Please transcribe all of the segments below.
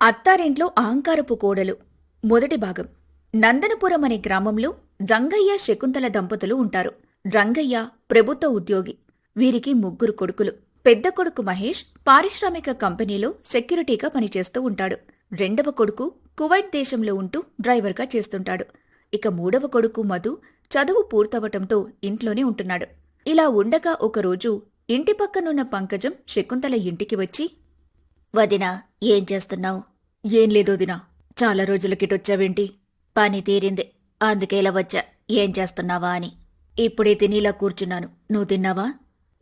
అత్తారింట్లో అహంకారపు కోడలు మొదటి భాగం. నందనపురం అనే గ్రామంలో రంగయ్య శకుంతల దంపతులు ఉంటారు. రంగయ్య ప్రభుత్వ ఉద్యోగి. వీరికి ముగ్గురు కొడుకులు. పెద్ద కొడుకు మహేష్ పారిశ్రామిక కంపెనీలో సెక్యూరిటీగా పనిచేస్తూ ఉంటాడు. రెండవ కొడుకు కువైట్ దేశంలో ఉంటూ డ్రైవర్గా చేస్తుంటాడు. ఇక మూడవ కొడుకు మధు చదువు పూర్తవటంతో ఇంట్లోనే ఉంటున్నాడు. ఇలా ఉండగా ఒకరోజు ఇంటి పక్కనున్న పంకజం శకుంతల ఇంటికి వచ్చి, "వదినా, ఏం చేస్తున్నావు?" "ఏం లేదోదినా, చాలా రోజులకిటొచ్చావేంటి?" "పని తీరింది, అందుకేలా వచ్చా. ఏం చేస్తున్నావా అని." "ఇప్పుడే తినిలా కూర్చున్నాను. నువ్వు తిన్నావా?"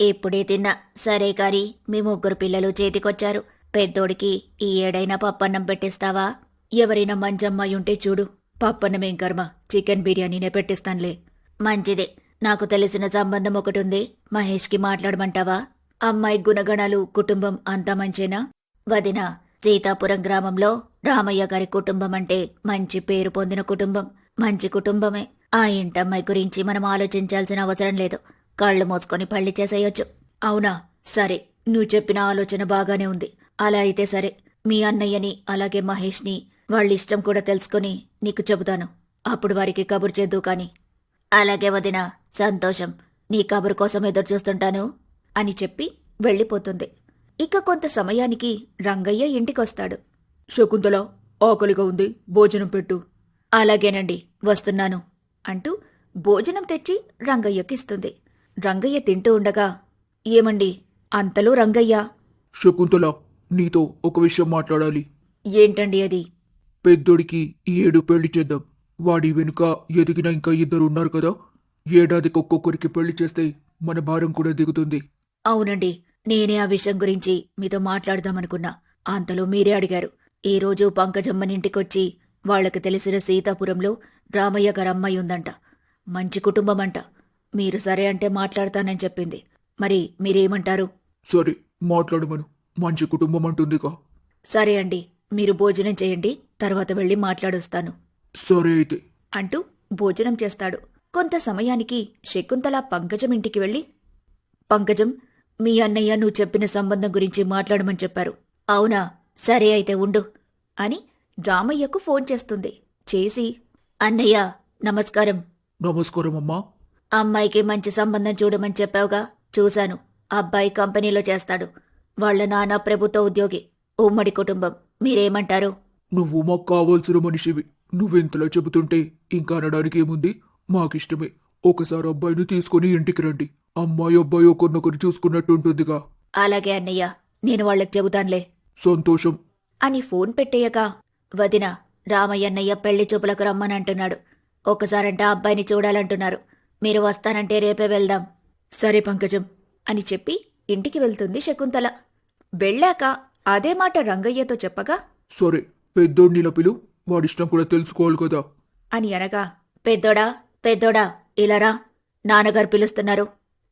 "ఇప్పుడే తిన్నా. సరే కాని మీ ముగ్గురు పిల్లలు చేతికొచ్చారు. పెద్దోడికి ఈ ఏడైనా పప్పన్నం పెట్టిస్తావా?" "ఎవరైనా మంచమ్మాయి ఉంటే చూడు. పప్పన్నమేం కర్మ, చికెన్ బిర్యానీనే పెట్టిస్తాన్లే." "మంచిదే. నాకు తెలిసిన సంబంధం ఒకటుంది. మహేష్కి మాట్లాడమంటావా?" "అమ్మాయి గుణగణాలు, కుటుంబం అంతా మంచేనా?" "వదినా, సీతాపురం గ్రామంలో రామయ్య గారి కుటుంబం అంటే మంచి పేరు పొందిన కుటుంబం. మంచి కుటుంబమే. ఆ ఇంటమ్మాయి గురించి మనం ఆలోచించాల్సిన అవసరం లేదు. కళ్ళు మూసుకొని పెళ్లి చేసేయొచ్చు." "అవునా? సరే, నువ్వు చెప్పిన ఆలోచన బాగానే ఉంది. అలా అయితే సరే. మీ అన్నయ్యని అలాగే మహేష్ని వాళ్ళిష్టం కూడా తెలుసుకుని నీకు చెబుతాను. అప్పుడు వారికి కబురు చేద్దు కాని." "అలాగే వదినా, సంతోషం. నీ కబురు కోసం ఎదురుచూస్తుంటాను" అని చెప్పి వెళ్ళిపోతుంది. ఇక కొంత సమయానికి రంగయ్య ఇంటికొస్తాడు. "శకుంతల, ఆకలిగా ఉంది, భోజనం పెట్టు." "అలాగేనండి, వస్తున్నాను" అంటూ భోజనం తెచ్చి రంగయ్యకిస్తుంది. రంగయ్య తింటూ ఉండగా, "ఏమండి?" అంతలో రంగయ్య, శకుంతల, నీతో ఒక విషయం మాట్లాడాలి. "ఏంటండి అది?" పెద్దోడికి ఈ ఏడు పెళ్లి చేద్దాం. వాడి వెనుక ఎదిగిన ఇంకా ఇద్దరు ఉన్నారు కదా. ఏడాదికి ఒక్కొక్కరికి పెళ్లి చేస్తే మన భారం కూడా దిగుతుంది. "అవునండి, నేనే ఆ విషయం గురించి మీతో మాట్లాడదామనుకున్నా. అంతలో మీరే అడిగారు. ఈ రోజు పంకజమ్మనింటికొచ్చి వాళ్లకు తెలిసిన సీతాపురంలో రామయ్య గారి అమ్మాయి ఉందంట. మంచి కుటుంబమంట. మీరు సరే అంటే మాట్లాడతానని చెప్పింది. మరి మీరేమంటారు?" సరే, మాట్లాడమను. మంచి కుటుంబం అంటుందిగా. "సరే అండి, మీరు భోజనం చేయండి, తర్వాత వెళ్ళి మాట్లాడొస్తాను" సరే అయితే. అంటూ భోజనం చేస్తాడు. కొంత సమయానికి శకుంతల పంకజం ఇంటికి వెళ్ళి, "పంకజం, మీ అన్నయ్య నువ్వు చెప్పిన సంబంధం గురించి మాట్లాడమని చెప్పారు." "అవునా? సరే అయితే ఉండు" అని రామయ్యకు ఫోన్ చేస్తుంది. చేసి, "అన్నయ్య, నమస్కారం. నమస్కారం అమ్మా. అమ్మాయికి మంచి సంబంధం చూడమని చెప్పావుగా. చూశాను. అబ్బాయి కంపెనీలో చేస్తాడు. వాళ్ల నాన్న ప్రభుత్వ ఉద్యోగి. ఉమ్మడి కుటుంబం. మీరేమంటారు?" నువ్వు మాకు కావాల్సిన మనిషివి. నువ్వెంతలా చెబుతుంటే ఇంకా అనడానికి ఏముంది. మాకిష్టమే. ఒకసారి అబ్బాయిని తీసుకుని ఇంటికి రండి. అమ్మాయి అబ్బాయి ఒకరినొకరు చూసుకున్నట్టుంటుందిగా. "అలాగే అన్నయ్య, నేను వాళ్లకు చెబుతాన్లే" సంతోషం. అని ఫోన్ పెట్టేయక, "వదిన, రామయ్యన్నయ్య పెళ్లి చూపులకు రమ్మనంటున్నాడు. ఒకసారంట అబ్బాయిని చూడాలంటున్నారు. మీరు వస్తానంటే రేపే వెళ్దాం." "సరే పంకజం" అని చెప్పి ఇంటికి వెళ్తుంది శకుంతల. వెళ్ళాక అదే మాట రంగయ్యతో చెప్పగా, సరే, పెద్దోడినిలా పిలు. వాడిష్టం కూడా తెలుసుకోవాలి కదా. అని అనగా, "పెద్దోడా, పెద్దోడా, ఇలారా, నాన్నగారు పిలుస్తున్నారు"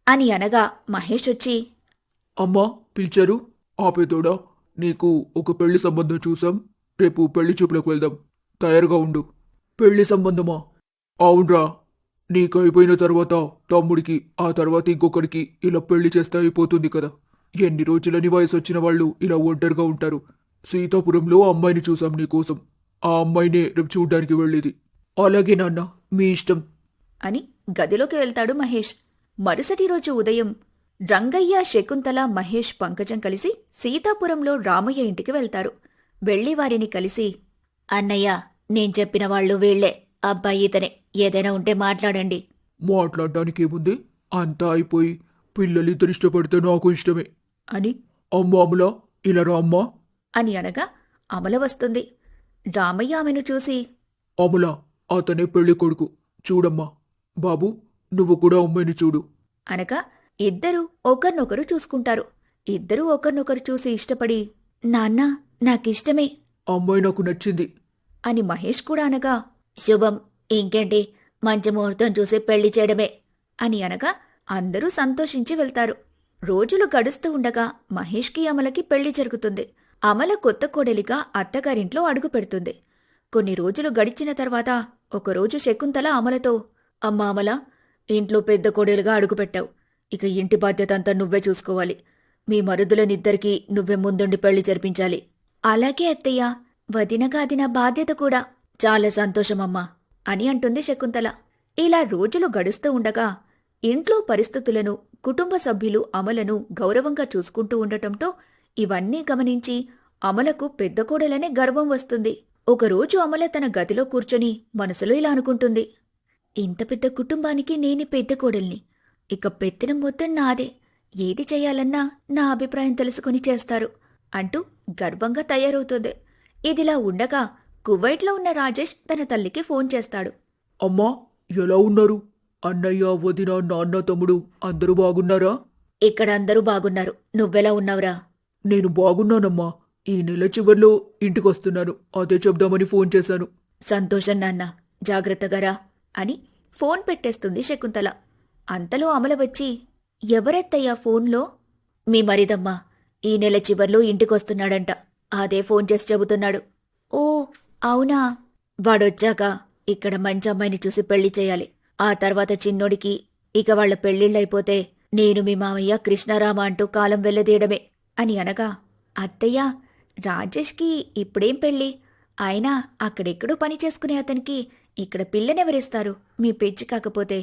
అని అనగా మహేష్ వచ్చి, అమ్మా, పిలిచారు. ఆ పెద్దోడా, నీకు ఒక పెళ్లి సంబంధం చూసాం. రేపు పెళ్లి చూపులకు వెళ్దాం. తయారుగా ఉండు. పెళ్లి సంబంధమా? అవునరా. నీకు అయిపోయిన తర్వాత తమ్ముడికి, ఆ తర్వాత ఇంకొకరికి ఇలా పెళ్లి చేస్తే అయిపోతుంది కదా. ఎన్ని రోజులని వయసు వచ్చిన వాళ్ళు ఇలా ఒంటరిగా ఉంటారు. సీతాపురంలో అమ్మాయిని చూసాం నీకోసం. ఆ అమ్మాయినే రేపు చూడ్డానికి వెళ్ళేది. అలాగే నాన్న, మీ ఇష్టం అని గదిలోకి వెళ్తాడు మహేష్. మరుసటి రోజు ఉదయం రంగయ్య, శకుంతల, మహేష్, పంకజం కలిసి సీతాపురంలో రామయ్య ఇంటికి వెళ్తారు. వెళ్లి వారిని కలిసి, "అన్నయ్య, నేను చెప్పిన వాళ్ళు వీళ్లే. అబ్బాయి ఇతనే. ఏదైనా ఉంటే మాట్లాడండి." మాట్లాడడానికి ఏముంది. అంతా అయిపోయి పిల్లలిద్దరు ఇష్టపడితే నాకు ఇష్టమే అని అమ్మా, అమలా, ఇలా రా అమ్మా అని అనగా అమల వస్తుంది. రామయ్య ఆమెను చూసి, అమలా, అతనే పెళ్లి కొడుకు. చూడమ్మా. బాబు, నువ్వు కూడా అమ్మాయిని చూడు అనగా ఇద్దరూ ఒకరినొకరు చూసుకుంటారు. ఇద్దరూ ఒకరినొకరు చూసి ఇష్టపడి, "నాన్నా, నాకిష్టమే" అమ్మాయి నాకు నచ్చింది అని మహేష్ కూడా అనగా, "శుభం. ఇంకేంటి, మంచి ముహూర్తం చూసి పెళ్లి చేయడమే" అని అనగా అందరూ సంతోషించి వెళ్తారు. రోజులు గడుస్తూ ఉండగా మహేష్కి అమలకి పెళ్లి జరుగుతుంది. అమల కొత్త కోడలిగా అత్తగారింట్లో అడుగు పెడుతుంది. కొన్ని రోజులు గడిచిన తర్వాత ఒకరోజు శకుంతల అమలతో, "అమ్మా అమల, ఇంట్లో పెద్ద కోడలుగా అడుగుపెట్టావు. ఇక ఇంటి బాధ్యత అంతా నువ్వే చూసుకోవాలి. మీ మరుదులనిద్దరికీ నువ్వే ముందుండి పెళ్లి జరిపించాలి." "అలాగే అత్తయ్య, వదినగా అది నా బాధ్యత కూడా. చాలా సంతోషమమ్మా అని అంటుంది శకుంతల. ఇలా రోజులు గడుస్తూ ఉండగా ఇంట్లో పరిస్థితులను, కుటుంబ సభ్యులు అమలను గౌరవంగా చూసుకుంటూ ఉండటంతో ఇవన్నీ గమనించి అమలకు పెద్ద కోడలనే గర్వం వస్తుంది. ఒకరోజు అమల తన గదిలో కూర్చొని మనసులో ఇలా అనుకుంటుంది. ఇంత పెద్ద కుటుంబానికి నేనే పెద్ద కోడల్ని. ఇక పెత్తనం మొత్తం నాదే. ఏది చేయాలన్నా నా అభిప్రాయం తెలుసుకుని చేస్తారు అంటూ గర్వంగా తయారవుతుంది. ఇదిలా ఉండగా కువైట్లో ఉన్న రాజేష్ తన తల్లికి ఫోన్ చేస్తాడు. అమ్మా, ఎలా ఉన్నారు? అన్నయ్య, వదిన, నాన్న, తమ్ముడు అందరూ బాగున్నారా? ఇక్కడ అందరూ బాగున్నారు. నువ్వెలా ఉన్నావురా? నేను బాగున్నానమ్మా. ఈ నెల చివర్లో ఇంటికొస్తున్నాను. అదే చెప్దామని ఫోన్ చేశాను. సంతోషం నాన్న, జాగ్రత్తగా రా అని ఫోన్ పెట్టేస్తుంది శకుంతల. అంతలో అమల వచ్చి, ఎవరెత్తయ్యా ఫోన్లో? మీ మరిదమ్మా. ఈ నెల చివర్లో ఇంటికొస్తున్నాడంట. అదే ఫోన్ చేసి చెబుతున్నాడు. ఓ అవునా? వాడొచ్చాక ఇక్కడ మంచి అమ్మాయిని చూసి పెళ్లి చేయాలి. ఆ తర్వాత చిన్నోడికి ఇక వాళ్ల పెళ్లిళ్ళైపోతే నేను మీ మామయ్య కృష్ణారామ అంటూ కాలం వెళ్లదీయడమే అని అనగా, అత్తయ్య, రాజేష్కి ఇప్పుడేం పెళ్ళి? అయినా అక్కడెక్కడో పని చేసుకునే అతనికి ఇక్కడ పిల్లనెవరిస్తారు? మీ పిచ్చి కాకపోతే.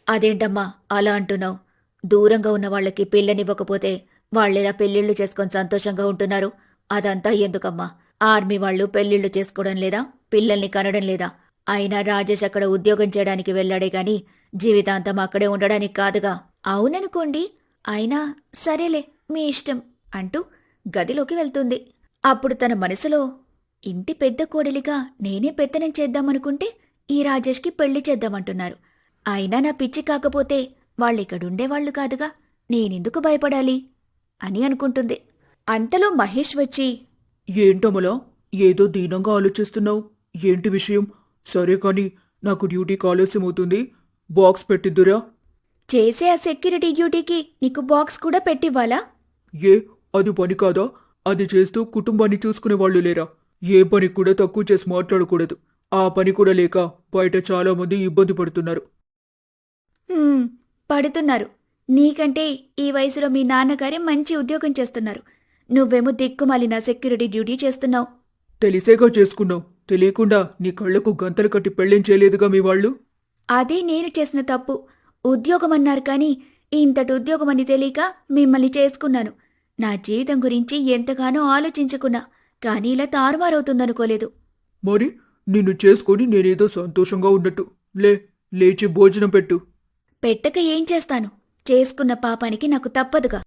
అదేంటమ్మా అలా అంటున్నావు? దూరంగా ఉన్న వాళ్లకి పిల్లనివ్వకపోతే వాళ్ళెలా పెళ్లిళ్లు చేసుకొని సంతోషంగా ఉంటున్నారు? అదంతా ఎందుకమ్మా? ఆర్మీ వాళ్ళు పెళ్లిళ్లు చేసుకోవడం లేదా? పిల్లల్ని కనడం లేదా? అయినా రాజేష్ అక్కడ ఉద్యోగం చేయడానికి వెళ్లాడే గాని జీవితాంతం అక్కడే ఉండడానికి కాదుగా. అవుననుకోండి. అయినా సరేలే, మీ ఇష్టం అంటూ గదిలోకి వెళ్తుంది. అప్పుడు తన మనసులో, ఇంటి పెద్ద కోడలిగా నేనే పెత్తనం చేద్దామనుకుంటే ఈ రాజేష్కి పెళ్లి చేద్దామంటున్నారు. అయినా నా పిచ్చి కాకపోతే వాళ్ళిక్కడుండేవాళ్లు కాదుగా, నేనెందుకు భయపడాలి అని అనుకుంటుంది. అంతలో మహేష్ వచ్చి, ఏంటమలా, ఏదో దీనంగా ఆలోచిస్తున్నావు? ఏంటి విషయం? సరే కాని నాకు డ్యూటీకి ఆలస్యమవుతుంది. బాక్స్ పెట్టిద్దురా. చేసే ఆ సెక్యూరిటీ డ్యూటీకి నీకు బాక్స్ కూడా పెట్టివ్వాలా? ఏ, అది పని కాదా? అది చేస్తూ కుటుంబాన్ని చూసుకునే వాళ్ళు లేరా? ఏ పని కూడా తక్కువ చేసి మాట్లాడకూడదు. ఆ పని కూడా లేక బయట చాలా మంది ఇబ్బంది పడుతున్నారు. పడుతున్నారు. నీకంటే ఈ వయసులో మీ నాన్నగారే మంచి ఉద్యోగం చేస్తున్నారు. నువ్వేమో దిక్కుమాలిన సెక్యూరిటీ డ్యూటీ చేస్తున్నావు. తెలిసేగా చేసుకున్నావు. తెలియకుండా నీ కళ్లకు గంతలు కట్టి పెళ్లేం చేయలేదుగా మీ వాళ్ళు. అదే నేను చేసిన తప్పు. ఉద్యోగమన్నారు కానీ ఇంతటి ఉద్యోగమని తెలియక మిమ్మల్ని చేసుకున్నాను. నా జీవితం గురించి ఎంతగానో ఆలోచించుకున్నా, కానీ ఇలా తారుమారవుతుందనుకోలేదు. మరి నిన్ను చేసుకొని నేనేదో సంతోషంగా ఉన్నట్టు. లేచి భోజనం పెట్టు. పెట్టక ఏం చేస్తాను? చేసుకున్న పాపానికి నాకు తప్పదుగా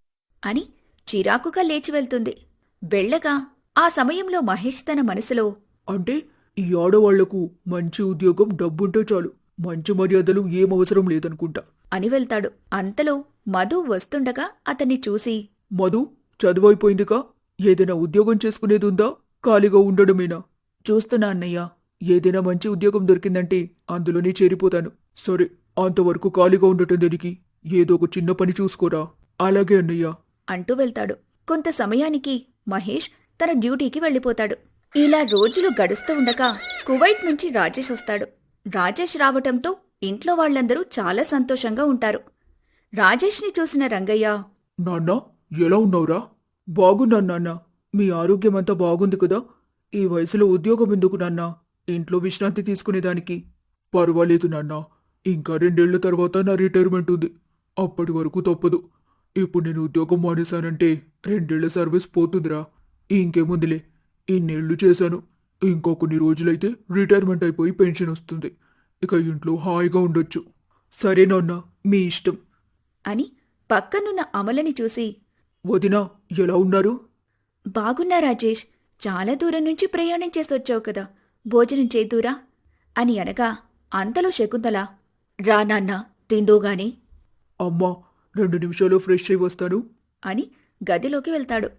అని చిరాకుగా లేచి వెళ్తుంది. వెళ్ళగా ఆ సమయంలో మహేష్ తన మనసులో, అంటే ఈ ఆడవాళ్లకు మంచి ఉద్యోగం, డబ్బుంటే చాలు, మంచి మర్యాదలు ఏమవసరం లేదనుకుంటా అని వెళ్తాడు. అంతలో మధు వస్తుండగా అతన్ని చూసి, మధు, చదువైపోయిందిగా? ఏదైనా ఉద్యోగం చేసుకునేదుందా? ఖాళీగా ఉండడమేనా? చూస్తున్నా అన్నయ్య. ఏదైనా మంచి ఉద్యోగం దొరికిందంటే అందులోనే చేరిపోతాను. సరే, అంతవరకు ఖాళీగా ఉండటం దేనికి? ఏదో ఒక చిన్న పని చూసుకోరా. అలాగే అన్నయ్య అంటూ వెళ్తాడు. కొంత సమయానికి మహేష్ తన డ్యూటీకి వెళ్ళిపోతాడు. ఇలా రోజులు గడుస్తూ ఉండగా కువైట్ నుంచి రాజేష్ వస్తాడు. రాజేష్ రావటంతో ఇంట్లో వాళ్లందరూ చాలా సంతోషంగా ఉంటారు. రాజేష్ని చూసిన రంగయ్య, నాన్నా, ఎలా ఉన్నావురా? బాగున్నాను నాన్నా. మీ ఆరోగ్యమంతా బాగుంది కదా? ఈ వయసులో ఉద్యోగం ఎందుకు నాన్నా? ఇంట్లో విశ్రాంతి తీసుకునేదానికి. పర్వాలేదు నాన్నా. ఇంకా 2 ఏళ్ల తర్వాత నా రిటైర్మెంట్ ఉంది. అప్పటి వరకు తప్పదు. ఇప్పుడు నేను ఉద్యోగం మానేశానంటే 2 ఏళ్ల సర్వీస్ పోతుందిరా. ఇంకేముందిలే, ఇన్నేళ్లు చేశాను. ఇంకో కొన్ని రోజులైతే రిటైర్మెంట్ అయిపోయి పెన్షన్ వస్తుంది. ఇక ఇంట్లో హాయిగా ఉండొచ్చు. సరే నాన్నా, మీ ఇష్టం అని పక్కనున్న అమలని చూసి, వదినా, ఎలా ఉన్నారు? బాగున్నా రాజేష్. చాలా దూరం నుంచి ప్రయాణం చేసొచ్చావు కదా, భోజనం చేద్దురా అని అనగా అంతలో శకుంతల, రా నాన్న, తిందూగాని అమ్మా, 2 నిమిషాలు ఫ్రెష్ అయి వస్తాను అని గదిలోకి వెళ్తాడు.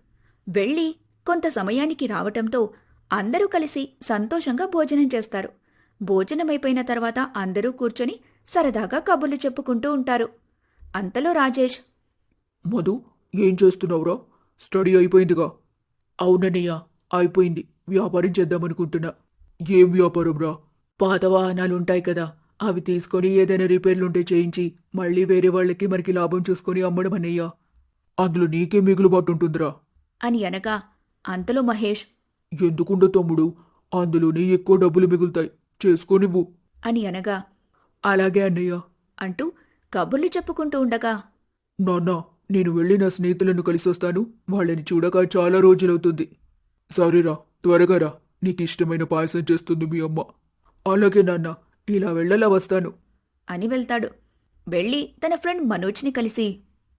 వెళ్ళి కొంత సమయానికి రావటంతో అందరూ కలిసి సంతోషంగా భోజనం చేస్తారు. భోజనమైపోయిన తర్వాత అందరూ కూర్చొని సరదాగా కబుర్లు చెప్పుకుంటూ ఉంటారు. అంతలో రాజేష్, మధు, ఏం చేస్తున్నావురా? స్టడీ అయిపోయిందిగా? అవునన్నయ్య, అయిపోయింది. వ్యాపారం చేద్దామనుకుంటున్నా. ఏం వ్యాపారం రా? పాత వాహనాలుంటాయి కదా, అవి తీసుకొని ఏదైనా రిపేర్లుంటే చేయించి మళ్ళీ వేరే వాళ్ళకి మనకి లాభం చూసుకొని అమ్మడం అన్నయ్య. అందులో నీకే మిగులుబాటు ఉంటుందిరా అని అనగా అంతలో మహేష్, ఎందుకుండో తమ్ముడు, అందులోనే ఎక్కువ డబ్బులు మిగులుతాయి, చేసుకోనివ్వు అని అనగా అలాగే అన్నయ్య. అంటూ కబుర్లు చెప్పుకుంటూ ఉండగా నాన్న, నేను వెళ్ళి నా స్నేహితులను కలిసొస్తాను. వాళ్ళని చూడక చాలా రోజులవుతుంది. సరేరా, త్వరగా రా, నీకు ఇష్టమైన పాయసం చేస్తుంది మీ అమ్మ. అలాగే నాన్న, ఇలా వెళ్ళలా వస్తాను. అని వెళ్తాడు. వెళ్ళి తన ఫ్రెండ్ మనోజ్ని కలిసి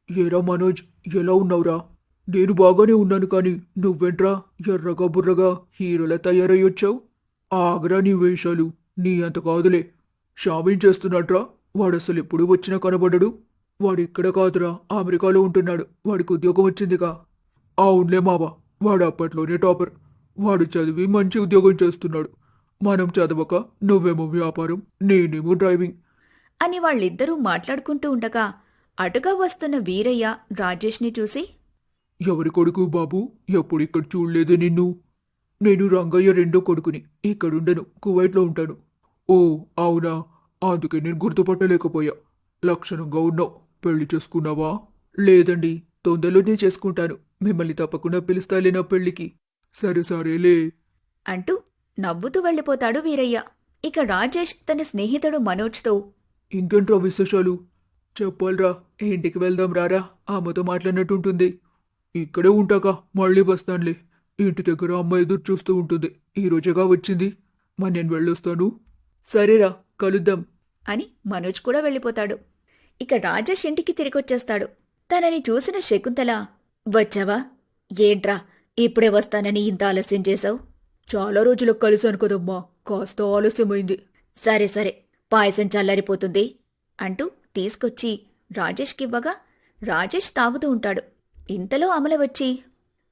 ఏరా మనోజ్, ఎలా ఉన్నావురా? నేను బాగానే ఉన్నాను, కానీ నువ్వెంట్రా ఎర్రగా బుర్రగా హీరోలా తయారయ్యొచ్చావు? ఆగరా నీ వేషాలు, నీ అంత కాదులే. షాపింగ్ చేస్తున్నట్రా? వాడసలు ఎప్పుడు వచ్చినా కనబడడు. వాడిక్కడ కాదురా, అమెరికాలో ఉంటున్నాడు. వాడికి ఉద్యోగం వచ్చిందిగా. అవునులే మావా, వాడు అప్పట్లోనే టాపర్. వాడు చదివి మంచి ఉద్యోగం చేస్తున్నాడు. మనం చదవక నువ్వేమో వ్యాపారం, నేనేమో డ్రైవింగ్. అని వాళ్ళిద్దరూ మాట్లాడుకుంటూ ఉండగా అటుగా వస్తున్న వీరయ్య రాజేష్ని చూసి ఎవరి కొడుకు బాబు? ఎప్పుడు ఇక్కడ చూడలేదే నిన్ను. నేను రంగయ్య రెండో కొడుకుని. ఇక్కడుండను, కువైట్లో ఉంటాను. ఓ అవునా, అందుకే నేను గుర్తుపట్టలేకపోయా. లక్షణంగా ఉన్నావు. పెళ్లి చేసుకున్నావా? లేదండి, తొందరలోనే చేసుకుంటాను. మిమ్మల్ని తప్పకుండా పిలుస్తాలే నా పెళ్లికి. సరే సరేలే అంటూ నవ్వుతూ వెళ్ళిపోతాడు వీరయ్య. ఇక రాజేష్ తన స్నేహితుడు మనోజ్తో ఇంకేంట్రా విశేషాలు? చెప్పాలరా, ఇంటికి వెళ్దాం రారా, అమ్మతో మాట్లాడినట్టుంటుంది. ఇక్కడే ఉంటాక మళ్ళీ వస్తానులే. ఇంటి దగ్గర అమ్మ ఎదురు చూస్తూ ఉంటుంది. ఈ రోజుగా వచ్చింది. మరి నేను వెళ్ళొస్తాను. సరేరా, కలుద్దాం అని మనోజ్ కూడా వెళ్ళిపోతాడు. ఇక రాజేష్ ఇంటికి తిరిగొచ్చేస్తాడు. తనని చూసిన శకుంతల వచ్చావా? ఏంట్రా ఇప్పుడే వస్తానని ఇంత ఆలస్యం చేశావు? చాలా రోజులకు కలిశాను కదమ్మా, కాస్త ఆలస్యమైంది. సరే సరే, పాయసం చల్లారిపోతుంది అంటూ తీసుకొచ్చి రాజేష్కివ్వగా రాజేష్ తాగుతూ ఉంటాడు. ఇంతలో అమల వచ్చి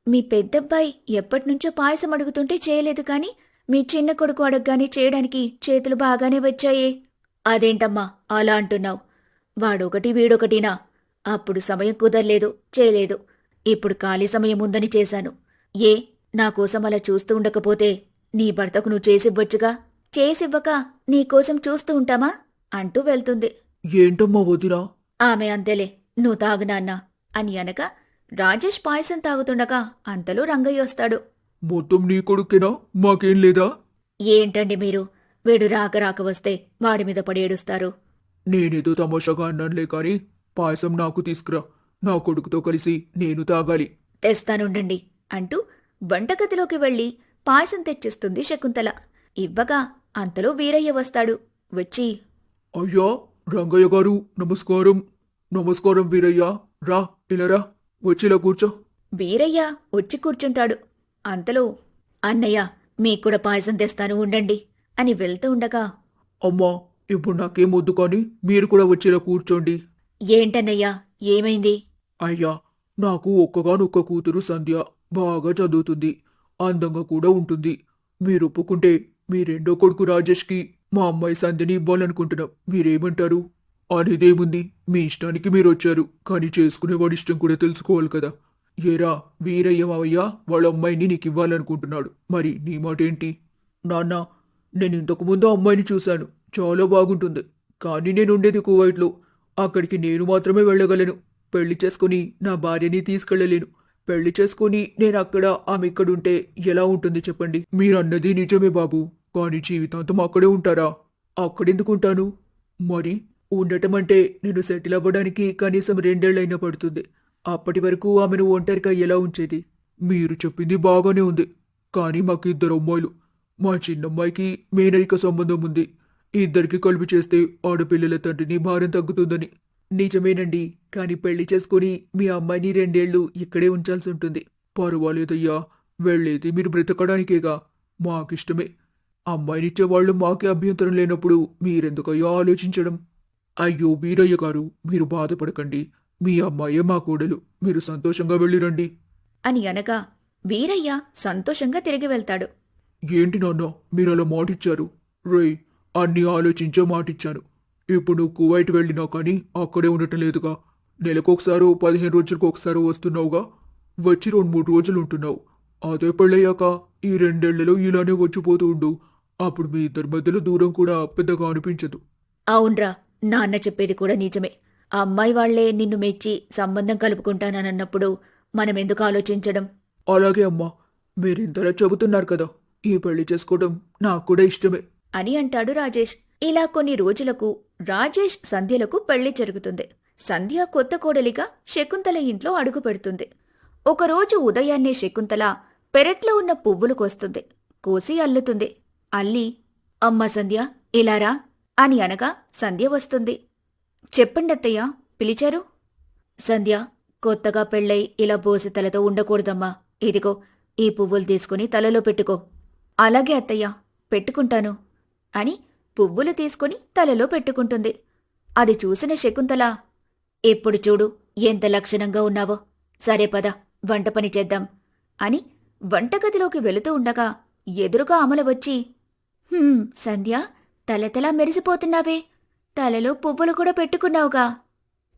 మీ పెద్దబ్బాయి ఎప్పటినుంచో పాయసం అడుగుతుంటే చేయలేదు కాని మీ చిన్న కొడుకు అడగగానే చేయడానికి చేతులు బాగానే వచ్చాయే. అదేంటమ్మా అలా అంటున్నావు? వాడొకటి వీడొకటినా? అప్పుడు సమయం కుదరలేదు, చేయలేదు. ఇప్పుడు ఖాళీ సమయం ఉందని చేశాను. ఏ నాకోసం అలా చూస్తూ ఉండకపోతే నీ భర్తకు నువ్వు చేసివ్వచ్చుగా. చేసివ్వక నీకోసం చూస్తూ ఉంటామా అంటూ వెళ్తుంది. ఏంటమ్మా వదినా? ఆమె అంతేలే, నువ్వు తాగు నాన్నా అని అనగా రాజేష్ పాయసం తాగుతుండగా అంతలో రంగయ్య వస్తాడు. మొత్తం నీ కొడుకేనా? మాకేం లేదా? ఏంటండి మీరు? వీడు రాక రాక వస్తే వాడి మీద పడి ఏడుస్తారు. నేనేదో తమాషాగా అన్నానులే కాని, పాయసం నాకు తీసుకురా. నా కొడుకుతో కలిసి నేను తాగాలి. తెస్తానుండండి అంటూ వంటగదిలోకి వెళ్లి పాయసం తెచ్చిస్తుంది శకుంతల. ఇవ్వగా అంతలో వీరయ్య వస్తాడు. వచ్చి అయ్యా రంగయ్య గారు, నమస్కారం. నమస్కారం వీరయ్య. రా, ఇలారా, వచ్చిలా కూర్చో. వీరయ్య వచ్చి కూర్చుంటాడు. అంతలో అన్నయ్య మీకూడా పాయసం తెస్తాను ఉండండి అని వెళ్తూ ఉండగా అమ్మా, ఇప్పుడు నాకేం వద్దు కానీ మీరు కూడా వచ్చేలా కూర్చోండి. ఏంటన్నయ్యా ఏమైంది? అయ్యా, నాకు ఒక్కగానొక్క కూతురు సంధ్య. బాగా చదువుతుంది, అందంగా కూడా ఉంటుంది. మీరు ఒప్పుకుంటే మీ రెండో కొడుకు రాజేష్కి మా అమ్మాయి సంధ్యని ఇవ్వాలనుకుంటున్నాం. మీరేమంటారు? అనేదేముంది, మీ ఇష్టానికి మీరు వచ్చారు, కానీ చేసుకునేవాడి ఇష్టం కూడా తెలుసుకోవాలి కదా. ఏరా వీరయ్య మావయ్య వాళ్ళ అమ్మాయిని నీకు ఇవ్వాలనుకుంటున్నాడు. మరి నీ మాట ఏంటి? నాన్న, నేను ఇంతకుముందు అమ్మాయిని చూశాను, చాలా బాగుంటుంది. కానీ నేను ఉండేది కువైట్లో. అక్కడికి నేను మాత్రమే వెళ్ళగలను. పెళ్లి చేసుకుని నా భార్యని తీసుకెళ్లలేను. పెళ్లి చేసుకుని నేను అక్కడ ఆమె ఇక్కడుంటే ఎలా ఉంటుంది చెప్పండి? మీరన్నది నిజమే బాబు, కానీ జీవితాంతం అక్కడే ఉంటారా? అక్కడెందుకుంటాను? మరి ఉండటం అంటే నేను సెటిల్ అవ్వడానికి కనీసం 2 ఏళ్లైనా పడుతుంది. అప్పటి వరకు ఆమెను ఒంటరిగా ఎలా ఉంచేది? మీరు చెప్పింది బాగానే ఉంది, కానీ మాకు 2 అమ్మాయిలు. మా చిన్నమ్మాయికి మేనరిక సంబంధం ఉంది. ఇద్దరికి కలిపి చేస్తే ఆడపిల్లల తండ్రిని భారం తగ్గుతుందని. నిజమేనండి, కానీ పెళ్లి చేసుకుని మీ అమ్మాయిని 2 ఏళ్లు ఇక్కడే ఉంచాల్సి ఉంటుంది. పర్వాలేదయ్యా, వెళ్ళేది మీరు బ్రతకడానికేగా. మాకిష్టమే. అమ్మాయినిచ్చేవాళ్లు మాకే అభ్యంతరం లేనప్పుడు మీరెందుకయ్యా ఆలోచించడం? అయ్యో వీరయ్య గారు, మీరు బాధపడకండి. మీ అమ్మాయే మా కోడలు. మీరు సంతోషంగా వెళ్ళిరండి అని అనగా వీరయ్య సంతోషంగా తిరిగి వెళ్తాడు. ఏంటి నాన్న, మీరలా మాటిచ్చారు? రేయ్, అన్నీ ఆలోచించే మాటిచ్చాను. ఇప్పుడు నువ్వు కువైట్ వెళ్ళినా కానీ అక్కడే ఉండటం లేదుగా. నెలకొకసారో 15 రోజులకు ఒకసారో వస్తున్నావుగా. వచ్చి 2-3 రోజులు ఉంటున్నావు. అదే పెళ్ళయ్యాక ఈ 2 ఏళ్లలో ఇలానే వచ్చిపోతూ ఉండు. అప్పుడు మీ ఇద్దరి మధ్యలో దూరం కూడా పెద్దగా అనిపించదు. అవునరా, నాన్న చెప్పేది కూడా నిజమే. ఆ అమ్మాయి వాళ్లే నిన్ను మెచ్చి సంబంధం కలుపుకుంటానన్నప్పుడు మనమెందుకు ఆలోచించడం? అలాగే అమ్మా, మీరింతలా చెబుతున్నారు కదా, ఈ పెళ్లి చేసుకోవడం నాకు కూడా ఇష్టమే. అని అంటాడు రాజేష్. ఇలా కొన్ని రోజులకు రాజేష్ సంధ్యలకు పెళ్లి జరుగుతుంది. సంధ్య కొత్త కోడలిగా శకుంతల ఇంట్లో అడుగు పెడుతుంది. ఒకరోజు ఉదయాన్నే శకుంతల పెరట్లో ఉన్న పువ్వులు కోస్తుంది. కోసి అల్లుతుంది. అల్లి, అమ్మా సంధ్య, ఇలారా అని అనగా సంధ్య వస్తుంది. చెప్పండత్తయ్య, పిలిచారు? సంధ్య, కొత్తగా పెళ్ళై ఇలా బోసి తలతో ఉండకూడదమ్మా. ఇదిగో ఈ పువ్వులు తీసుకుని తలలో పెట్టుకో. అలాగే అత్తయ్య, పెట్టుకుంటాను అని పువ్వులు తీసుకుని తలలో పెట్టుకుంటుంది. అది చూసిన శకుంతల, ఇప్పుడు చూడు ఎంత లక్షణంగా ఉన్నావో. సరే పద, వంట పని చేద్దాం అని వంటగదిలోకి వెళుతూ ఉండగా ఎదురుగా అమల వచ్చి, సంధ్య, తలతలా మెరిసిపోతున్నావే, తలలో పువ్వులు కూడా పెట్టుకున్నావుగా.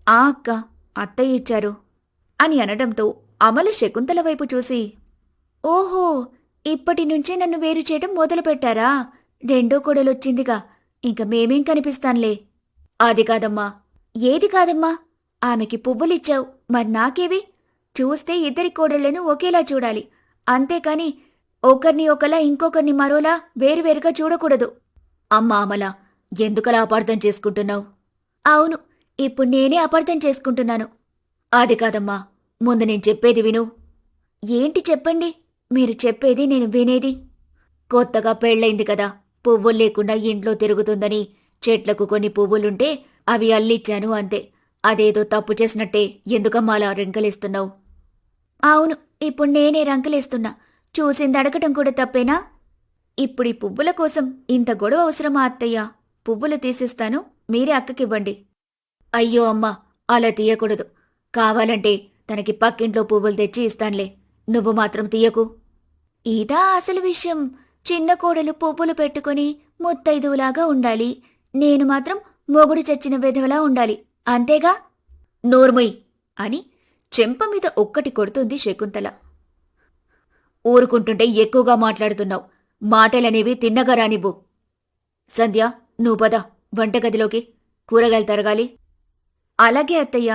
ఆ అక్క, అత్తయ్య ఇచ్చారు అని అనడంతో అమల శకుంతల వైపు చూసి, ఓహో, ఇప్పటి నుంచే నన్ను వేరు చేయడం మొదలుపెట్టారా? రెండో కోడలొచ్చిందిగా, ఇంక మేమేం కనిపిస్తాన్లే. అది కాదమ్మా. ఏది కాదమ్మా? ఆమెకి పువ్వులిచ్చావు, మరి నాకేవి? చూస్తే ఇద్దరి కోడళ్లను ఒకేలా చూడాలి, అంతేకాని ఒకరిని ఒకలా ఇంకొకరిని మరోలా వేరువేరుగా చూడకూడదు. అమ్మా అమల, ఎందుకలా అపార్థం చేసుకుంటున్నావు? అవును, ఇప్పుడు నేనే అపార్థం చేసుకుంటున్నాను. అది కాదమ్మా, ముందు నేను చెప్పేది విను. ఏంటి చెప్పండి, మీరు చెప్పేది నేను వినేది. కొత్తగా పెళ్ళైంది కదా, పువ్వులు లేకుండా ఇంట్లో తిరుగుతుందని చెట్లకు కొన్ని పువ్వులుంటే అవి అల్లిచ్చాను అంతే. అదేదో తప్పు చేసినట్టే ఎందుకమ్మా అలా రెంకలేస్తున్నావు? అవును, ఇప్పుడు నేనే రంకలేస్తున్నా. చూసింది అడగటం కూడా తప్పేనా? ఇప్పుడు ఈ పువ్వుల కోసం ఇంత గొడవ అవసరమా అత్తయ్య? పువ్వులు తీసిస్తాను, మీరే అక్కకివ్వండి. అయ్యో అమ్మా, అలా తీయకూడదు. కావాలంటే తనకి పక్కింట్లో పువ్వులు తెచ్చి ఇస్తాన్లే, నువ్వు మాత్రం తీయకు. ఇదా అసలు విషయం. చిన్న కోడలు పువ్వులు పెట్టుకుని ముత్తైదువులాగా ఉండాలి, నేను మాత్రం మొగుడు చచ్చిన విధవలా ఉండాలి, అంతేగా? నోర్మొయ్ అని చెంప మీద ఒక్కటి కొడుతుంది శకుంతల. ఊరుకుంటుంటే ఎక్కువగా మాట్లాడుతున్నావు. మాటలనేవి తిన్నగా రానివ్వు. సంధ్య, నువ్వు పద వంటగదిలోకి, కూరగాయలు తరగాలి. అలాగే అత్తయ్య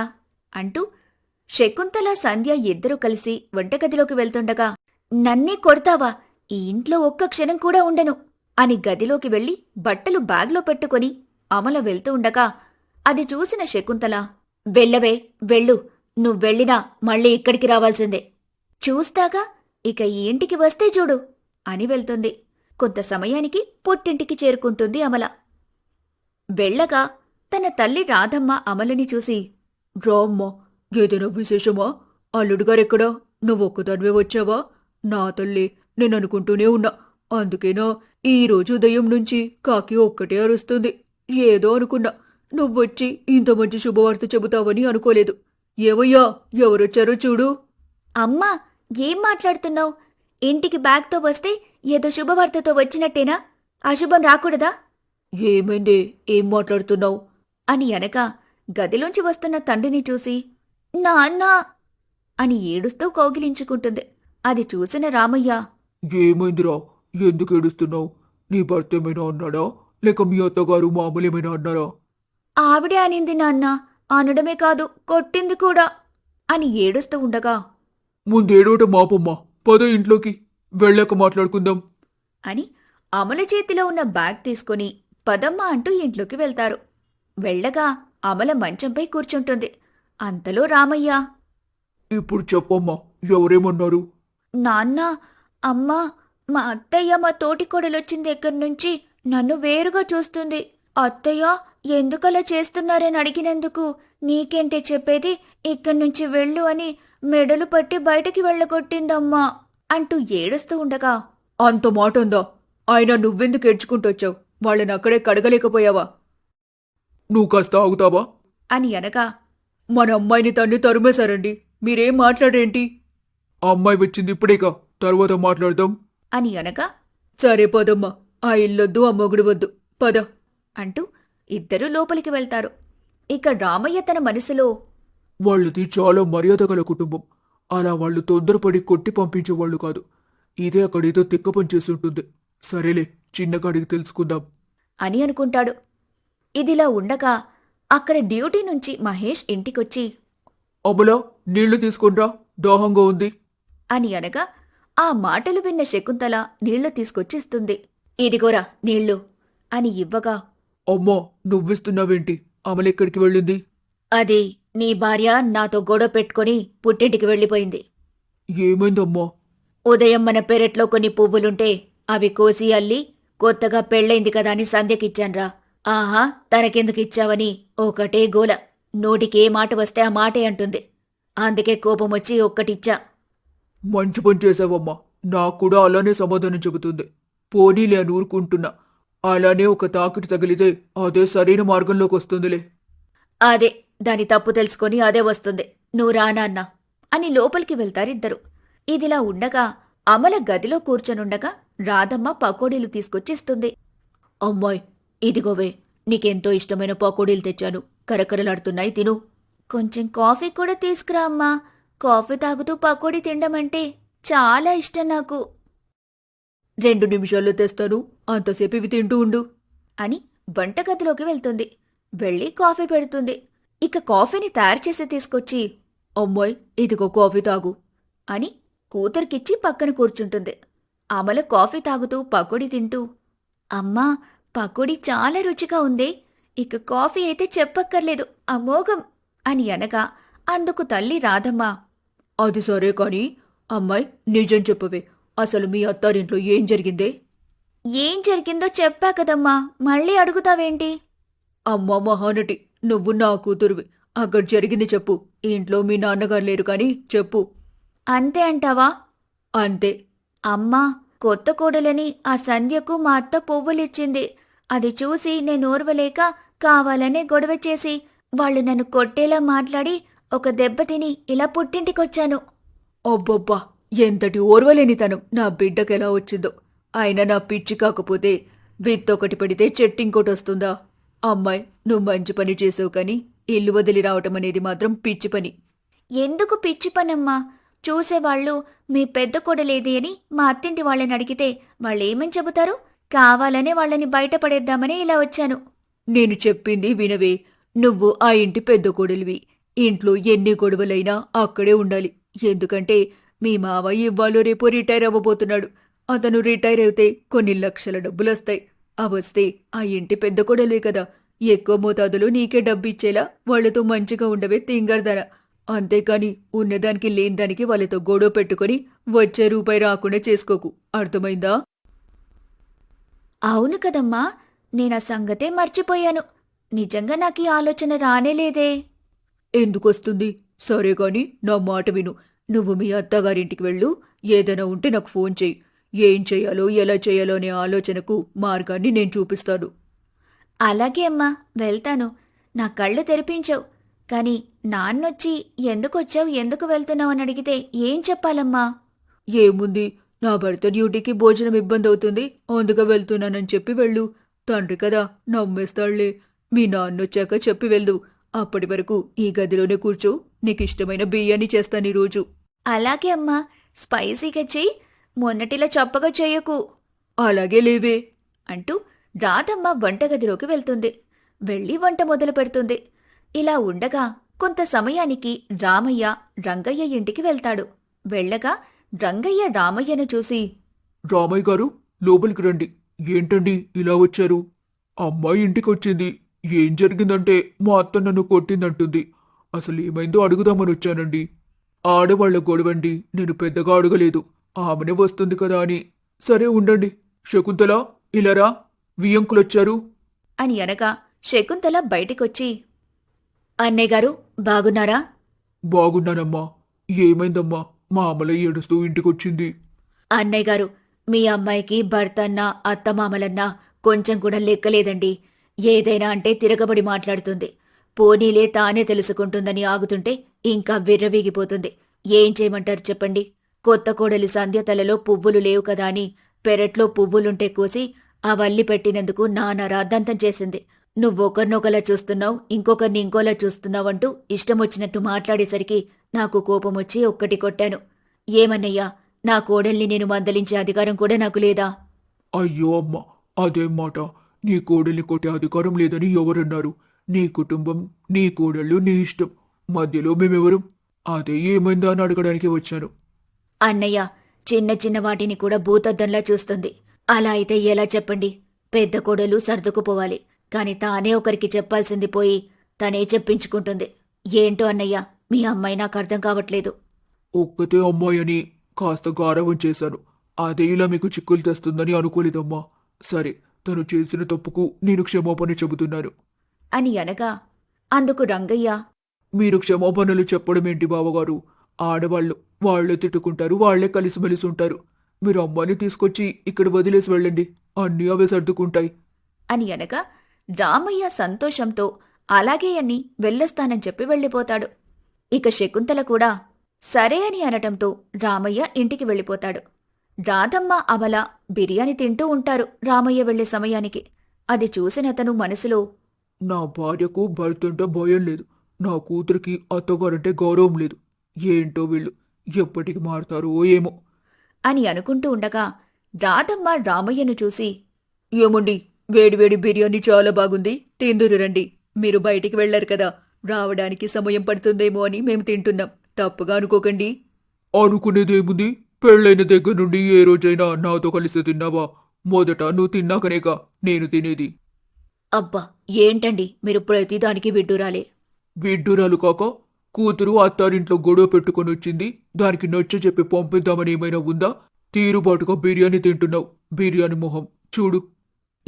అంటూ శకుంతల సంధ్య ఇద్దరూ కలిసి వంటగదిలోకి వెళ్తుండగా, నన్నే కొడతావా? ఈ ఇంట్లో ఒక్క క్షణం కూడా ఉండను అని గదిలోకి వెళ్లి బట్టలు బ్యాగ్లో పెట్టుకుని అమల వెళ్తూ ఉండగా అది చూసిన శకుంతల, వెళ్ళవే, వెళ్ళు, నువ్వెళ్ళినా మళ్ళీ ఇక్కడికి రావాల్సిందే. చూస్తాగా, ఇక ఈ ఇంటికి వస్తే చూడు అని వెళ్తుంది. కొంత సమయానికి పుట్టింటికి చేరుకుంటుంది అమల. వెళ్ళగా తన తల్లి రాధమ్మ అమలని చూసి, రామ్మా, ఏదైనా విశేషమా? అల్లుడుగారెక్కడా? నువ్వొక్కదానివే వచ్చావా? నా తల్లి, నేననుకుంటూనే ఉన్నా. అందుకేనా ఈరోజు ఉదయం నుంచి కాకి ఒక్కటే అరుస్తుంది. ఏదో అనుకున్నా, నువ్వొచ్చి ఇంత మంచి శుభవార్త చెబుతావని అనుకోలేదు. ఏవయ్యా, ఎవరొచ్చారో చూడు. అమ్మా, ఏం మాట్లాడుతున్నావు? ఇంటికి బ్యాగ్తో వస్తే ఏదో శుభవార్తతో వచ్చినట్టేనా? అశుభం రాకూడదా? ఏమైందే, ఏం మాట్లాడుతున్నావు అని అనగా గదిలోంచి వస్తున్న తండ్రిని చూసి, నాన్నా అని ఏడుస్తూ కౌగిలించుకుంటుంది. అది చూసిన రామయ్య, ఏమైందిరా, ఎందుకు ఏడుస్తున్నావు? నీ భర్త ఏమైనా అన్నాడా, లేక మీ అత్తగారు మామూలేమైనా అన్నారా? ఆవిడే అనింది నాన్న, అనడమే కాదు కొట్టింది కూడా అని ఏడుస్తూ ఉండగా, ముందేడోట మాపమ్మా, పద ఇంట్లోకి, వెళ్ళాక మాట్లాడుకుందాం అని అమల చేతిలో ఉన్న బ్యాగ్ తీసుకుని పదమ్మ అంటూ ఇంట్లోకి వెళ్తారు. వెళ్ళగా అమల మంచంపై కూర్చుంటుంది. అంతలో రామయ్య, ఇప్పుడు చెప్పమ్మా, ఎవరేమన్నారు? నాన్న, అమ్మా, మా అత్తయ్య మా తోటికోడలొచ్చిన దగ్గర నుంచి నన్ను వేరుగా చూస్తుంది. అత్తయ్య ఎందుకలా చేస్తున్నారని అడిగినందుకు నీకేంటే చెప్పేది, ఇక్కడి నుంచి వెళ్ళు అని మెడలు పట్టి బయటికి వెళ్ళగొట్టిందమ్మా అంటూ ఏడుస్తూ ఉండగా, అంత మాట ఉందా? అయినా నువ్వెందుకు ఏడ్చుకుంటొచ్చావు? వాళ్ళని అక్కడే కడగలేకపోయావా? నువ్వు కాస్త ఆగుతావా అని అనగా, మన అమ్మాయిని తన్ని తరుమేశారండి, మీరేం మాట్లాడేంటి? అమ్మాయి వచ్చింది ఇప్పుడేగా, తర్వాత మాట్లాడదాం అని అనగా, సరే పదమ్మా, ఆ ఇల్లొద్దు, ఆ మొగుడు వద్దు, పద అంటూ ఇద్దరూ లోపలికి వెళ్తారు. ఇక రామయ్య తన మనసులో, వాళ్ళది చాలా మర్యాద గల కుటుంబం, అలా వాళ్ళు తొందరపడి కొట్టి పంపించేవాళ్లు కాదు. ఇదే అక్కడేదో తిక్క పని చేస్తుంటుంది. సరేలే, చిన్నగా అడిగి తెలుసుకుందాం అని అనుకుంటాడు. ఇదిలా ఉండగా అక్కడ డ్యూటీ నుంచి మహేష్ ఇంటికొచ్చి, అమలా, నీళ్లు తీసుకుండ్రా, దాహంగా ఉంది అని అనగా ఆ మాటలు విన్న శకుంతల నీళ్లు తీసుకొచ్చిస్తుంది. ఇదిగోరా నీళ్లు అని ఇవ్వగా, అమ్మా నువ్విస్తున్నావేంటి? అమలెక్కడికి వెళ్ళింది? అది నీ భార్య నాతో గొడవ పెట్టుకుని పుట్టింటికి వెళ్ళిపోయింది. ఏమైందమ్మా? ఉదయం మన పెరట్లో కొన్ని పువ్వులుంటే అవి కోసి అల్లి కొత్తగా పెళ్ళైంది కదా అని సంధ్యకిచ్చాన్రా. ఆహా తనకెందుకిచ్చావని ఒకటే గోల. నోటికే మాట వస్తే ఆ మాటే అంటుంది. అందుకే కోపమొచ్చి ఒక్కటిచ్చా. మంచి పని చేసావమ్మా. నాకు కూడా అలానే సమాధానం చెబుతుంది. పోనీలే అని ఊరుకుంటున్నా. అలానే ఒక తాకిడి తగిలితే అదే సరైన మార్గంలోకి వస్తుందిలే. అదే దాని తప్పు తెలుసుకొని అదే వస్తుంది. నువ్వు రానాన్నా అని లోపలికి వెళ్తారిద్దరు. ఇదిలా ఉండగా అమల గదిలో కూర్చొనుండగా రాధమ్మ పకోడీలు తీసుకొచ్చిస్తుంది. అమ్మాయ్ ఇదిగోవే, నీకెంతో ఇష్టమైన పకోడీలు తెచ్చాను. కరకరలాడుతున్నాయి, తిను. కొంచెం కాఫీ కూడా తీసుకురా అమ్మా. కాఫీ తాగుతూ పకోడీ తినడమంటే చాలా ఇష్టం నాకు. 2 నిమిషాల్లో తెస్తాను, అంతసేపు ఇవి తింటూ ఉండు అని వంటగదిలోకి వెళ్తుంది. వెళ్ళి కాఫీ పెడుతుంది. ఇక కాఫీని తయారు చేసి తీసుకొచ్చి, అమ్మాయ్ ఇదిగో కాఫీ తాగు అని కూతురికిచ్చి పక్కన కూర్చుంటుంది. అమల కాఫీ తాగుతూ పకోడీ తింటూ, అమ్మా పకోడీ చాలా రుచిగా ఉంది. ఇక కాఫీ అయితే చెప్పక్కర్లేదు, అమోఘం అని అనగా అందుకు తల్లి రాధమ్మ, అది సరే కాని అమ్మాయి నిజం చెప్పవే, అసలు మీ అత్తారింట్లో ఏం జరిగిందే? ఏం జరిగిందో చెప్పా కదమ్మా, మళ్ళీ అడుగుతావేంటి? అమ్మా మహానటి, నువ్వు నా కూతురువి. అక్కడ జరిగింది చెప్పు. ఇంట్లో మీ నాన్నగారు లేరు కాని చెప్పు. అంతే అంటావా? అంతే. అమ్మా కొత్త కోడలని ఆ సంధ్యకు మా అత్త పువ్వులిచ్చింది. అది చూసి నేను ఓర్వలేక కావాలనే గొడవ చేసి వాళ్ళు నన్ను కొట్టేలా మాట్లాడి ఒక దెబ్బ తిని ఇలా పుట్టింటికొచ్చాను. అబ్బబ్బా, ఎంతటి ఓర్వలేనితనం నా బిడ్డకెలా వచ్చిందో. అయినా నా పిచ్చి కాకపోతే విత్తొకటి పడితే చెట్టింకోటొస్తుందా? అమ్మాయి నువ్వు మంచి పని చేసావు కాని ఇల్లు వదిలి రావటం అనేది మాత్రం పిచ్చి పని. ఎందుకు పిచ్చి పనమ్మా? చూసేవాళ్ళు మీ పెద్ద కొడలేది అని మా అత్తింటి వాళ్ళని అడిగితే వాళ్ళేమని చెబుతారు? కావాలనే వాళ్ళని బయటపడేద్దామని ఇలా వచ్చాను. నేను చెప్పింది వినవే. నువ్వు ఆ ఇంటి పెద్ద కొడలివి. ఇంట్లో ఎన్ని గొడవలైనా అక్కడే ఉండాలి. ఎందుకంటే మీ మావయ్య ఇవ్వాలో రేపో రిటైర్ అవ్వబోతున్నాడు. అతను రిటైర్ అయితే కొన్ని లక్షల డబ్బులొస్తాయి. అవస్తే ఆ ఇంటి పెద్ద కొడలివి కదా. ఎక్కువ మోతాదులో నీకే డబ్బిచ్చేలా వాళ్లతో మంచిగా ఉండవే తింగర్దన. అంతేకాని ఉన్నదానికి లేనిదానికి వాళ్ళతో గొడవ పెట్టుకుని వచ్చే రూపాయి రాకుండా చేసుకోకు. అర్థమైందా? అవును కదమ్మా, నేనా సంగతే మర్చిపోయాను. నిజంగా నాకు ఈ ఆలోచన రానేలేదే. ఎందుకొస్తుంది? సరే కాని నా మాట విను. నువ్వు మీ అత్తగారింటికి వెళ్ళు. ఏదైనా ఉంటే నాకు ఫోన్ చెయ్యి. ఏం చెయ్యాలో ఎలా చెయ్యాలో అనే ఆలోచనకు మార్గాన్ని నేను చూపిస్తాను. అలాగే అమ్మా, వెళ్తాను. నా కళ్ళు తెరిపించావు. కాని నాన్నొచ్చి ఎందుకొచ్చావు, ఎందుకు వెళ్తున్నావు అని అడిగితే ఏం చెప్పాలమ్మా? ఏముంది, నా భర్త డ్యూటీకి భోజనం ఇబ్బంది అవుతుంది, అందుగా వెళ్తున్నానని చెప్పి వెళ్ళు. తండ్రి కదా, నమ్మేస్తాళ్లే. మీ నాన్నొచ్చాక చెప్పి వెళ్దు. అప్పటి వరకు ఈ గదిలోనే కూర్చో. నీకిష్టమైన బిర్యానీ చేస్తాను ఈరోజు. అలాగే అమ్మా, స్పైసీగా చెయ్యి. మొన్నటిలా చప్పగా చెయ్యకు. అలాగే లేవే అంటూ రాధమ్మ వంటగదిలోకి వెళ్తుంది. వెళ్ళి వంట మొదలు పెడుతుంది. ఇలా ఉండగా కొంత సమయానికి రామయ్య రంగయ్య ఇంటికి వెళ్తాడు. వెళ్ళగా రంగయ్య రామయ్యను చూసి, రామయ్య గారు లోపలికి రండి. ఏంటండి ఇలా వచ్చారు? అమ్మాయి ఇంటికొచ్చింది. ఏం జరిగిందంటే మా అత్త నన్ను కొట్టిందంటుంది. అసలు ఏమైందో అడుగుదామని వచ్చానండి. ఆడవాళ్ల గొడవండి, నేను పెద్దగా అడగలేదు. ఆమెనే వస్తుంది కదా అని. సరే ఉండండి. శకుంతల ఇలారా, వియంకులొచ్చారు అని అనగా శకుంతల బయటికొచ్చి, అన్నయ్యగారు బాగున్నారా? బాగున్నానమ్మా. ఏమైందమ్మా? మా అమల ఏడుస్తూ ఇంటికొచ్చింది. అన్నయ్యగారు, మీ అమ్మాయికి భర్తన్నా అత్తమామలన్నా కొంచెం కూడా లెక్కలేదండి. ఏదైనా అంటే తిరగబడి మాట్లాడుతుంది. పోనీలే తానే తెలుసుకుంటుందని ఆగుతుంటే ఇంకా విర్రవీగిపోతుంది. ఏం చేయమంటారు చెప్పండి? కొత్త కోడలి సంధ్య తలలో పువ్వులు లేవు కదా అని పెరట్లో పువ్వులుంటే కోసి అవల్లి పెట్టినందుకు నాన్న రాద్దంతం చేసింది. నువ్వొకరినొకలా చూస్తున్నావు, ఇంకొకరిని ఇంకోలా చూస్తున్నావంటూ ఇష్టమొచ్చినట్టు మాట్లాడేసరికి నాకు కోపమొచ్చి ఒక్కటి కొట్టాను. ఏమన్నయ్యా, నా కోడల్ని నేను మందలించే అధికారం కూడా నాకు లేదా? అయ్యో అమ్మా, అదేం మాట? నీ కోడల్ని కొట్టే అధికారం లేదని ఎవరన్నారు? నీ కుటుంబం, నీ కోడళ్ళు, నీ ఇష్టం. మధ్యలో మేమెవరం? అదే ఏమైందా అని అడగడానికి వచ్చాను. అన్నయ్య, చిన్న చిన్న వాటిని కూడా భూతద్దంలా చూస్తుంది. అలా అయితే ఎలా చెప్పండి? పెద్ద కోడలు సర్దుకుపోవాలి, కాని తానే ఒకరికి చెప్పాల్సింది పోయి తనే చెప్పించుకుంటుంది. ఏంటో అన్నయ్య, మీ అమ్మాయి నాకు అర్థం కావట్లేదు. ఒక్కతే అమ్మాయి అని కాస్త గారవం చేశాను. అదే ఇలా మీకు చిక్కులు తెస్తుందని అనుకోలేదమ్మా. సరే, తను చేసిన తప్పుకు నేను క్షమాపణ చెబుతున్నాను. అని అనగా అందుకు రంగయ్య, మీరు క్షమాపణలు చెప్పడమేంటి బావగారు? ఆడవాళ్ళు వాళ్లే తిట్టుకుంటారు, వాళ్లే కలిసిమెలిసి ఉంటారు. మీరు అమ్మాయిని తీసుకొచ్చి ఇక్కడ వదిలేసి వెళ్ళండి, అన్నీ అవే సర్దుకుంటాయి. అని అనగా రామయ్య సంతోషంతో అలాగే అని వెళ్ళొస్తానని చెప్పి వెళ్ళిపోతాడు. ఇక శకుంతల కూడా సరే అని అనటంతో రామయ్య ఇంటికి వెళ్ళిపోతాడు. రాధమ్మ, అమల బిర్యానీ తింటూ ఉంటారు రామయ్య వెళ్లే సమయానికి. అది చూసినతను మనసులో, నా భార్యకు భర్తంటే భయం లేదు, నా కూతురికి అత్తగారంటే గౌరవం లేదు. ఏంటో వీళ్ళు ఎప్పటికి మారతారో ఏమో అని అనుకుంటూ ఉండగా రాధమ్మ రామయ్యను చూసి, ఏమండి, వేడివేడి బిర్యానీ చాలా బాగుంది, తిందురు రండి. మీరు బయటికి వెళ్లారు కదా, రావడానికి సమయం పడుతుందేమో అని మేము తింటున్నాం, తప్పుగా అనుకోకండి. అనుకునేదేముంది? పెళ్ళైన దగ్గర నుండి ఏ రోజైనా నాతో కలిసి తిన్నావా? మొదట నువ్వు తిన్నాకనేగా నేను తినేది. అబ్బా, ఏంటండి మీరు ప్రతిదానికి విడ్డూరాలే. విడ్డూరాలు కాక కూతురు అత్తారింట్లో గొడవ పెట్టుకొని వచ్చింది, దానికి నచ్చ చెప్పి పంపిద్దామని ఏమైనా ఉందా? తీరుబాటుగా బిర్యానీ తింటున్నావు. బిర్యానీ మొహం చూడు.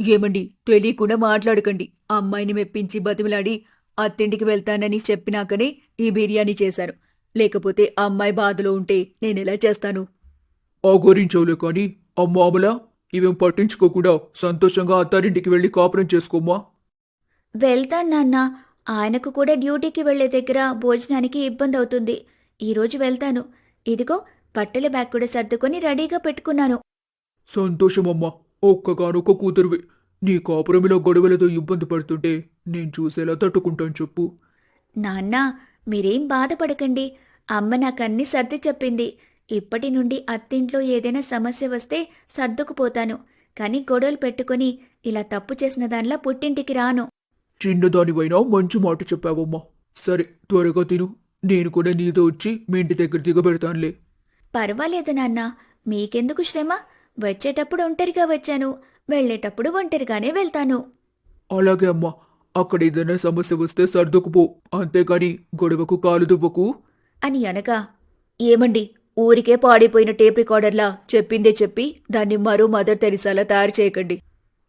ఏమండి, తెలియకుండా మాట్లాడకండి. అమ్మాయిని మెప్పించి బతిమిలాడి అత్తింటికి వెళ్తానని చెప్పినాకనే ఈ బిర్యానీ చేశాను. లేకపోతే అమ్మాయి బాధలో ఉంటే నేనెలా చేస్తాను? ఆగోరించవులే కాని అమ్మా అమలా, ఇవేం పట్టించుకోకుండా సంతోషంగా అత్తారింటికి వెళ్ళి కాపురం చేసుకోమ్మా. వెళ్తాను నాన్నా, ఆయనకు కూడా డ్యూటీకి వెళ్లే దగ్గర భోజనానికి ఇబ్బంది అవుతుంది. ఈరోజు వెళ్తాను. ఇదిగో బట్టల బ్యాగ్ కూడా సర్దుకొని రెడీగా పెట్టుకున్నాను. సంతోషమమ్మా, ఒక్కగానొక్క కూతురువి. నీ కాపురమిలో గొడవలతో ఇబ్బంది పడుతుంటే నేను చూసేలా తట్టుకుంటాను చెప్పు. నాన్నా, మీరేం బాధపడకండి. అమ్మ నాకన్నీ సర్ది చెప్పింది. ఇప్పటి నుండి అత్తింట్లో ఏదైనా సమస్య వస్తే సర్దుకుపోతాను. కాని గొడవలు పెట్టుకుని ఇలా తప్పు చేసిన దానిలా పుట్టింటికి రాను. చిన్నదానివైనా మంచి మాట చెప్పావమ్మా. సరే, త్వరగా తిను. నేను కూడా నీతో వచ్చి మీ ఇంటి దగ్గర దిగబెడతానులే. పర్వాలేదు నాన్నా, మీకెందుకు శ్రమ? వచ్చేటప్పుడు ఒంటరిగా వచ్చాను, వెళ్లేటప్పుడు ఒంటరిగానే వెళ్తాను. అలాగే అమ్మా, అక్కడ ఏదైనా సమస్య వస్తే సర్దుకుపో, అంతేకాని గొడవకు కాలు దువ్వకు. అని అనగా, ఏమండి, ఊరికే పాడిపోయిన టేప్ రికార్డర్లా చెప్పిందే చెప్పి దాన్ని మరో మదర్ తెరిసాలా తయారు చేయకండి.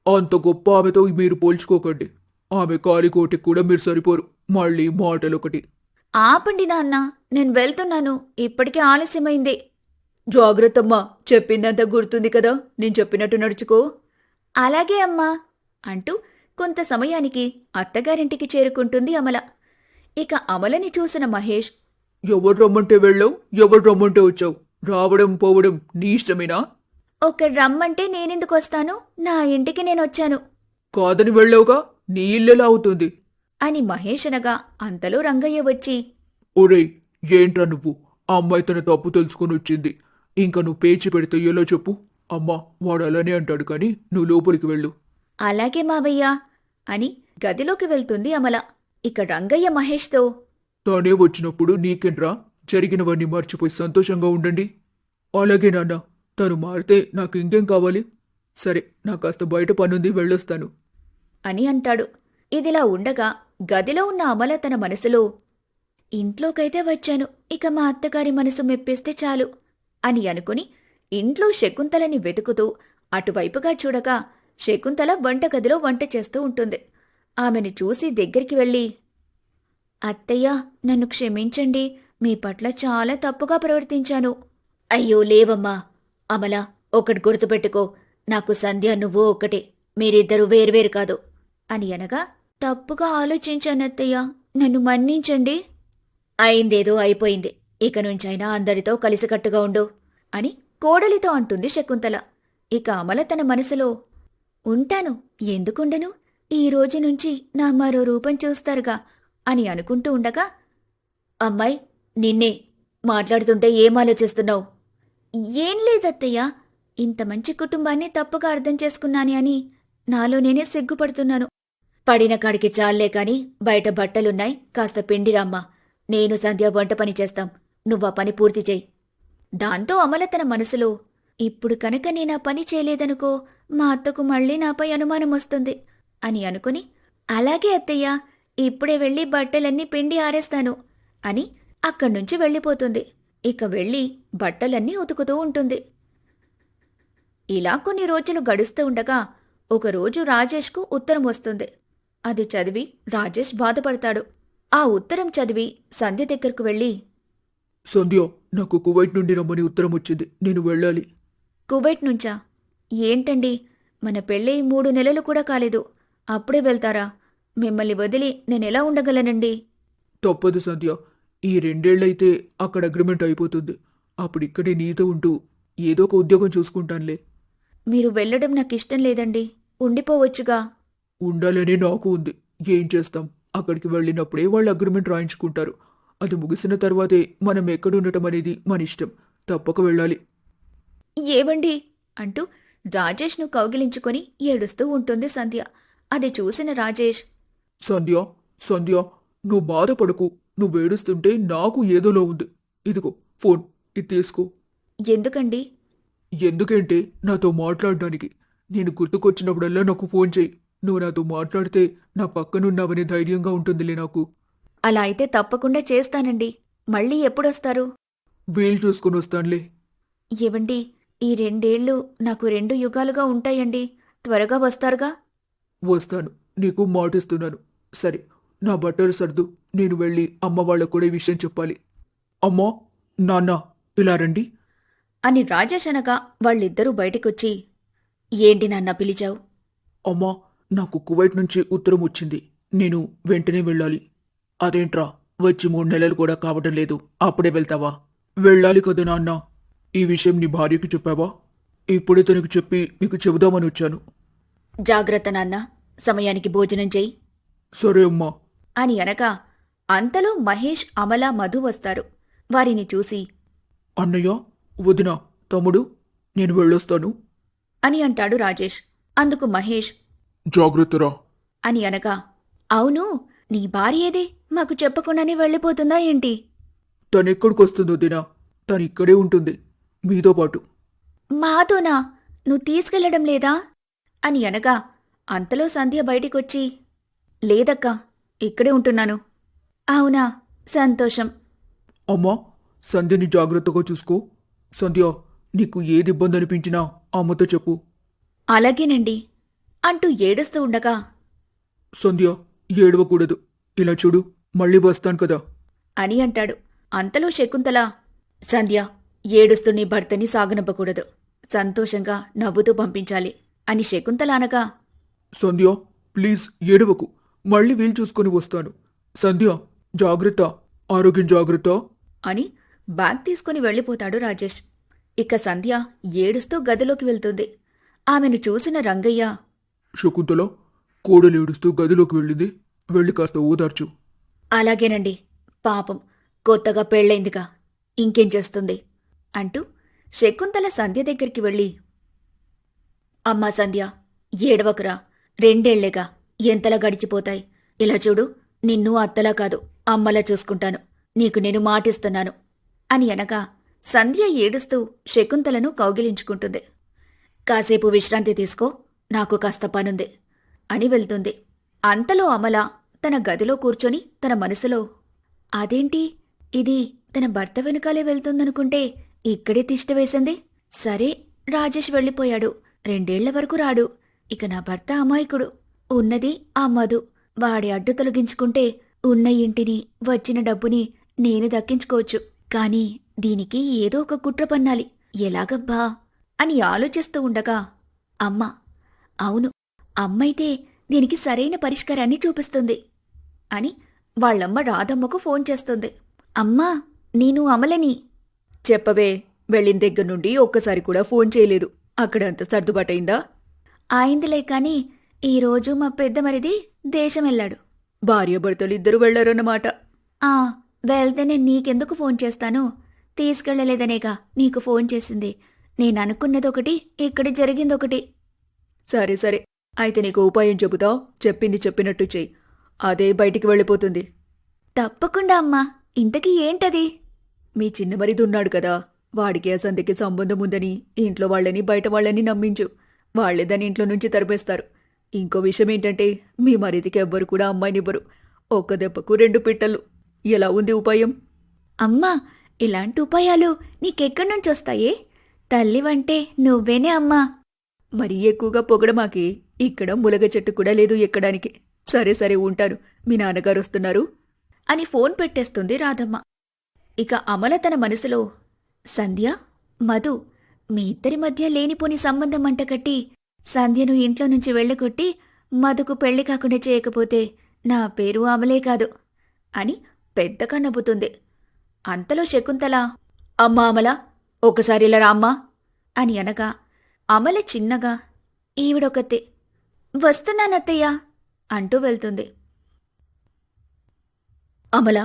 అంత గొప్ప ఆమెతో మీరు పోల్చుకోకండి. ఆమె కాలికోటికి కూడా మీరు సరిపోరు. మళ్ళీ మాటలొకటి. ఆపండి నాన్న, నేను వెళ్తున్నాను. ఇప్పటికే ఆలస్యమైంది. జాగ్రత్తమ్మా, చెప్పిందంతా గుర్తుంది కదా, నేను చెప్పినట్టు నడుచుకో. అలాగే అమ్మా అంటూ కొంత సమయానికి అత్తగారింటికి చేరుకుంటుంది అమల. ఇక అమలని చూసిన మహేష్, ఎవరు రమ్మంటే వెళ్ళావు, ఎవరు రమ్మంటే వచ్చావు? రావడం పోవడం నీ ఇష్టమేనా? ఒకడు రమ్మంటే నేనెందుకొస్తాను? నా ఇంటికి నేనొచ్చాను కాదని వెళ్ళావుగా, నీ ఇల్లెలా అవుతుంది? అని మహేష్ అనగా అంతలో రంగయ్య వచ్చి, ఒరేయ్, ఏంట్రా నువ్వు? ఆ అమ్మాయి తన తప్పు తెలుసుకుని వచ్చింది. ఇంకా నువ్వు పేచి పెడితే ఎలా చెప్పు? అమ్మా, వాడు అలానే అంటాడు కానీ నువ్వు లోపలికి వెళ్ళు. అలాగే మావయ్య అని గదిలోకి వెళ్తుంది అమల. ఇక రంగయ్య మహేష్తో, తానే వచ్చినప్పుడు నీకేంట్రా? జరిగినవన్నీ మర్చిపోయి సంతోషంగా ఉండండి. అలాగే నాన్న, తను మారితే నాకు ఇంకేం కావాలి? సరే, నాకు కాస్త బయట పనుంది, వెళ్ళొస్తాను అని అంటాడు. ఇదిలా ఉండగా గదిలో ఉన్న అమల తన మనసులో, ఇంట్లోకైతే వచ్చాను, ఇక మా అత్తగారి మనసు మెప్పిస్తే చాలు అని అనుకుని ఇంట్లో శకుంతలని వెతుకుతూ అటువైపుగా చూడగా శకుంతల వంటగదిలో వంట చేస్తూ ఉంటుంది. ఆమెను చూసి దగ్గరికి వెళ్ళి, అత్తయ్య, నన్ను క్షమించండి, మీ పట్ల చాలా తప్పుగా ప్రవర్తించాను. అయ్యో లేవమ్మా. అమల, ఒకటి గుర్తుపెట్టుకో, నాకు సంధ్య నువ్వు ఒక్కటే, మీరిద్దరూ వేర్వేరు కాదు అని అనగా, తప్పుగా ఆలోచించానత్తయ్య, నన్ను మన్నించండి. అయిందేదో అయిపోయింది, ఇక నుంచైనా అందరితో కలిసికట్టుగా ఉండు అని కోడలితో అంటుంది శకుంతల. ఇక అమల తన మనసులో, ఉంటాను, ఎందుకుండను, ఈ రోజు నుంచి నా మరో రూపం చూస్తారుగా అని అనుకుంటూ ఉండగా, అమ్మాయి, నిన్నే మాట్లాడుతుంటే ఏం ఆలోచిస్తున్నావు? ఏం లేదత్తయ్య, ఇంత మంచి కుటుంబాన్ని తప్పుగా అర్థం చేసుకున్నాని అని నాలో నేనే సిగ్గుపడుతున్నాను. పడిన కాడికి చాలే కాని బయట బట్టలున్నాయి, కాస్త పిండిరామ్మా. నేను సంధ్య వంట పని చేస్తాం, నువ్వా పని పూర్తి చెయ్యి దాంతో అమల తన మనసులో, ఇప్పుడు కనుక నేనా పని చేయలేదనుకో మా అత్తకు మళ్ళీ నాపై అనుమానం వస్తుంది అని అనుకుని, అలాగే అత్తయ్య, ఇప్పుడే వెళ్ళి బట్టలన్నీ పిండి ఆరేస్తాను అని అక్కడ్నుంచి వెళ్ళిపోతుంది. ఇక వెళ్ళి బట్టలన్నీ ఉతుకుతూ ఉంటుంది. ఇలా కొన్ని రోజులు గడుస్తూ ఉండగా ఒకరోజు రాజేష్కు ఉత్తరం వస్తుంది. అది చదివి రాజేష్ బాధపడతాడు. ఆ ఉత్తరం చదివి సంధ్య దగ్గరకు వెళ్ళి, సంధ్య, నాకు కువైట్ నుండి రమ్మని ఉత్తరం వచ్చింది. నేను వెళ్ళాలి. కువైట్ నుంచా? ఏంటండి, మన పెళ్ళై 3 నెలలు కూడా కాలేదు, అప్పుడే వెళ్తారా? మిమ్మల్ని వదిలి నేనెలా ఉండగలనండి? తప్పదు సంధ్య. ఈ 2 ఏళ్లైతే అక్కడ అగ్రిమెంట్ అయిపోతుంది. అప్పుడిక్కడే నీతో ఉంటూ ఏదో ఒక ఉద్యోగం చూసుకుంటానులే. మీరు వెళ్ళడం నాకిష్టం లేదండి, ఉండిపోవచ్చుగా. ఉండాలనే నాకు ఉంది. ఏం చేస్తాం? అక్కడికి వెళ్ళినప్పుడే వాళ్ళు అగ్రిమెంట్ రాయించుకుంటారు. అది ముగిసిన తర్వాతే మనం ఎక్కడుండటం అనేది మన ఇష్టం. తప్పక వెళ్ళాలి. ఏవండి అంటూ రాజేష్ను కౌగిలించుకొని ఏడుస్తూ ఉంటుంది సంధ్య. అది చూసిన రాజేష్, సంధ్య, సంధ్య, నువ్వు బాధపడకు. నువ్వేడుస్తుంటే నాకు ఏదోలో ఉంది. ఇదిగో ఫోన్, ఇది తీసుకో. ఎందుకండి? ఎందుకంటే నాతో మాట్లాడడానికి. నేను గుర్తుకొచ్చినప్పుడల్లా నాకు ఫోన్ చేయి. నువ్వు నాతో మాట్లాడితే నా పక్కనున్నావనే ధైర్యంగా ఉంటుందిలే నాకు. అలా అయితే తప్పకుండా చేస్తానండి. మళ్ళీ ఎప్పుడొస్తారు? వీలు చూసుకుని వస్తానులే. ఏవండి, ఈ 2 ఏళ్ళు నాకు 2 యుగాలుగా ఉంటాయండి. త్వరగా వస్తారుగా? వస్తాను, నీకు మాటిస్తున్నాను. సరే, నా బట్టలు సర్దు. నేను వెళ్ళి అమ్మ వాళ్ళకు కూడా ఈ విషయం చెప్పాలి. అమ్మా, నాన్న, ఇలా రండి. అని రాజేష్ అనగా వాళ్ళిద్దరూ బయటికొచ్చి, ఏంటి నాన్న పిలిచావు? అమ్మా, నాకు కువైట్ నుంచి ఉత్తరం వచ్చింది. నేను వెంటనే వెళ్ళాలి. అదేంట్రా, వచ్చి 3 నెలలు కూడా కావడం లేదు, అప్పుడే వెళ్తావా? వెళ్ళాలి కదా నాన్న. ఈ విషయం నీ భార్యకి చెప్పావా? ఇప్పుడే తనకు చెప్పి నీకు చెబుదామని వచ్చాను. జాగ్రత్త నాన్న, సమయానికి భోజనం చెయ్యి సరే అమ్మా. అని అనగా అంతలో మహేష్, అమల, మధు వస్తారు. వారిని చూసి, అన్నయ్య, వదిన, తమ్ముడు, నేను వెళ్ళొస్తాను అని అంటాడు రాజేష్. అందుకు మహేష్ జాగ్రత్తరా అని అనగా, అవును, నీ భార్యేదే మాకు చెప్పకుండానే వెళ్ళిపోతుందా ఏంటి? తనెక్కడికొస్తుందో వదినా? తనిక్కడే ఉంటుంది, మీతో పాటు. మాతోనా? నువ్వు తీసుకెళ్లడం లేదా? అని అనగా అంతలో సంధ్య బయటికొచ్చి, లేదక్కా, ఇక్కడే ఉంటున్నాను. అవునా, సంతోషం. అమ్మా, సంధ్యని జాగ్రత్తగా చూసుకో. సంధ్య, నీకు ఏది ఇబ్బంది అనిపించినా అమ్మతో చెప్పు. అలాగేనండి అంటూ ఏడుస్తూ ఉండగా, సంధ్య, ఏడవకూడదు. ఇలా చూడు, మళ్ళీ వస్తాను కదా. అని అంటాడు. అంతలో శకుంతల, సంధ్య, ఏడుస్తూ నీ భర్తని సాగనంపకూడదు, సంతోషంగా నవ్వుతూ పంపించాలి అని శకుంతల అనగా, సంధ్య, ప్లీజ్ ఏడవకు. మళ్ళీ వీలు చూసుకొని వస్తాను. సంధ్య, జాగ్రత్త, ఆరోగ్యం జాగ్రత్త అని బ్యాగ్ తీసుకుని వెళ్ళిపోతాడు రాజేష్. ఇక సంధ్య ఏడుస్తూ గదిలోకి వెళ్తుంది. ఆమెను చూసిన రంగయ్య, శకుంతల, కోడలు ఏడుస్తూ గదిలోకి వెళ్ళింది. వెళ్ళి కాస్త ఓదార్చు. అలాగేనండి, పాపం కొత్తగా పెళ్ళైందిగా, ఇంకేం చేస్తుంది అంటూ శకుంతల సంధ్య దగ్గరికి వెళ్ళి, అమ్మా సంధ్య, ఏడవకురా, 2 ఏళ్లేగా, ఎంతలా గడిచిపోతాయి. ఇలా చూడు, నిన్ను అత్తలా కాదు, అమ్మలా చూసుకుంటాను, నీకు నేను మాటిస్తున్నాను అని అనగా సంధ్య ఏడుస్తూ శకుంతలను కౌగిలించుకుంటుంది. కాసేపు విశ్రాంతి తీసుకో, నాకు కాస్త పనుంది అని వెళ్తుంది. అంతలో అమల తన గదిలో కూర్చొని తన మనసులో, అదేంటి, ఇది తన భర్త వెనుకాలే వెళ్తుందనుకుంటే ఇక్కడే తిష్టవేసింది. సరే, రాజేష్ వెళ్ళిపోయాడు, 2 ఏళ్ల వరకు రాడు. ఇక నా భర్త అమాయకుడు, ఉన్నది ఆ మధు, వాడి అడ్డు తొలగించుకుంటే ఉన్న ఇంటిని, వచ్చిన డబ్బుని నేను దక్కించుకోవచ్చు. కాని దీనికి ఏదో ఒక కుట్ర పన్నాలి, ఎలాగబ్బా అని ఆలోచిస్తూ ఉండగా, అమ్మ, అవును, అమ్మైతే దీనికి సరైన పరిష్కారాన్ని చూపిస్తుంది అని వాళ్ళమ్మ రాధమ్మకు ఫోన్ చేస్తుంది. అమ్మా, నేను అమలని. చెప్పవే, వెళ్ళిన దగ్గర నుండి ఒక్కసారి కూడా ఫోన్ చేయలేదు. అక్కడంత సర్దుబాటైందా? అయిందిలే, కాని ఈరోజు మా పెద్ద మరిది దేశం వెళ్ళాడు. భార్యాభర్తలిద్దరూ వెళ్లారన్నమాట. వెళ్తే నేను నీకెందుకు ఫోన్ చేస్తాను? తీసుకెళ్లలేదనేగా నీకు ఫోన్ చేసింది. నేననుకున్నదొకటి, ఇక్కడ జరిగిందొకటి. సరే సరే, అయితే నీకు ఉపాయం చెబుతా, చెప్పింది చెప్పినట్టు చెయ్యి, అదే బయటికి వెళ్ళిపోతుంది. తప్పకుండా అమ్మా, ఇంతకీ ఏంటది? మీ చిన్నమరిది ఉన్నాడు కదా, వాడికి ఆ సంధ్యకి సంబంధం ఉందని ఇంట్లో వాళ్ళని బయట వాళ్ళని నమ్మించు. వాళ్లే దాని ఇంట్లో నుంచి తరిపేస్తారు. ఇంకో విషయం ఏంటంటే మీ మరిదికి ఎవ్వరు కూడా అమ్మాయినివ్వరు. ఒక్క దెబ్బకు 2 పిట్టలు. ఎలా ఉంది ఉపాయం? అమ్మా, ఇలాంటి ఉపాయాలు నీకెక్కడి నుంచొస్తాయే? తల్లివంటే నువ్వేనే అమ్మా. మరీ ఎక్కువగా పొగడమాకి. ఇక్కడ ములగ చెట్టు కూడా లేదు ఎక్కడానికి. సరే సరే ఉంటాను, మీ నాన్నగారు వస్తున్నారు అని ఫోన్ పెట్టేస్తుంది రాధమ్మ. ఇక అమల తన మనసులో, సంధ్య, మధు, మీ ఇద్దరి మధ్య లేనిపోని సంబంధం అంటకట్టి సంధ్యను ఇంట్లో నుంచి వెళ్ళగొట్టి మధుకు పెళ్లి కాకుండా చేయకపోతే నా పేరు అమలే కాదు అని పెద్దగా నవ్వుతుంది. అంతలో శకుంతల, అమ్మా అమల, ఒకసారి ఇలా రామ్మా అని అనగా అమల చిన్నగా, ఈవిడొకతే, వస్తున్నానత్తయ్యా అంటూ వెళ్తుంది. అమల,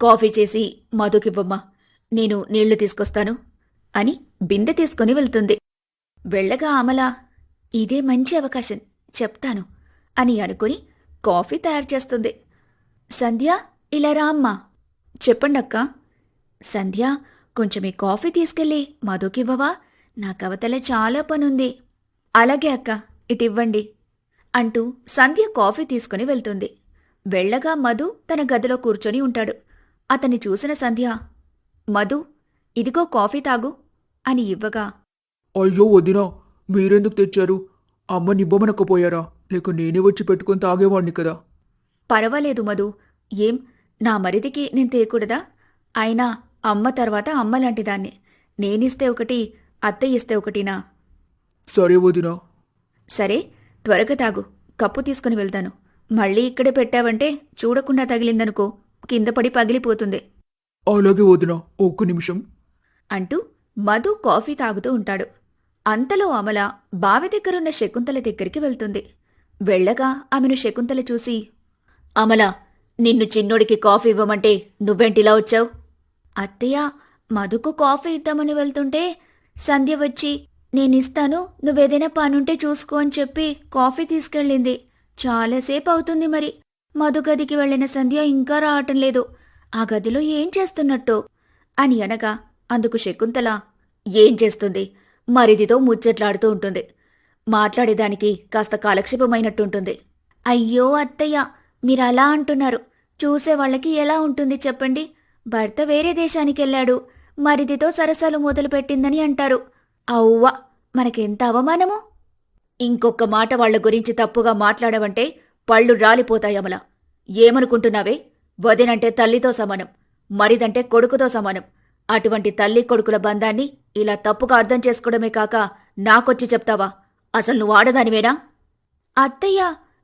కాఫీ చేసి మధుకివ్వమ్మా, నేను నీళ్లు తీసుకొస్తాను అని బిందె తీసుకుని వెళ్తుంది. వెళ్ళగా అమల, ఇదే మంచి అవకాశం, చెప్తాను అని అనుకుని కాఫీ తయారు చేస్తుంది. సంధ్య, ఇలా రా అమ్మా. చెప్పండక్కా. సంధ్య, కొంచెం ఈ కాఫీ తీసుకెళ్ళి మధుకివ్వవా? నా కవతల చాలా పనుంది. అలాగే అక్క, ఇటివ్వండి అంటూ సంధ్య కాఫీ తీసుకుని వెళ్తుంది. వెళ్ళగా మధు తన గదిలో కూర్చొని ఉంటాడు. అతన్ని చూసిన సంధ్య, మధు, ఇదిగో కాఫీ తాగు అని ఇవ్వగా, అయ్యో వదినా, మీరెందుకు తెచ్చారు? అమ్మనివ్వమనకపోయారా? లేక నేనే వచ్చి పెట్టుకుని తాగేవాణ్ణి కదా. పర్వాలేదు మధు, ఏం నా మరిదికి నేను తేకూడదా? అయినా అమ్మ తర్వాత అమ్మలాంటిదాన్ని. నేనిస్తే ఒకటి, అత్తయ్య ఇస్తే ఒకటినా? సరే వదినా. సరే, త్వరగా తాగు, కప్పు తీసుకుని వెళ్తాను. మళ్ళీ ఇక్కడే పెట్టావంటే చూడకుండా తగిలిందనుకో, కింద పడి పగిలిపోతుంది అలాగే వదినా, ఒక్క నిమిషం అంటూ మధు కాఫీ తాగుతూ ఉంటాడు. అంతలో అమల బావి దగ్గరున్న శకుంతల దగ్గరికి వెళ్తుంది. వెళ్ళగా ఆమెను శకుంతల చూసి, అమల, నిన్ను చిన్నోడికి కాఫీ ఇవ్వమంటే నువ్వేంటిలా వచ్చావు? అత్తయ్య, మధుకు కాఫీ ఇద్దామని వెళ్తుంటే సంధ్య వచ్చి, నేనిస్తాను, నువ్వేదైనా పనుంటే చూసుకో అని చెప్పి కాఫీ తీసుకెళ్ళింది. చాలాసేపు అవుతుంది మరి. మధు గదికి వెళ్లిన సంధ్య ఇంకా రావటం లేదు. ఆ గదిలో ఏం చేస్తున్నట్టు అని అనగా అందుకు శకుంతల, ఏం చేస్తుంది? మరిదితో ముచ్చట్లాడుతూ ఉంటుంది. మాట్లాడేదానికి కాస్త కాలక్షేపమైనట్టుంటుంది. అయ్యో అత్తయ్య, మీరలా అంటున్నారు. చూసేవాళ్లకి ఎలా ఉంటుంది చెప్పండి? భర్త వేరే దేశానికెళ్ళాడు, మరిదితో సరసాలు మొదలుపెట్టిందని అంటారు. అవ్వ, మనకెంత అవమానము! ఇంకొక మాట వాళ్ల గురించి తప్పుగా మాట్లాడవంటే పళ్ళు రాలిపోతాయమలా. ఏమనుకుంటున్నావే? వదినంటే తల్లితో సమానం, మరిదంటే కొడుకుతో సమానం. అటువంటి తల్లి కొడుకుల బంధాన్ని ఇలా తప్పుగా అర్థం చేసుకోవడమే కాక నాకొచ్చి చెప్తావా? అసలు నువ్వు ఆడదానివేనా? అత్తయ్య,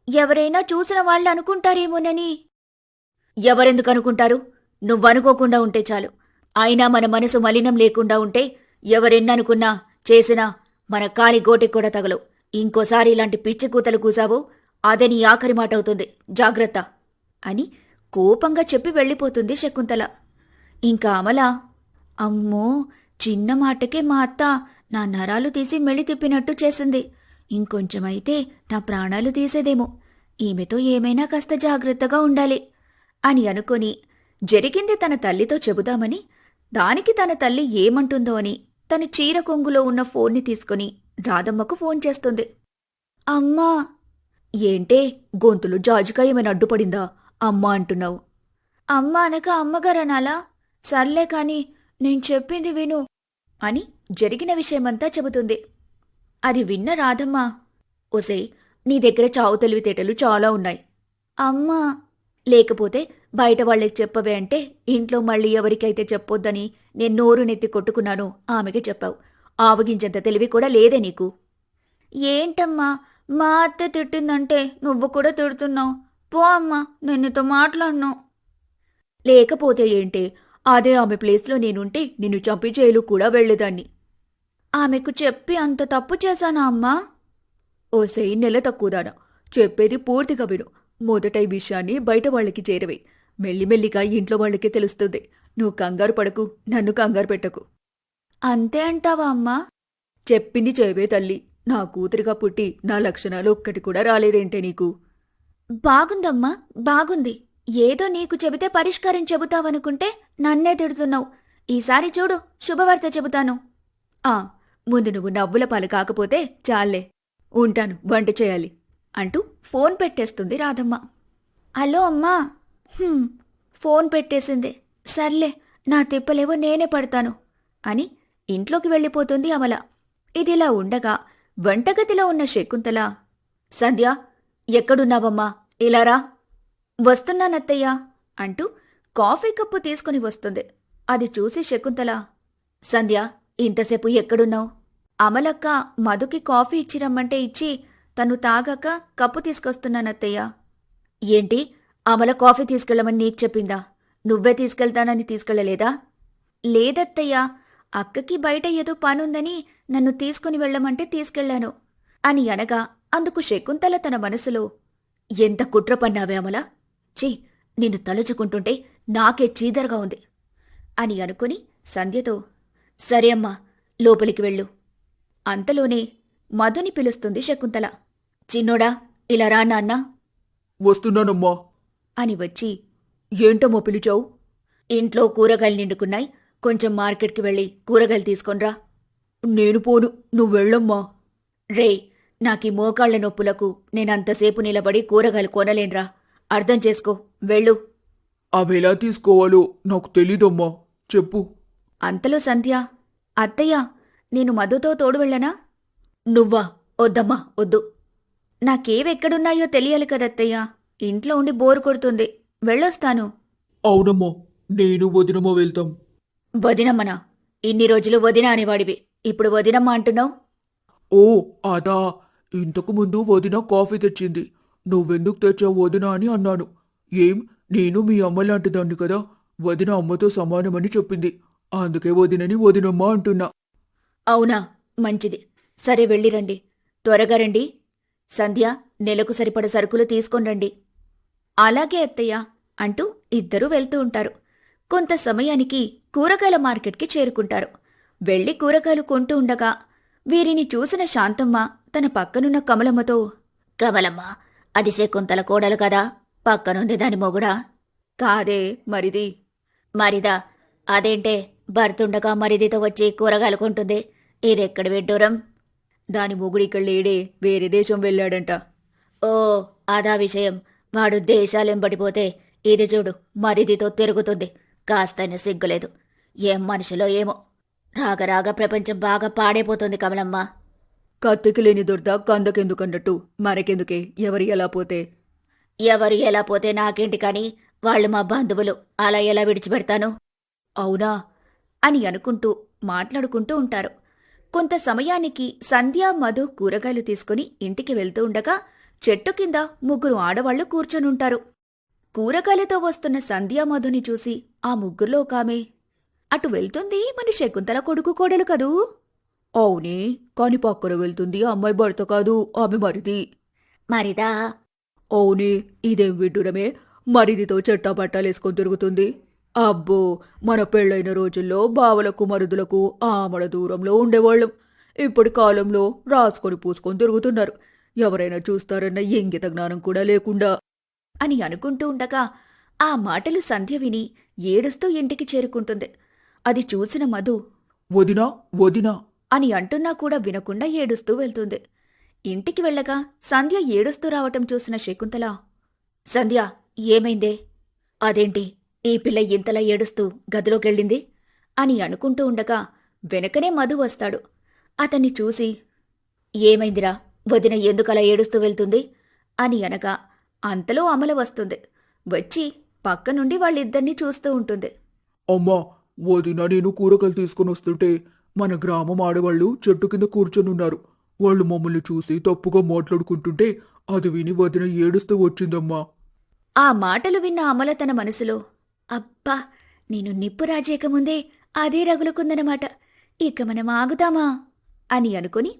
ఎవరైనా చూసిన వాళ్ళు అనుకుంటారేమోనని. ఎవరెందుకు అనుకుంటారు? నువ్వనుకోకుండా ఉంటే చాలు. అయినా మన మనసు మలినం లేకుండా ఉంటే ఎవరెన్ననుకున్నా చేసినా మన కాలి గోటికి కూడా తగలవు. ఇంకోసారి ఇలాంటి పిచ్చి కూతలు కూసావో అదే నీ ఆఖరి మాట అవుతుంది, జాగ్రత్త అని కోపంగా చెప్పి వెళ్ళిపోతుంది శకుంతల. ఇంకా అమల, అమ్మో, చిన్న మాటకే మా అత్త నా నరాలు తీసి మెళ్ళి తిప్పినట్టు చేసింది. ఇంకొంచెమైతే నా ప్రాణాలు తీసేదేమో. ఈమెతో ఏమైనా కాస్త జాగ్రత్తగా ఉండాలి అని అనుకొని జరిగింది తన తల్లితో చెబుదామని, దానికి తన తల్లి ఏమంటుందో అని తన చీర కొంగులో ఉన్న ఫోన్ని తీసుకుని రాధమ్మకు ఫోన్ చేస్తుంది. అమ్మా. ఏంటే, గొంతులు జాజుకాయ ఏమైనా అడ్డుపడిందా? అమ్మా అంటున్నావు. అమ్మ అనక అమ్మగారనాలా? సర్లే కాని నేను చెప్పింది విను అని జరిగిన విషయమంతా చెబుతుంది. అది విన్న రాధమ్మ, ఒసే, నీ దగ్గర చావు తెలివితేటలు చాలా ఉన్నాయి. అమ్మా. లేకపోతే బయట వాళ్ళకి చెప్పవే అంటే ఇంట్లో మళ్ళీ ఎవరికైతే చెప్పొద్దని నేను నోరు నెత్తి కొట్టుకున్నానో ఆమెకి చెప్పావు. ఆవగించంత తెలివి కూడా లేదే నీకు. ఏంటమ్మా, మా అత్త తిట్టిందంటే నువ్వు కూడా తిడుతున్నావు. పో అమ్మా, నేను నీతో మాట్లాడను. లేకపోతే ఏంటే, అదే ఆమె ప్లేస్లో నేనుంటే నిన్ను చంపి జైలు కూడా వెళ్లేదాన్ని. ఆమెకు చెప్పి అంత తప్పు చేశానా అమ్మా? ఓసై నెల తక్కువదానా, చెప్పేది పూర్తిగా విను. మొదట ఈ విషయాన్ని బయట వాళ్ళకి చేరవే. మెల్లిమెల్లిగా ఇంట్లో వాళ్ళకి తెలుస్తుంది. నువ్వు కంగారు పడకు, నన్ను కంగారు పెట్టకు. అంతే అంటావా అమ్మా? చెప్పింది చేయవే తల్లి. నా కూతురిగా పుట్టి నా లక్షణాలు ఒక్కటి కూడా రాలేదేంటే నీకు? బాగుందమ్మా, బాగుంది. ఏదో నీకు చెబితే పరిష్కారం చెబుతావనుకుంటే నన్నే తిడుతున్నావు. ఈసారి చూడు శుభవార్త చెబుతాను. ఆ ముందు నువ్వు నవ్వుల పాలు కాకపోతే చాలే. ఉంటాను, వంట చేయాలి అంటూ ఫోన్ పెట్టేస్తుంది రాధమ్మ. హలో అమ్మా. ఫోన్ పెట్టేసింది. సర్లే, నా తిప్పలేవో నేనే పడతాను అని ఇంట్లోకి వెళ్ళిపోతుంది అమల. ఇదిలా ఉండగా వంటగదిలో ఉన్న శకుంతల, సంధ్య ఎక్కడున్నావమ్మా, ఇలారా. వస్తున్నానత్తయ్యా అంటూ కాఫీ కప్పు తీసుకుని వస్తుంది. అది చూసి శకుంతల, సంధ్య ఇంతసేపు ఎక్కడున్నావు? అమలక్క మధుకి కాఫీ ఇచ్చి రమ్మంటే ఇచ్చి తను తాగాక కప్పు తీసుకొస్తున్నానత్తయ్యా. ఏంటి, అమల కాఫీ తీసుకెళ్లమని నీకు చెప్పిందా? నువ్వే తీసుకెళ్తానని తీసుకెళ్లలేదా? లేదత్తయ్యా, అక్కకి బయట ఏదో పనుందని నన్ను తీసుకుని వెళ్లమంటే తీసుకెళ్లాను అని అనగా అందుకు శకుంతల తన మనసులో, ఎంత కుట్ర పన్నావే అమల, ఛీ, నిన్ను తలుచుకుంటుంటే నాకే చీదరగా ఉంది అని అనుకుని సంధ్యతో, సరే అమ్మా, లోపలికి వెళ్ళు. అంతలోనే మధుని పిలుస్తుంది శకుంతల. చిన్నోడా, ఇలా రా నాన్నా వస్తున్నానమ్మా. అని వచ్చి, ఏంటమ్మా పిలిచావు? ఇంట్లో కూరగాయలు నిండుకున్నాయి, కొంచెం మార్కెట్కి వెళ్ళి కూరగాయలు తీసుకొనిరా. నేను పోను, నువ్వు వెళ్ళమ్మా. రే, నాకీ మోకాళ్ల నొప్పులకు నేనంతసేపు నిలబడి కూరగాయలు కొనలేన్రా, అర్థం చేసుకో, వెళ్ళు. అవెలా తీసుకోవాలో నాకు తెలీదమ్మా, చెప్పు. అంతలో సంధ్య, అత్తయ్య, నేను మధుతో తోడు వెళ్ళనా? నువ్వా? వద్దమ్మా, వద్దు. నాకేవెక్కడున్నాయో తెలియాలి కదత్తయ్యా, ఇంట్లో ఉండి బోరు కొడుతుంది, వెళ్ళొస్తాను. అవునమ్మా, నేను వదినమ్మా వెళ్తాం. వదినమ్మనా? ఇన్ని రోజులు వదిన అనేవాడివి, ఇప్పుడు వదినమ్మ అంటున్నావు? ఓ అదా, ఇంతకు ముందు వదిన కాఫీ తెచ్చింది, నువ్వెందుకు తెచ్చావు వదిన అని అన్నాను. ఏం, నేను మీ అమ్మ లాంటిదాన్ని కదా, వదిన అమ్మతో సమానమని చెప్పింది, అందుకే వదినని వదినమ్మా అంటున్నా. అవునా, మంచిది. సరే వెళ్ళిరండి, త్వరగా రండి. సంధ్య, నెలకు సరిపడ సరుకులు తీసుకొనిరండి. అలాగే అత్తయ్య అంటూ ఇద్దరూ వెళ్తూ ఉంటారు. కొంత సమయానికి కూరగాయల మార్కెట్కి చేరుకుంటారు. వెళ్లి కూరగాయలు కొంటూ ఉండగా వీరిని చూసిన శాంతమ్మ తన పక్కనున్న కమలమ్మతో, కమలమ్మ, అది శకుంతల కోడలు కదా, పక్కనుంది దాని మొగుడా? కాదే, మరిది. మరిదా? అదేంటే భర్తుండగా మరిదితో వచ్చి కూరగాయలు కొంటుంది, ఇదెక్కడి విడ్డూరం? దాని మొగుడిక్కడ లేడే, వేరే దేశం వెళ్ళాడంట. ఓ అదా విషయం, వాడు దేశాలెంబడిపోతే ఇది చూడు మరిదితో తిరుగుతుంది, కాస్తైనా సిగ్గులేదు. ఏం మనిషిలో ఏమో, రాగరాగ ప్రపంచం బాగా పాడైపోతుంది కమలమ్మ. కత్తికి లేని దొరద కందకెందుకన్నట్టు మనకెందుకే, ఎవరు ఎలా పోతే. ఎవరు ఎలా పోతే నాకేంటి కాని, వాళ్ళు మా బంధువులు, అలా ఎలా విడిచిపెడతాను? అవునా అని అనుకుంటూ మాట్లాడుకుంటూ ఉంటారు. కొంత సమయానికి సంధ్య, మధు కూరగాయలు తీసుకుని ఇంటికి వెళ్తూ ఉండగా చెట్టు కింద ముగ్గురు ఆడవాళ్లు కూర్చొనుంటారు. కూరగాయలతో వస్తున్న సంధ్య, మధుని చూసి ఆ ముగ్గురులో ఒకామె, అటు వెళ్తుంది మన శకుంతల కొడుకు కోడలు కదూ? అవునే, కాని పక్కన వెళ్తుంది అమ్మాయి భర్త కాదు, ఆమె మరిది. మరిదా? అవునే, ఇదేం విడ్డూరమే, మరిదితో చెట్టాపట్టాలేసుకొని తిరుగుతుంది. అబ్బో, మన పెళ్ళైన రోజుల్లో బావలకు మరుదులకు ఆమడ దూరంలో ఉండేవాళ్ళం, ఇప్పటి కాలంలో రాసుకొని పూసుకొని తిరుగుతున్నారు, ఎవరైనా చూస్తారన్న ఇంగిత జ్ఞానం కూడా లేకుండా అని అనుకుంటూ ఉండగా ఆ మాటలు సంధ్య విని ఏడుస్తూ ఇంటికి చేరుకుంటుంది. అది చూసిన మధు, వదినా వదినా అని అంటున్నా కూడా వినకుండా ఏడుస్తూ వెళ్తుంది. ఇంటికి వెళ్ళగా సంధ్య ఏడుస్తూ రావటం చూసిన శకుంతల, సంధ్య, ఏమైందే? అదేంటి ఈ పిల్ల ఇంతలా ఏడుస్తూ గదిలోకెళ్ళింది అని అనుకుంటూ ఉండగా వెనకనే మధు వస్తాడు. అతన్ని చూసి, ఏమైందిరా, వదిన ఎందుకలా ఏడుస్తూ వెళ్తుంది అని అనగా అంతలో అమల వస్తుంది. వచ్చి పక్క నుండి వాళ్ళిద్దరినీ చూస్తూ ఉంటుంది. అమ్మా, వదిన నేను కూరగాయలు తీసుకుని వస్తుంటే మన గ్రామం ఆడవాళ్లు చెట్టు కింద కూర్చొనున్నారు, వాళ్ళు మమ్మల్ని చూసి తప్పుగా మాట్లాడుకుంటుంటే అది విని వదిన ఏడుస్తూ వచ్చిందమ్మా. ఆ మాటలు విన్న అమల తన మనసులో, అబ్బా, నేను నిప్పు రాజేయకముందే అదే రగులుకుందనమాట, ఇక మనం ఆగుతామా అని అనుకుని,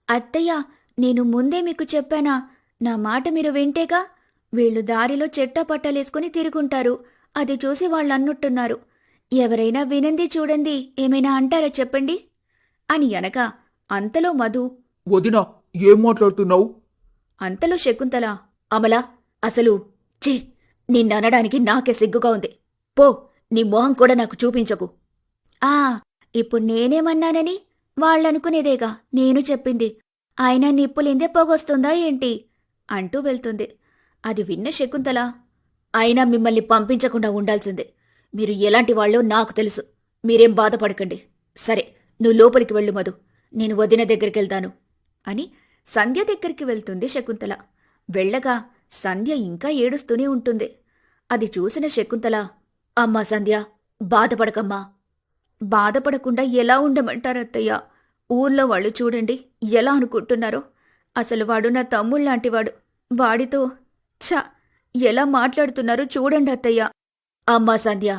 అత్తయ్య, నేను ముందే మీకు చెప్పానా, నా మాట మీరు వింటేగా, వీళ్ళు దారిలో చెట్టాపట్టాలేసుకుని తిరుగుంటారు, అది చూసి వాళ్ళన్నట్టున్నారు, ఎవరైనా వినంది చూడండి ఏమైనా అంటారా చెప్పండి అని అనగా అంతలో మధు, వదినా, ఏం మాట్లాడుతున్నావు? అంతలో శకుంతల, అమలా, అసలు ఛీ, నిన్ననడానికి నాకే సిగ్గుగా ఉంది, పో, నీ మొహం కూడా నాకు చూపించకు ఆ ఇప్పుడు నేనేమన్నానని వాళ్ళనుకునేదేగా నేను చెప్పింది. అయినా నిప్పులిందే పొగొస్తుందా ఏంటి అంటూ వెళ్తుంది. అది విన్న శకుంతల, అయినా మిమ్మల్ని పంపించకుండా ఉండాల్సిందే. మీరు ఎలాంటి వాళ్ళో నాకు తెలుసు. మీరేం బాధపడకండి. సరే, నువ్వు లోపలికి వెళ్ళు మధు, నేను వదిన దగ్గరికెళ్తాను అని సంధ్య దగ్గరికి వెళ్తుంది శకుంతల. వెళ్ళగా సంధ్య ఇంకా ఏడుస్తూనే ఉంటుంది. అది చూసిన శకుంతల, అమ్మా సంధ్య, బాధపడకమ్మా. బాధపడకుండా ఎలా ఉండమంటారత్తయ్య? ఊర్లో వాళ్ళు చూడండి ఎలా అనుకుంటున్నారో. అసలు వాడు నా తమ్ముళ్లాంటివాడు. వాడితో ఛ, ఎలా మాట్లాడుతున్నారో చూడండి అత్తయ్య. అమ్మా సంధ్య,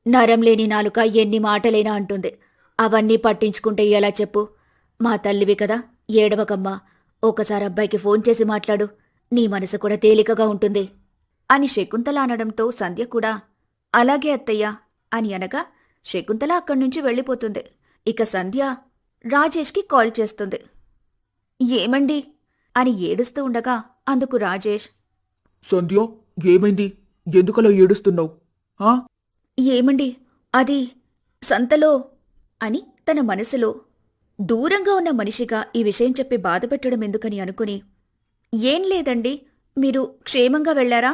నరం లేని నాలుక ఎన్ని మాటలైనా అంటుంది. అవన్నీ పట్టించుకుంటే ఎలా చెప్పు? మా తల్లివి కదా, ఏడవకమ్మా. ఒకసారి అబ్బాయికి ఫోన్ చేసి మాట్లాడు, నీ మనసు కూడా తేలికగా ఉంటుంది అని శకుంతల అనడంతో సంధ్య కూడా అలాగే అత్తయ్య అని అనగా శకుంతల అక్కడ్నుంచి వెళ్ళిపోతుంది. ఇక సంధ్య రాజేష్కి కాల్ చేస్తుంది. ఏమండి అని ఏడుస్తూ ఉండగా అందుకు రాజేష్, సంధ్య, ఏమైంది? ఎందుకలా ఏడుస్తున్నావు? ఆ ఏమండి అది సంతలో అని తన మనసులో దూరంగా ఉన్న మనిషిగా ఈ విషయం చెప్పి బాధపెట్టడం ఎందుకని అనుకుని, ఏం లేదండి, మీరు క్షేమంగా వెళ్లారా?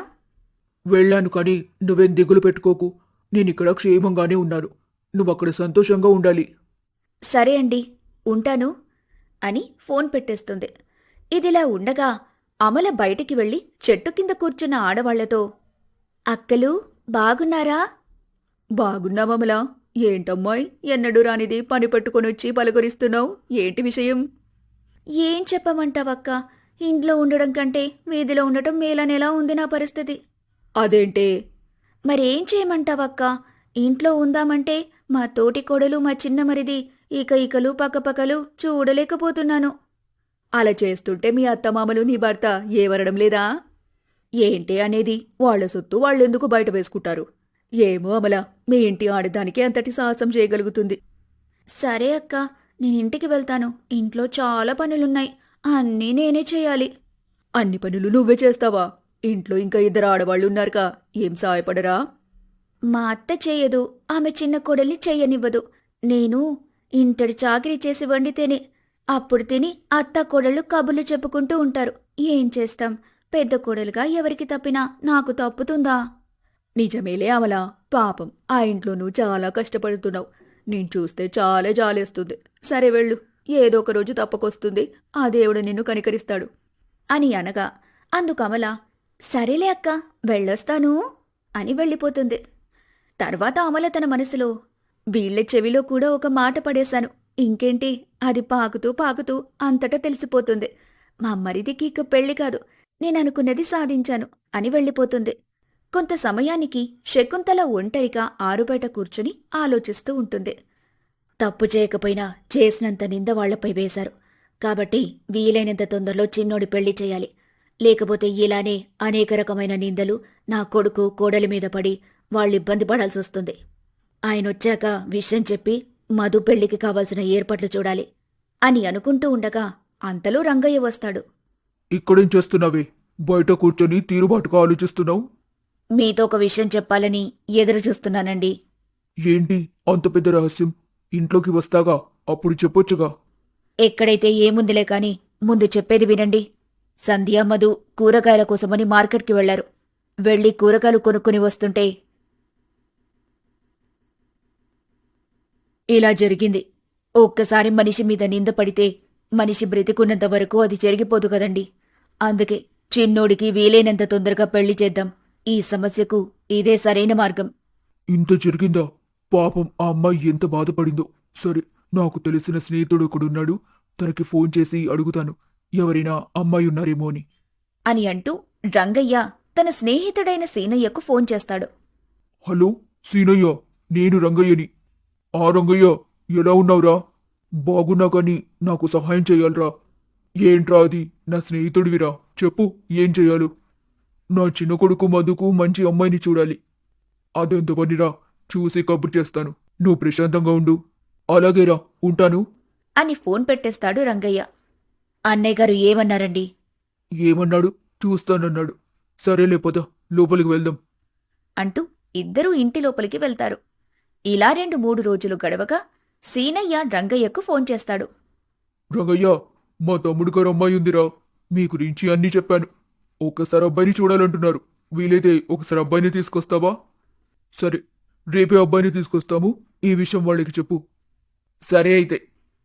వెళ్ళాను, కానీ నువ్వేం దిగులు పెట్టుకోకు. నేనిక్కడ క్షేమంగానే ఉన్నాను. నువ్వక్కడ సంతోషంగా ఉండాలి. సరే అండి, ఉంటాను అని ఫోన్ పెట్టేస్తుంది. ఇదిలా ఉండగా అమల బయటికి వెళ్లి చెట్టు కింద కూర్చున్న ఆడవాళ్లతో, అక్కలు బాగున్నారా? బాగున్నామమలా. ఏంటమ్మాయి, ఎన్నడూ రానిది పని పట్టుకొనొచ్చి పలకరిస్తున్నావు? ఏంటి విషయం? ఏం చెప్పమంటావక్క, ఇంట్లో ఉండడం కంటే వీధిలో ఉండటం మేలనేలా ఉంది నా పరిస్థితి. అదేంటే? మరేం చేయమంటావక్క, ఇంట్లో ఉందామంటే మా తోటి కోడలు, మా చిన్న మరిది ఇకలు పక్కపక్కలు చూడలేకపోతున్నాను. అలా చేస్తుంటే మీ అత్తమామలు, నీ భర్త ఏవరడం లేదా? ఏంటి అనేది? వాళ్ల సొత్తు వాళ్ళెందుకు బయట వేసుకుంటారు? ఏమో అమలా, మీ ఇంటి ఆడదానికి అంతటి సాహసం చేయగలుగుతుంది. సరే అక్క, నేనింటికి వెళ్తాను. ఇంట్లో చాలా పనులున్నాయి, అన్నీ నేనే చేయాలి. అన్ని పనులు నువ్వే చేస్తావా? ఇంట్లో ఇంకా 2 ఆడవాళ్లున్నారుగా, ఏం సాయపడరా? మా అత్త చేయదు, ఆమె చిన్న కోడల్ని చెయ్యనివ్వదు. నేను ఇంటడి చాకిరీ చేసి వండితేనే అప్పుడు తిని అత్త కోడళ్ళు కబుర్లు చెప్పుకుంటూ ఉంటారు. ఏం చేస్తాం, పెద్ద కోడలుగా ఎవరికి తప్పినా నాకు తప్పుతుందా? నిజమేలే అమలా, పాపం ఆ ఇంట్లో నువ్వు చాలా కష్టపడుతున్నావు. నేను చూస్తే చాలా జాలేస్తుంది. సరే వెళ్ళు, ఏదో ఒక రోజు తప్పకొస్తుంది, ఆ దేవుడు నిన్ను కనికరిస్తాడు అని అనగా అందుకమల, సరేలే అక్క, వెళ్ళొస్తాను అని వెళ్ళిపోతుంది. తర్వాత అమల తన మనసులో, వీళ్ల చెవిలో కూడా ఒక మాట పడేశాను, ఇంకేంటి, అది పాకుతూ పాకుతూ అంతటా తెలిసిపోతుంది. మా మరిదికి ఇక పెళ్లి కాదు, నేననుకున్నది సాధించాను అని వెళ్ళిపోతుంది. కొంత సమయానికి శకుంతల ఒంటరిగా ఆరుబయట కూర్చుని ఆలోచిస్తూ ఉంటుంది. తప్పు చేయకపోయినా చేసినంత నింద వాళ్లపై వేశారు. కాబట్టి వీలైనంత తొందరలో చిన్నోడి పెళ్లి చేయాలి. లేకపోతే ఇలానే అనేక రకమైన నిందలు నా కొడుకు కోడలి మీద పడి వాళ్ళిబ్బంది పడాల్సొస్తుంది. ఆయనొచ్చాక విషయం చెప్పి మధు పెళ్లికి కావాల్సిన ఏర్పాట్లు చూడాలి అని అనుకుంటూ ఉండగా అంతలో రంగయ్య వస్తాడు. ఇక్కడేం చేస్తున్నావే? బయట కూర్చొని తీరుబాటుగా ఆలోచిస్తున్నావు? మీతో ఒక విషయం చెప్పాలని ఎదురు చూస్తున్నానండి. ఏంటి అంత పెద్ద రహస్యం? ఇంట్లోకి వస్తాగా, అప్పుడు చెప్పొచ్చుగా. ఎక్కడైతే ఏముందిలే కాని ముందు చెప్పేది వినండి. సంధ్య, మధు కూరగాయల కోసమని మార్కెట్కి వెళ్లారు. వెళ్లి కూరగాయలు కొనుక్కుని వస్తుంటే ఇలా జరిగింది. ఒక్కసారి మనిషి మీద నింద పడితే మనిషి బ్రతికున్నంత వరకు అది జరిగిపోదు కదండి. అందుకే చిన్నోడికి వీలైనంత తొందరగా పెళ్లి చేద్దాం. ఈ సమస్యకు ఇదే సరైన మార్గం. ఇంత జరిగిందా? పాపం ఆ అమ్మాయి ఎంత బాధపడిందో. సరే, నాకు తెలిసిన స్నేహితుడు ఒకడున్నాడు, తనకి ఫోన్ చేసి అడుగుతాను ఎవరైనా అమ్మాయి ఉన్నారేమో అని అంటూ రంగయ్య తన స్నేహితుడైన సీనయ్యకు ఫోన్ చేస్తాడు. హలో సీనయ్య, నేను రంగయ్యని. ఆ రంగయ్య, ఎలా ఉన్నావురా? బాగున్నా, కానీ నాకు సహాయం చెయ్యాలరా. ఏంట్రా అది? నా స్నేహితుడివిరా, చెప్పు ఏం చెయ్యాలో. నా చిన్న కొడుకు మధుకు మంచి అమ్మాయిని చూడాలి. అదెంత పనిరా, చూసి కబుర్ చేస్తాను. నువ్వు ప్రశాంతంగా ఉండు. అలాగేరా, ఉంటాను అని ఫోన్ పెట్టేస్తాడు రంగయ్య. అన్నయ్య గారు ఏమన్నారండి? ఏమన్నాడు? చూస్తానన్నాడు. సరేలే పద, లోపలికి వెళ్దాం అంటూ ఇద్దరూ ఇంటి లోపలికి వెళ్తారు. ఇలా 2-3 రోజులు గడవగా సీనయ్య రంగయ్యకు ఫోన్ చేస్తాడు. రంగయ్య, మా తమ్ముడు గారు అమ్మాయి ఉందిరా. మీ గురించి అన్నీ చెప్పాను. ఒక్కసారి అబ్బాయిని చూడాలంటున్నారు. వీలైతే ఒకసారి అబ్బాయిని తీసుకొస్తావా? సరే, రేపే అబ్బాయిని తీసుకొస్తాము. ఈ విషయం వాళ్ళకి చెప్పు. సరే అయితే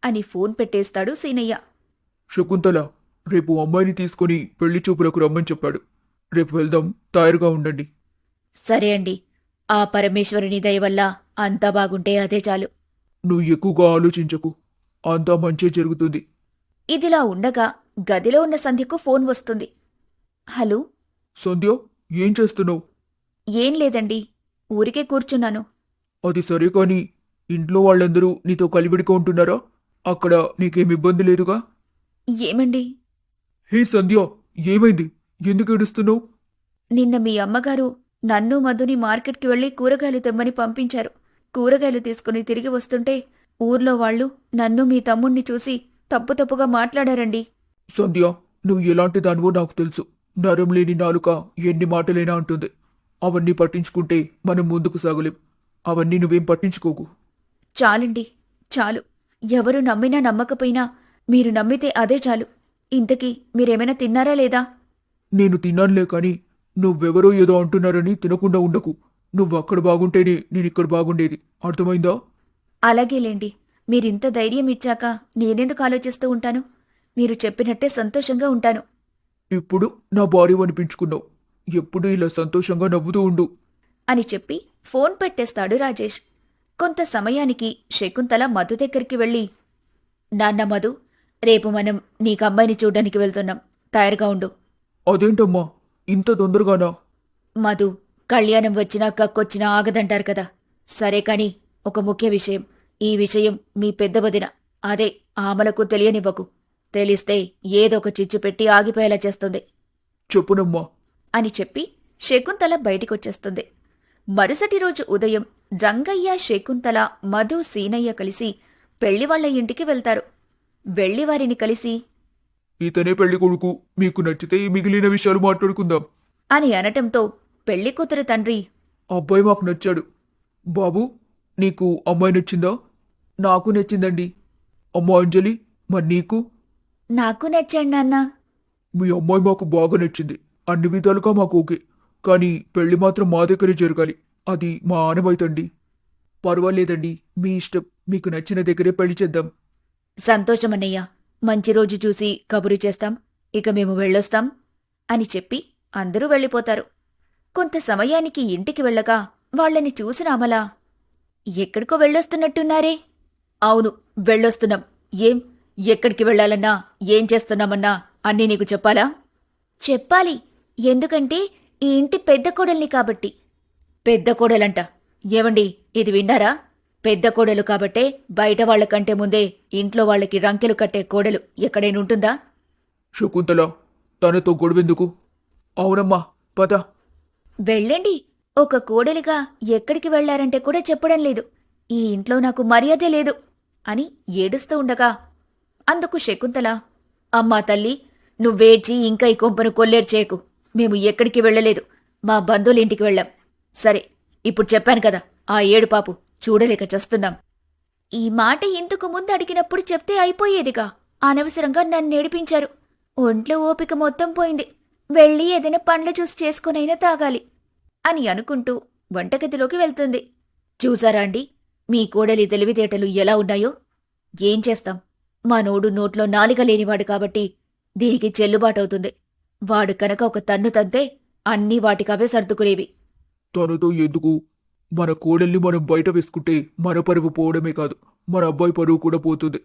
అని ఫోన్ పెట్టేస్తాడు సీనయ్య. శకుంతల రేపు అమ్మాయిని తీసుకుని పెళ్లి చూపులకు రమ్మని చెప్పాడు. రేపు వెళ్దాం, తయారుగా ఉండండి. సరే అండి. ఆ పరమేశ్వరుని దయ వల్ల అంతా బాగుంటే అదే చాలు. నువ్వు ఎక్కువగా ఆలోచించకు. అంతా మంచే జరుగుతుంది. ఇదిలా ఉండగా గదిలో ఉన్న సంధ్యకు ఫోన్ వస్తుంది. హలో. సంధ్య, ఏం చేస్తున్నావు? ఏం లేదండి, ఊరికే కూర్చున్నాను. అది సరే కాని ఇంట్లో వాళ్ళందరూ నీతో కలివిడిగా ఉంటున్నారా? అక్కడ నీకేం ఇబ్బంది లేదుగా? ఏమండి? హే సంధ్య, ఏమైంది? ఎందుకు ఏడుస్తున్నావు? నిన్న మీ అమ్మగారు నన్ను మధుని మార్కెట్కి వెళ్లి కూరగాయలు తెమ్మని పంపించారు. కూరగాయలు తీసుకుని తిరిగి వస్తుంటే ఊర్లో వాళ్ళు నన్ను మీ తమ్ముణ్ణి చూసి తప్పుగా మాట్లాడారండి. సంధ్య, నువ్వు ఎలాంటి దానివో నాకు తెలుసు. నరం లేని నాలుక ఎన్ని మాటలైనా అంటుంది. అవన్నీ పట్టించుకుంటే మనం ముందుకు సాగలేం. అవన్నీ నువ్వేం పట్టించుకోకు. చాలండి, చాలు. ఎవరు నమ్మినా నమ్మకపోయినా మీరు నమ్మితే అదే చాలు. ఇంతకీ మీరేమైనా తిన్నారా లేదా? నేను తిన్నానులే కాని నువ్వెవరో ఏదో అంటున్నారని తినకుండా ఉండకు. నువ్వు అక్కడ బాగుంటేనే నేనిక్కడ బాగుండేది. అర్థమైందా? అలాగేలేండి. మీరింత ధైర్యం ఇచ్చాక నేనెందుకు ఆలోచిస్తూ ఉంటాను? మీరు చెప్పినట్టే సంతోషంగా ఉంటాను. ఇప్పుడు నా భార్య అనిపించుకున్నావు. ఎప్పుడూ ఇలా సంతోషంగా నవ్వుతూ ఉండు అని చెప్పి ఫోన్ పెట్టేస్తాడు రాజేష్. కొంత సమయానికి శకుంతల మధు దగ్గరికి వెళ్ళి, నాన్న మధు, రేపు మనం నీకమ్మాయిని చూడ్డానికి వెళ్తున్నాం. తయారుగా ఉండు. అదేంటమ్మా, ఇంత తొందరగానా? మధు, కళ్యాణం వచ్చినా కక్కొచ్చినా ఆగదంటారు కదా. సరే కాని ఒక ముఖ్య విషయం. ఈ విషయం మీ పెద్ద వదిన, అదే ఆమలకు తెలియనివ్వకు. తెలిస్తే ఏదో ఒక చిచ్చు పెట్టి ఆగిపోయేలా చేస్తుంది. చెప్పునమ్మా అని చెప్పి శకుంతల బయటికొచ్చేస్తుంది. మరుసటి రోజు ఉదయం రంగయ్య, శకుంతల, మధు, సీనయ్య కలిసి పెళ్లివాళ్ల ఇంటికి వెళ్తారు. వెళ్లివారిని కలిసి, ఇతనే పెళ్లి కొడుకు. మీకు నచ్చితే ఈ మిగిలిన విషయాలు మాట్లాడుకుందాం అని అనటంతో పెళ్లికూతురు తండ్రి, అబ్బాయి మాకు నచ్చాడు. బాబు, నీకు అమ్మాయి నచ్చిందా? నాకు నచ్చిందండి. అమ్మా అంజలి, మరి నీకు? నాకు నచ్చాడు నాన్న. మీ అమ్మాయి మాకు బాగా నచ్చింది. అన్ని విధాలుగా మాకు ఓకే. కానీ పెళ్లి మాత్రం మా దగ్గరే జరగాలి. అది మా ఆనవాయితండి. పర్వాలేదండి, మీ ఇష్టం. మీకు నచ్చిన దగ్గరే పెళ్లి చేద్దాం. సంతోషమన్నయ్య. మంచి రోజు చూసి కబురు చేస్తాం. ఇక మేము వెళ్ళొస్తాం అని చెప్పి అందరూ వెళ్ళిపోతారు. కొంత సమయానికి ఇంటికి వెళ్ళగా వాళ్ళని చూసిన అమల, ఎక్కడికో వెళ్ళొస్తున్నట్టున్నారే? అవును, వెళ్ళొస్తున్నాం. ఏం, ఎక్కడికి వెళ్లాలన్నా ఏం చేస్తున్నామన్నా అన్నీ నీకు చెప్పాలా? చెప్పాలి. ఎందుకంటే ఈ ఇంటి పెద్ద కోడల్ని కాబట్టి. పెద్ద కోడలంట? ఏవండి, ఇది విన్నారా? పెద్ద కోడలు కాబట్టే బయట వాళ్లకంటే ముందే ఇంట్లో వాళ్ళకి రంకెలు కట్టే కోడలు ఎక్కడైనుంటుందా? శకుంతల, తనతో గొడవెందుకు? అవునమ్మా, పద. వెళ్ళండి. ఒక కోడలిగా ఎక్కడికి వెళ్లారంటే కూడా చెప్పడం లేదు. ఈ ఇంట్లో నాకు మర్యాదే లేదు అని ఏడుస్తూ ఉండగా అందుకు శకుంతల, అమ్మా తల్లి, నువ్వేడ్చి ఇంకా ఈ కొంపను కొల్లేరు చేయకు. మేము ఎక్కడికి వెళ్ళలేదు. మా బంధువులింటికి వెళ్ళాం. సరే, ఇప్పుడు చెప్పాను కదా, ఆ ఏడుపాపు చూడలేక చస్తున్నాం. ఈ మాట ఇంతకు ముందు అడిగినప్పుడు చెప్తే అయిపోయేదిగా. అనవసరంగా నన్నేడిపించారు. ఒంట్లో ఓపిక మొత్తం పోయింది. వెళ్ళి ఏదైనా పండ్ల జ్యూస్ చేసుకునైనా తాగాలి అని అనుకుంటూ వంటగదిలోకి వెళ్తుంది. చూసారా అండి, మీ కోడలి తెలివితేటలు ఎలా ఉన్నాయో? ఏం చేస్తాం, మా నోడు నోట్లో నాలిక లేనివాడు కాబట్టి దీనికి చెల్లుబాటవుతుంది. వాడు కనుక ఒక తన్ను తంతే అన్నీ వాటికవే సర్దుకునేవి. తనతో ఎందుకు? మన కోడల్ని మనం బయట వేసుకుంటే మన పరువు పోవడమే కాదు, మన అబ్బాయి పరువు కూడా పోతుంది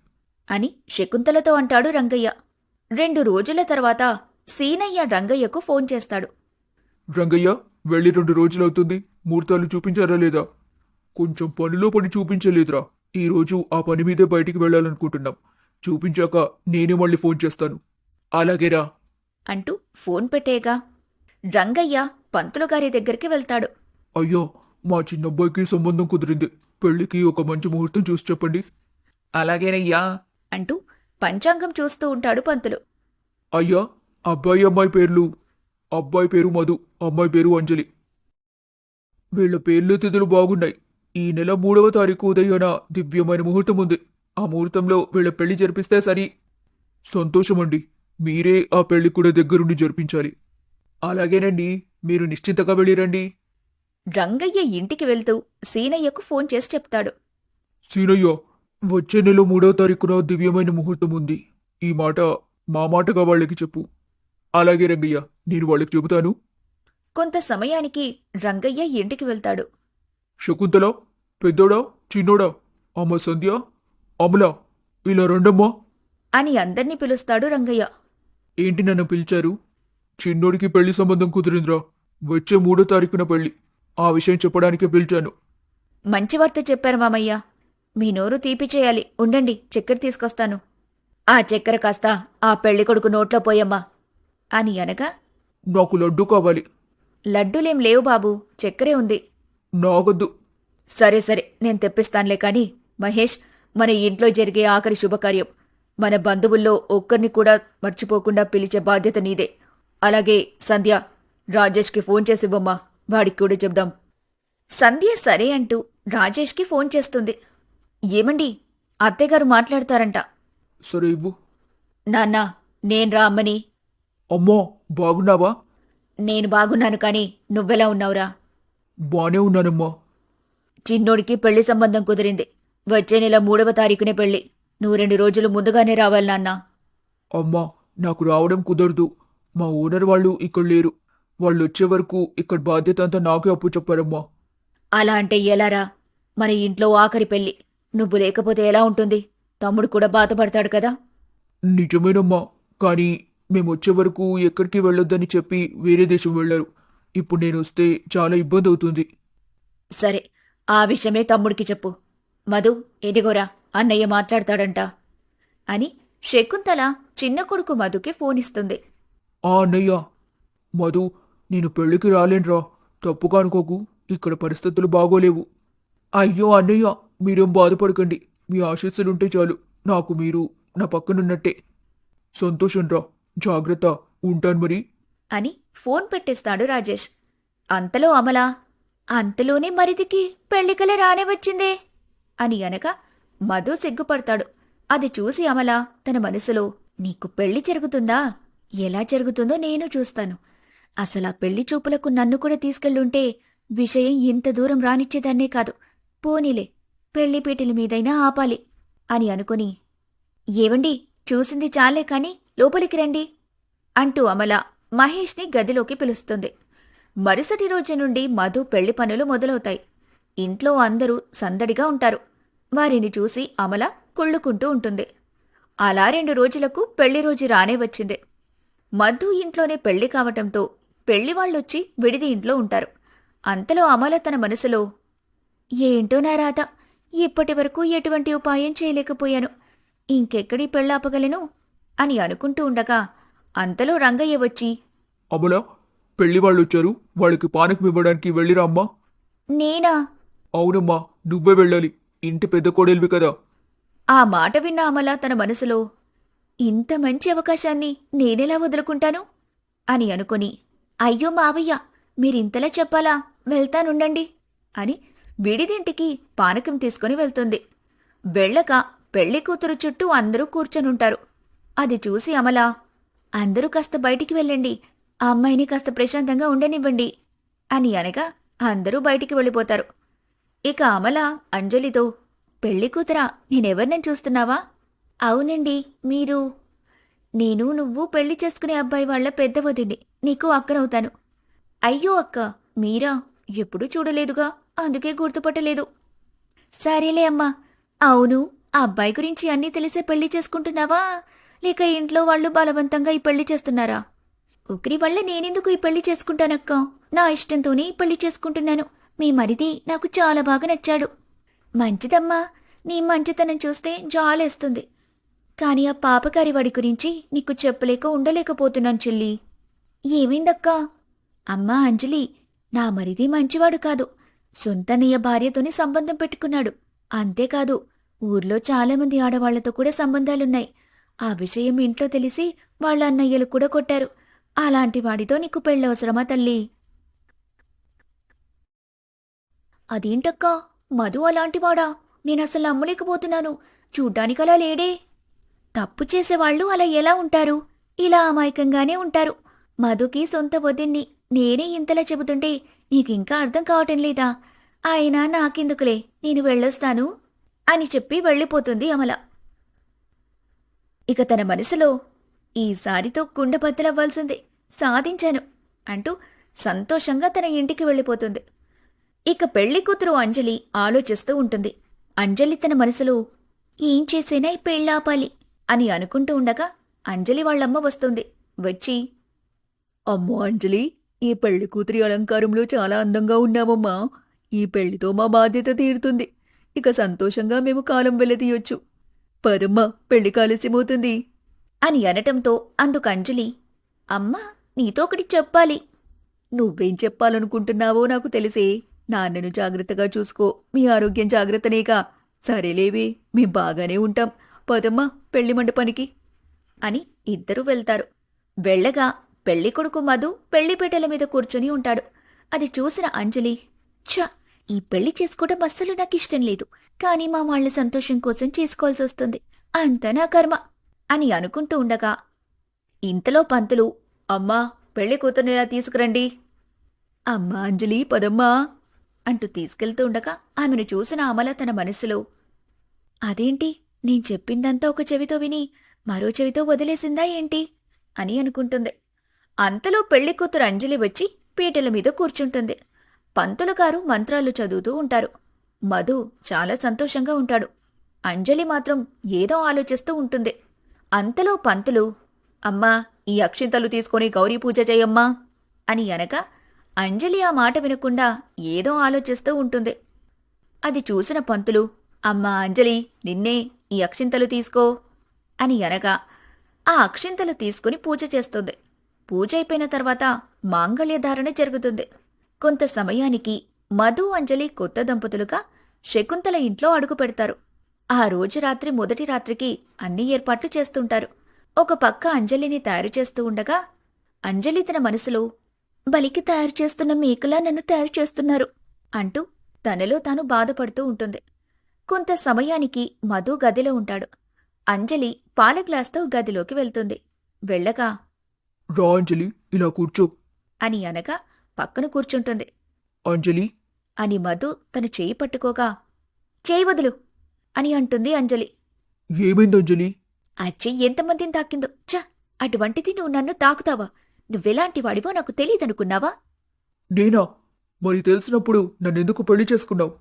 అని శకుంతలతో అంటాడు రంగయ్య. 2 రోజుల తర్వాత సీనయ్య రంగయ్యకు ఫోన్ చేస్తాడు. రంగయ్య, వెళ్ళి 2 రోజులవుతుంది. ముహూర్తాలు చూపించారా లేదా? కొంచెం పనిలో పని చూపించలేదురా. ఈ రోజు ఆ పని మీదే బయటికి వెళ్ళాలనుకుంటున్నాం. చూపించాక నేనే మళ్ళీ ఫోన్ చేస్తాను. అలాగేరా అంటూ ఫోన్ పెట్టేగా రంగయ్య పంతులుగారి దగ్గరికి వెళ్తాడు. అయ్యో, మా చిన్నబ్బాయికి సంబంధం కుదిరింది. పెళ్లికి ఒక మంచి ముహూర్తం చూసి చెప్పండి. అలాగేనయ్యా అంటూ పంచాంగం చూస్తూ ఉంటాడు పంతులు. అయ్యా, అబ్బాయి అమ్మాయి పేర్లు. అబ్బాయి పేరు మధు, అమ్మాయి పేరు అంజలి. వీళ్ళ పేర్లు తిథులు బాగున్నాయి. ఈ నెల 3వ తారీఖు ఉదయాన దివ్యమైన ముహూర్తం ఉంది. ఆ ముహూర్తంలో వీళ్ళ పెళ్లి జరిపిస్తే సరి. సంతోషమండి. మీరే ఆ పెళ్లి కూడా దగ్గరుండి జరిపించాలి. అలాగేనండి. మీరు నిశ్చింతగా వెళ్ళిరండి. రంగయ్య ఇంటికి వెళ్తూ సీనయ్యకు ఫోన్ చేసి చెప్తాడు. సీనయ్య, వచ్చే నెల 3వ తారీఖున దివ్యమైన ముహూర్తం ఉంది. ఈ మాట మా మాటగా వాళ్ళకి చెప్పు. అలాగే రంగయ్య, నేను వాళ్ళకి చెబుతాను. కొంత సమయానికి రంగయ్య ఇంటికి వెళ్తాడు. శకుంతల, పెద్దోడా, చిన్నోడా, అమ్మ సంధ్య, అమలా, ఇలా రండమ్మా. అని అందర్నీ పిలుస్తాడు రంగయ్య. ఏంటి నన్ను పిలిచారు? చిన్నోడికి పెళ్లి సంబంధం కుదిరిందిరా. వచ్చే 3వ తారీఖున పెళ్లి. ఆ విషయం చెప్పడానికే పిలిచాను. మంచి వార్త చెప్పారు మామయ్య. మీ నోరు తీపి చేయాలి. ఉండండి, చక్కెర తీసుకొస్తాను. ఆ చక్కెర కాస్త ఆ పెళ్లి కొడుకు నోట్లో పోయమ్మా అని అనగా, నాకు లడ్డు కావాలి. లడ్డూలేం లేవు బాబూ, చక్కెరే ఉంది. నాగొద్దు. సరే సరే, నేను తెప్పిస్తానులే కాని మహేష్, మన ఇంట్లో జరిగే ఆఖరి శుభకార్యం. మన బంధువుల్లో ఒక్కరిని కూడా మర్చిపోకుండా పిలిచే బాధ్యత నీదే. అలాగే సంధ్య, రాజేష్కి ఫోన్ చేసివ్వమ్మా, వాడికి కూడా చెప్దాం. సంధ్య సరే అంటూ రాజేష్కి ఫోన్ చేస్తుంది. ఏమండి, అత్తయ్యగారు మాట్లాడతారంట. సరే ఇవ్వు. నాన్నా, నేను రా అమ్మని. అమ్మా, బాగున్నావా? నేను బాగున్నాను కాని నువ్వెలా ఉన్నావురా? బానే ఉన్నానమ్మా. చిన్నోడికి పెళ్లి సంబంధం కుదిరింది. వచ్చే నెల 3వ తారీఖునే పెళ్లి. నువ్వు 2 రోజులు ముందుగానే రావాలి నాన్నా. అమ్మా, నాకు రావడం కుదరదు. మా ఓనర్ వాళ్ళు ఇక్కడ లేరు. వాళ్ళు వచ్చే వరకు ఇక్కడ బాధ్యత అంతా నాకే అప్పు చెప్పారమ్మా. అలా అంటే ఎలారా? మన ఇంట్లో ఆఖరి పెళ్లి. నువ్వు లేకపోతే ఎలా ఉంటుంది? తమ్ముడు కూడా బాధపడతాడు కదా. నిజమేనమ్మా, కానీ మేమొచ్చే వరకు ఎక్కడికి వెళ్ళొద్దని చెప్పి వేరే దేశం వెళ్లారు. ఇప్పుడు నేనొస్తే చాలా ఇబ్బంది అవుతుంది. సరే, ఆ విషయమే తమ్ముడికి చెప్పు. మధు, ఎదిగోరా, అన్నయ్య మాట్లాడతాడంట అని శకుంతల చిన్న కొడుకు మధుకి ఫోనిస్తుంది. ఆ అన్నయ్య. మధు, నేను పెళ్లికి రాలేనురా. తప్పుగా అనుకోకు. ఇక్కడ పరిస్థితులు బాగోలేవు. అయ్యో అన్నయ్య, మీరేం బాధపడకండి. మీ ఆశీస్సులుంటే చాలు. నాకు మీరు నా పక్కనున్నట్టే. సంతోషంరా. జాగ్రత్త. ఉంటాను మరి. అని ఫోన్ పెట్టేస్తాడు రాజేష్. అంతలో అమల, అంతలోనే మరిదికి పెళ్లికల రానే వచ్చిందే అని అనగా మధు సిగ్గుపడతాడు. అది చూసి అమల తన మనసులో, నీకు పెళ్లి జరుగుతుందా? ఎలా జరుగుతుందో నేను చూస్తాను. అసలా పెళ్లి చూపులకు నన్ను కూడా తీసుకెళ్ళుంటే విషయం ఇంత దూరం రానిచ్చేదాన్నే కాదు. పోనీలే, పెళ్లి పీటల మీదైనా ఆపాలి అని అనుకుని, ఏవండి, చూసింది చాలే కాని లోపలికి రండి అంటూ అమల మహేష్ని గదిలోకి పిలుస్తుంది. మరుసటి రోజు నుండి మధు పెళ్లి పనులు మొదలవుతాయి. ఇంట్లో అందరూ సందడిగా ఉంటారు. వారిని చూసి అమల కుళ్ళుకుంటూ ఉంటుంది. అలా 2 రోజులకు పెళ్లి రోజు రానే వచ్చింది. మధు ఇంట్లోనే పెళ్లి కావటంతో పెళ్లివాళ్లొచ్చి విడిది ఇంట్లో ఉంటారు. అంతలో అమల తన మనసులో, ఏంటో నా రాత, ఇప్పటి వరకు ఎటువంటి ఉపాయం చేయలేకపోయాను. ఇంకెక్కడి పెళ్లాపగలను అని అనుకుంటూ ఉండగా అంతలో రంగయ్య వచ్చి, అమలా, పెళ్లి వాళ్ళొచ్చారు. వాళ్ళకి పానకం ఇవ్వడానికి వెళ్ళిరా అమ్మా. నేనా? అవునమ్మా, నువ్వే వెళ్ళాలి. ఇంటి పెద్ద కోడలివి కదా. ఆ మాట విన్న అమల తన మనసులో, ఇంత మంచి అవకాశాన్ని నేనెలా వదులుకుంటాను అని అనుకుని, అయ్యో మావయ్య, మీరింతలా చెప్పాలా, వెళ్తానుండండి అని విడిదింటికి పానకం తీసుకుని వెళ్తుంది. వెళ్ళక పెళ్లి కూతురు చుట్టూ అందరూ కూర్చొనుంటారు. అది చూసి అమల, అందరూ కాస్త బయటికి వెళ్ళండి, ఆ అమ్మాయిని కాస్త ప్రశాంతంగా ఉండనివ్వండి అని అనగా అందరూ బయటికి వెళ్ళిపోతారు. ఇక అమల అంజలితో, పెళ్లి కూతురా, నేనెవర్నని చూస్తున్నావా? అవునండి, మీరు. నేను నువ్వు పెళ్లి చేసుకునే అబ్బాయి వాళ్ల పెద్ద వదిని, నీకు అక్కనవుతాను. అయ్యో అక్క, మీరా? ఎప్పుడూ చూడలేదుగా, అందుకే గుర్తుపట్టలేదు. సరేలే అమ్మా. అవును, ఆ అబ్బాయి గురించి అన్నీ తెలిసే పెళ్లి చేసుకుంటున్నావా, లేక ఇంట్లో వాళ్ళు బలవంతంగా ఈ పెళ్లి చేస్తున్నారా? ఒకరి వల్ల నేనెందుకు ఈ పెళ్లి చేసుకుంటానక్క? నా ఇష్టంతోనే ఈ పెళ్లి చేసుకుంటున్నాను. మీ మరిది నాకు చాలా బాగా నచ్చాడు. మంచిదమ్మా, నీ మంచితనం చూస్తే జాలేస్తుంది. కాని ఆ పాపకారి వాడి గురించి నీకు చెప్పలేక ఉండలేకపోతున్నాను చెల్లి. ఏమైందక్కా? అమ్మా అంజలి, నా మరిది మంచివాడు కాదు. సొంతనయ్య భార్యతోనే సంబంధం పెట్టుకున్నాడు. అంతేకాదు, ఊర్లో చాలామంది ఆడవాళ్లతో కూడా సంబంధాలున్నాయి. ఆ విషయం ఇంట్లో తెలిసి వాళ్ళ అన్నయ్యలు కూడా కొట్టారు. అలాంటి వాడితో నీకు పెళ్ళవసరమా తల్లి? అదేంటక్కా, మధు అలాంటివాడా? నేనసలు నమ్మలేకపోతున్నాను. చూడ్డానికలా లేడే. తప్పు చేసేవాళ్ళు అలా ఎలా ఉంటారు? ఇలా అమాయకంగానే ఉంటారు. మధుకి సొంత వదిన్ని నేనే ఇంతలా చెబుతుంటే నీకింకా అర్థం కావటం లేదా? అయినా నాకెందుకులే, నేను వెళ్ళొస్తాను అని చెప్పి వెళ్ళిపోతుంది అమల. ఇక తన మనసులో ఈసారితో కుండబద్దలవ్వాల్సిందే, సాధించాను అంటూ సంతోషంగా తన ఇంటికి వెళ్ళిపోతుంది. ఇక పెళ్లి కూతురు అంజలి ఆలోచిస్తూ ఉంటుంది. అంజలి తన మనసులో ఏం చేసేనా ఈ పెళ్ళాపాలి అని అనుకుంటూ ఉండగా అంజలి వాళ్ళమ్మ వస్తుంది. వచ్చి, అమ్మో అంజలి, ఈ పెళ్లి కూతురి అలంకారంలో చాలా అందంగా ఉన్నామమ్మా. ఈ పెళ్లితో మా బాధ్యత తీరుతుంది. ఇక సంతోషంగా మేము కాలం వెళ్లదీయొచ్చు. పదమ్మా, పెళ్లి కాలస్యమవుతుంది అని అనటంతో అందుకు అంజలి, అమ్మా నీతో ఒకటి చెప్పాలి. నువ్వేం చెప్పాలనుకుంటున్నావో నాకు తెలిసే. నాన్నను జాగ్రత్తగా చూసుకో, మీ ఆరోగ్యం జాగ్రత్తనేగా. సరేలేవే, మేం బాగానే ఉంటాం. పదమ్మా, పెళ్లి మండపానికి అని ఇద్దరూ వెళ్తారు. వెళ్ళగా పెళ్లికొడుకు మధు పెళ్లిపీటల మీద కూర్చుని ఉంటాడు. అది చూసిన అంజలి, ఛ, ఈ పెళ్లి చేసుకోవడం అస్సలు నాకిష్టం లేదు. కానీ మా వాళ్ల సంతోషం కోసం చేసుకోవాల్సి వస్తుంది. అంతా నా కర్మ అని అనుకుంటూ ఉండగా ఇంతలో పంతులు, అమ్మా పెళ్లి కూతుర్నిలా తీసుకురండి. అమ్మా అంజలి, పదమ్మా అంటూ తీసుకెళ్తూ ఉండగా ఆమెను చూసిన అమల తన మనసులో, అదేంటి నేను చెప్పిందంతా ఒక చెవితో విని మరో చెవితో వదిలేసిందా ఏంటి అని అనుకుంటుంది. అంతలో పెళ్లి కూతురు అంజలి వచ్చి పీటల మీద కూర్చుంటుంది. పంతులు గారు మంత్రాలు చదువుతూ ఉంటారు. మధు చాలా సంతోషంగా ఉంటాడు. అంజలి మాత్రం ఏదో ఆలోచిస్తూ ఉంటుంది. అంతలో పంతులు, అమ్మా ఈ అక్షింతలు తీసుకొని గౌరీ పూజ చేయమ్మా అని అనగా అంజలి ఆ మాట వినకుండా ఏదో ఆలోచిస్తూ ఉంటుంది. అది చూసిన పంతులు, అమ్మా అంజలి, నిన్నే, ఈ అక్షింతలు తీసుకో అని అనగా ఆ అక్షింతలు తీసుకుని పూజ చేస్తుంది. పూజ అయిపోయిన తర్వాత మాంగళ్యధారణ జరుగుతుంది. కొంత సమయానికి మధు అంజలి కొత్త దంపతులుగా శకుంతల ఇంట్లో అడుగు పెడతారు. ఆ రోజు రాత్రి మొదటి రాత్రికి అన్ని ఏర్పాట్లు చేస్తుంటారు. ఒక పక్క అంజలిని తయారు చేస్తూ ఉండగా అంజలి తన మనసులో, బలికి తయారు చేస్తున్న మేకలా నన్ను తయారు చేస్తున్నారు అంటూ తనలో తాను బాధపడుతూ ఉంటుంది. కొంత సమయానికి మధు గదిలో ఉంటాడు. అంజలి పాల గ్లాస్తో గదిలోకి వెళ్తుంది. వెళ్ళగా, రా అంజలి, ఇలా కూర్చో అని అనగా పక్కన కూర్చుంటుంది. అంజలి అని మధు తన చేయి పట్టుకోగా, చేయి వదులు అని అంటుంది అంజలి. ఏమైంది అంజలి? ఆ చెయ్యి ఎంతమందిని తాకిందో. ఛ, అటువంటిది నువ్వు నన్ను తాకుతావా? నువ్వెలాంటి వాడివో నాకు తెలీదనుకున్నావా? నేనా? మరి తెలిసినప్పుడు నన్నెందుకు పెళ్లి చేసుకున్నావు?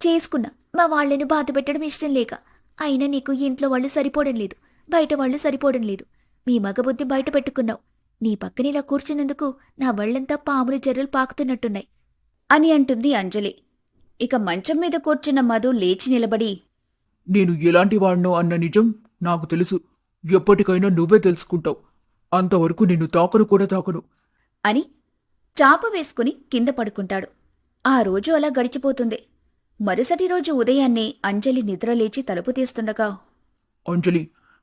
చేసుకున్నా, మా వాళ్లను బాధ పెట్టడం ఇష్టం లేక. అయినా నీకు ఇంట్లో వాళ్ళు సరిపోవడం లేదు, బయట వాళ్ళు సరిపోవడం లేదు. మీ మగబుద్ధి బయట పెట్టుకున్నావు. నీ పక్కనిలా కూర్చున్నందుకు నా వళ్లంతా పాములు జర్రులు పాకుతున్నట్టున్నాయి అని అంటుంది అంజలి. ఇక మంచం మీద కూర్చున్న మధు లేచి నిలబడి, నేను ఎలాంటి వాడినో అన్న నిజం నాకు తెలుసు. ఎప్పటికైనా నువ్వే తెలుసుకుంటావు. అంతవరకు నిన్ను తాకను కూడా తాకను అని చాప వేసుకుని కింద పడుకుంటాడు. ఆ రోజు అలా గడిచిపోతుంది. మరుసటి రోజు ఉదయాన్నే అంజలి నిద్రలేచి తలుపు తీస్తుండగా, అంజలి,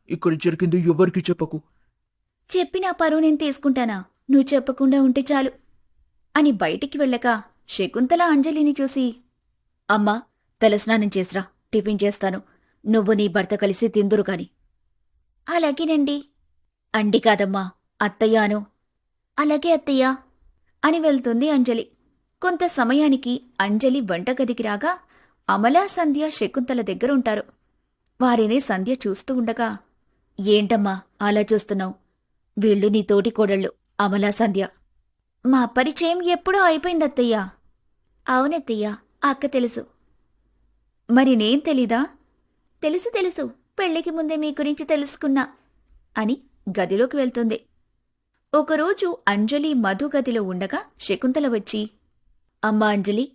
ఇక్కడ జరిగింది ఎవ్వరికీ చెప్పకు. చెప్పినా పరువు నేను తీసుకుంటానా? నువ్వు చెప్పకుండా ఉంటే చాలు అని బయటికి వెళ్ళక శకుంతల అంజలిని చూసి, అమ్మా తలస్నానం చేసిరా, టిఫిన్ చేస్తాను. నువ్వు నీ భర్త కలిసి తిందురు కాని. అలాగేనండి. అండి కాదమ్మా, అత్తయ్యాను. అలాగే అత్తయ్యా అని వెళ్తుంది అంజలి. కొంత సమయానికి అంజలి వంటగదికి రాగా అమలా సంధ్య శకుంతల దగ్గరుంటారు. వారిని సంధ్య చూస్తూ ఉండగా, ఏంటమ్మా అలా చూస్తున్నావు? వీళ్ళు నీ తోటి కోడళ్ళు అమలా సంధ్య. మా పరిచయం ఎప్పుడో అయిపోయిందత్తయ్యా. అవునత్తయ్యా, అక్క తెలుసు. మరి నేం తెలీదా? తెలుసు తెలుసు, పెళ్లికి ముందే మీ గురించి తెలుసుకున్నా అని గదిలోకి వెళ్తుంది. ఒకరోజు అంజలి మధు గదిలో ఉండగా శకుంతల వచ్చి, అమ్మా అంజలి,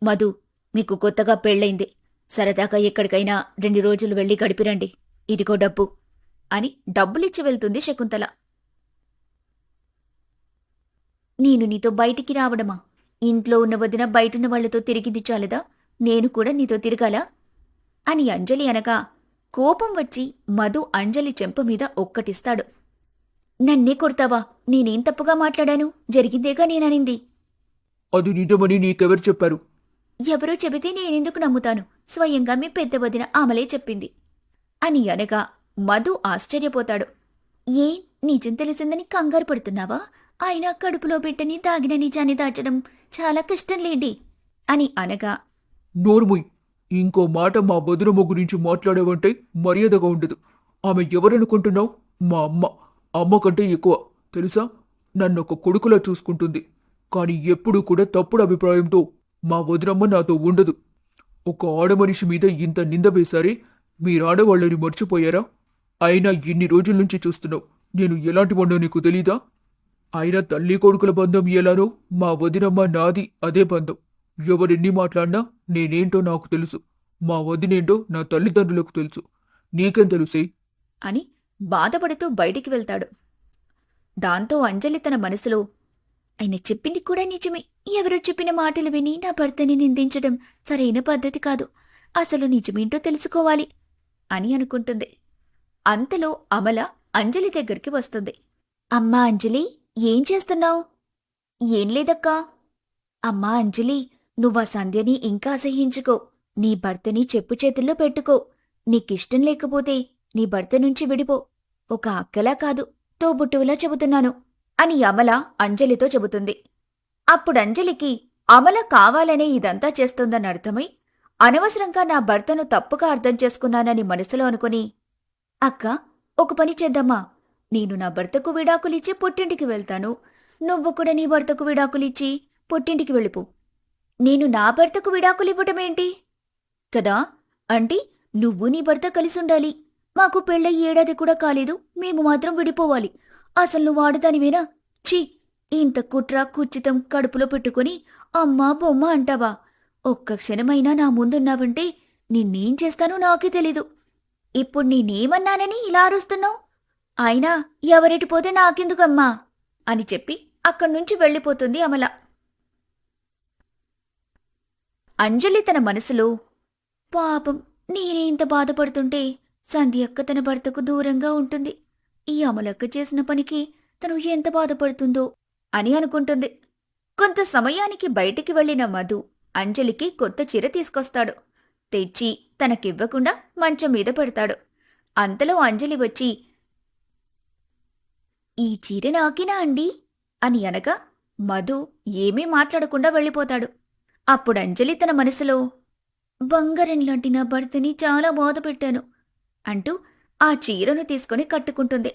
మధు మీకు కొత్తగా పెళ్ళైంది. సరదాగా ఎక్కడికైనా 2 రోజులు వెళ్ళి గడిపిరండి. ఇదిగో డబ్బు అని డబ్బులిచ్చి వెళ్తుంది శకుంతల. నేను నీతో బయటికి రావడమా? ఇంట్లో ఉన్న వదిన బయటున్న వాళ్లతో తిరిగింది చాలదా? నేను కూడా నీతో తిరగాలా అని అంజలి అనగా కోపం వచ్చి మధు అంజలి చెంప మీద ఒక్కటిస్తాడు. నన్నే కొడతావా? నేనేం తప్పుగా మాట్లాడాను? జరిగిందేగా నేననింది. అది నిజమని నీకెవరు చెప్పారు? ఎవరో చెబితే నేనెందుకు నమ్ముతాను? స్వయంగా మీ పెద్ద వదిన అమలే చెప్పింది అని అనగా మధు ఆశ్చర్యపోతాడు. ఏ నిజం తెలిసిందని కంగారు పడుతున్నావా? అయినా కడుపులో బిడ్డని దాగిన నిజాన్ని దాచడం చాలా కష్టంలేండి అని అనగా నోర్ముయ్, ఇంకో మాట మా వదినమ్మ గురించి మాట్లాడావంటే మర్యాదగా ఉండదు. ఆమె ఎవరనుకుంటున్నావు? మా అమ్మ. అమ్మ కంటే ఎక్కువ తెలుసా? నన్నొక కొడుకులా చూసుకుంటుంది. కాని ఎప్పుడూ కూడా తప్పుడు అభిప్రాయంతో మా వదినమ్మ నాతో ఉండదు. ఒక ఆడమనిషి మీద ఇంత నింద వేశారే, మీరాడవాళ్ళని మర్చిపోయారా? అయినా ఇన్ని రోజుల నుంచి చూస్తున్నావు. నేను ఎలాంటి వాడినో నీకు తెలీదా? అయినా తల్లి కొడుకుల బంధం ఎలానో మా వదినమ్మ నాది అదే బంధం. ఎవరెన్ని మాట్లాడినా నేనేంటో నాకు తెలుసు. మా వదినేంటో నా తల్లిదండ్రులకు తెలుసు. నీకేం తెలుసే? అని బాధపడుతూ బయటికి వెళ్తాడు. దాంతో అంజలి తన మనసులో ఆయన చెప్పింది కూడా నిజమే. ఎవరో చెప్పిన మాటలు విని నా భర్తని నిందించడం సరైన పద్ధతి కాదు. అసలు నిజమేంటో తెలుసుకోవాలి అని అనుకుంటుంది. అంతలో అమల అంజలి దగ్గరికి వస్తుంది. అమ్మా అంజలి, ఏం చేస్తున్నావు? ఏం లేదక్కా. అమ్మా అంజలి, నువ్వా సంధ్యని ఇంకా అసహించుకో. నీ భర్తని చెప్పు చేతుల్లో పెట్టుకో. నీకిష్టం లేకపోతే నీ భర్త నుంచి విడిపో. ఒక అక్కలా కాదు, తోబుట్టువులా చెబుతున్నాను అని అమల అంజలితో చెబుతుంది. అప్పుడంజలికి అమల కావాలనే ఇదంతా చేస్తోందని అర్థమై, అనవసరంగా నా భర్తను తప్పుగా అర్థం చేసుకున్నానని మనసులో అనుకుని, అక్క, ఒక పని చేద్దామా? నేను నా భర్తకు విడాకులిచ్చి పుట్టింటికి వెళ్తాను. నువ్వు కూడా నీ భర్తకు విడాకులిచ్చి పుట్టింటికి వెళ్ళిపో. నేను నా భర్తకు విడాకులివ్వటమేంటి? కదా, అంటే నువ్వు నీ భర్త కలిసుండాలి. మాకు పెళ్ళై ఏడాది కూడా కాలేదు, మేము మాత్రం విడిపోవాలి. అసలు నువ్వు ఆడదానివేనా? ఛీ, ఇంత కుట్ర కుచ్చితం కడుపులో పెట్టుకుని అమ్మా బొమ్మ అంటావా? ఒక్క క్షణమైనా నా ముందున్నావంటే నిన్నేం చేస్తానో నాకే తెలీదు. ఇప్పుడు నేనేమన్నానని ఇలా అరుస్తున్నావు? అయినా ఎవరెటు పోతే నాకెందుకమ్మా అని చెప్పి అక్కడ్నుంచి వెళ్ళిపోతుంది అమల. అంజలి తన మనసులో, పాపం నేనే ఇంత బాధపడుతుంటే సంధ్యక్క తన భర్తకు దూరంగా ఉంటుంది. ఈ అమలక్క చేసిన పనికి తను ఎంత బాధపడుతుందో అని అనుకుంటుంది. కొంత సమయానికి బయటికి వెళ్లిన మధు అంజలికి కొత్త చీర తీసుకొస్తాడు. తెచ్చి తనకివ్వకుండా మంచం మీద పెడతాడు. అంతలో అంజలి వచ్చి, ఈ చీర నాకేనా అండి అని అనగా మధు ఏమీ మాట్లాడకుండా వెళ్ళిపోతాడు. అప్పుడు అంజలి తన మనసులో, బంగారం లాంటి నా భర్తని చాలా బాధ పెట్టాను అంటూ ఆ చీరను తీసుకుని కట్టుకుంటుంది.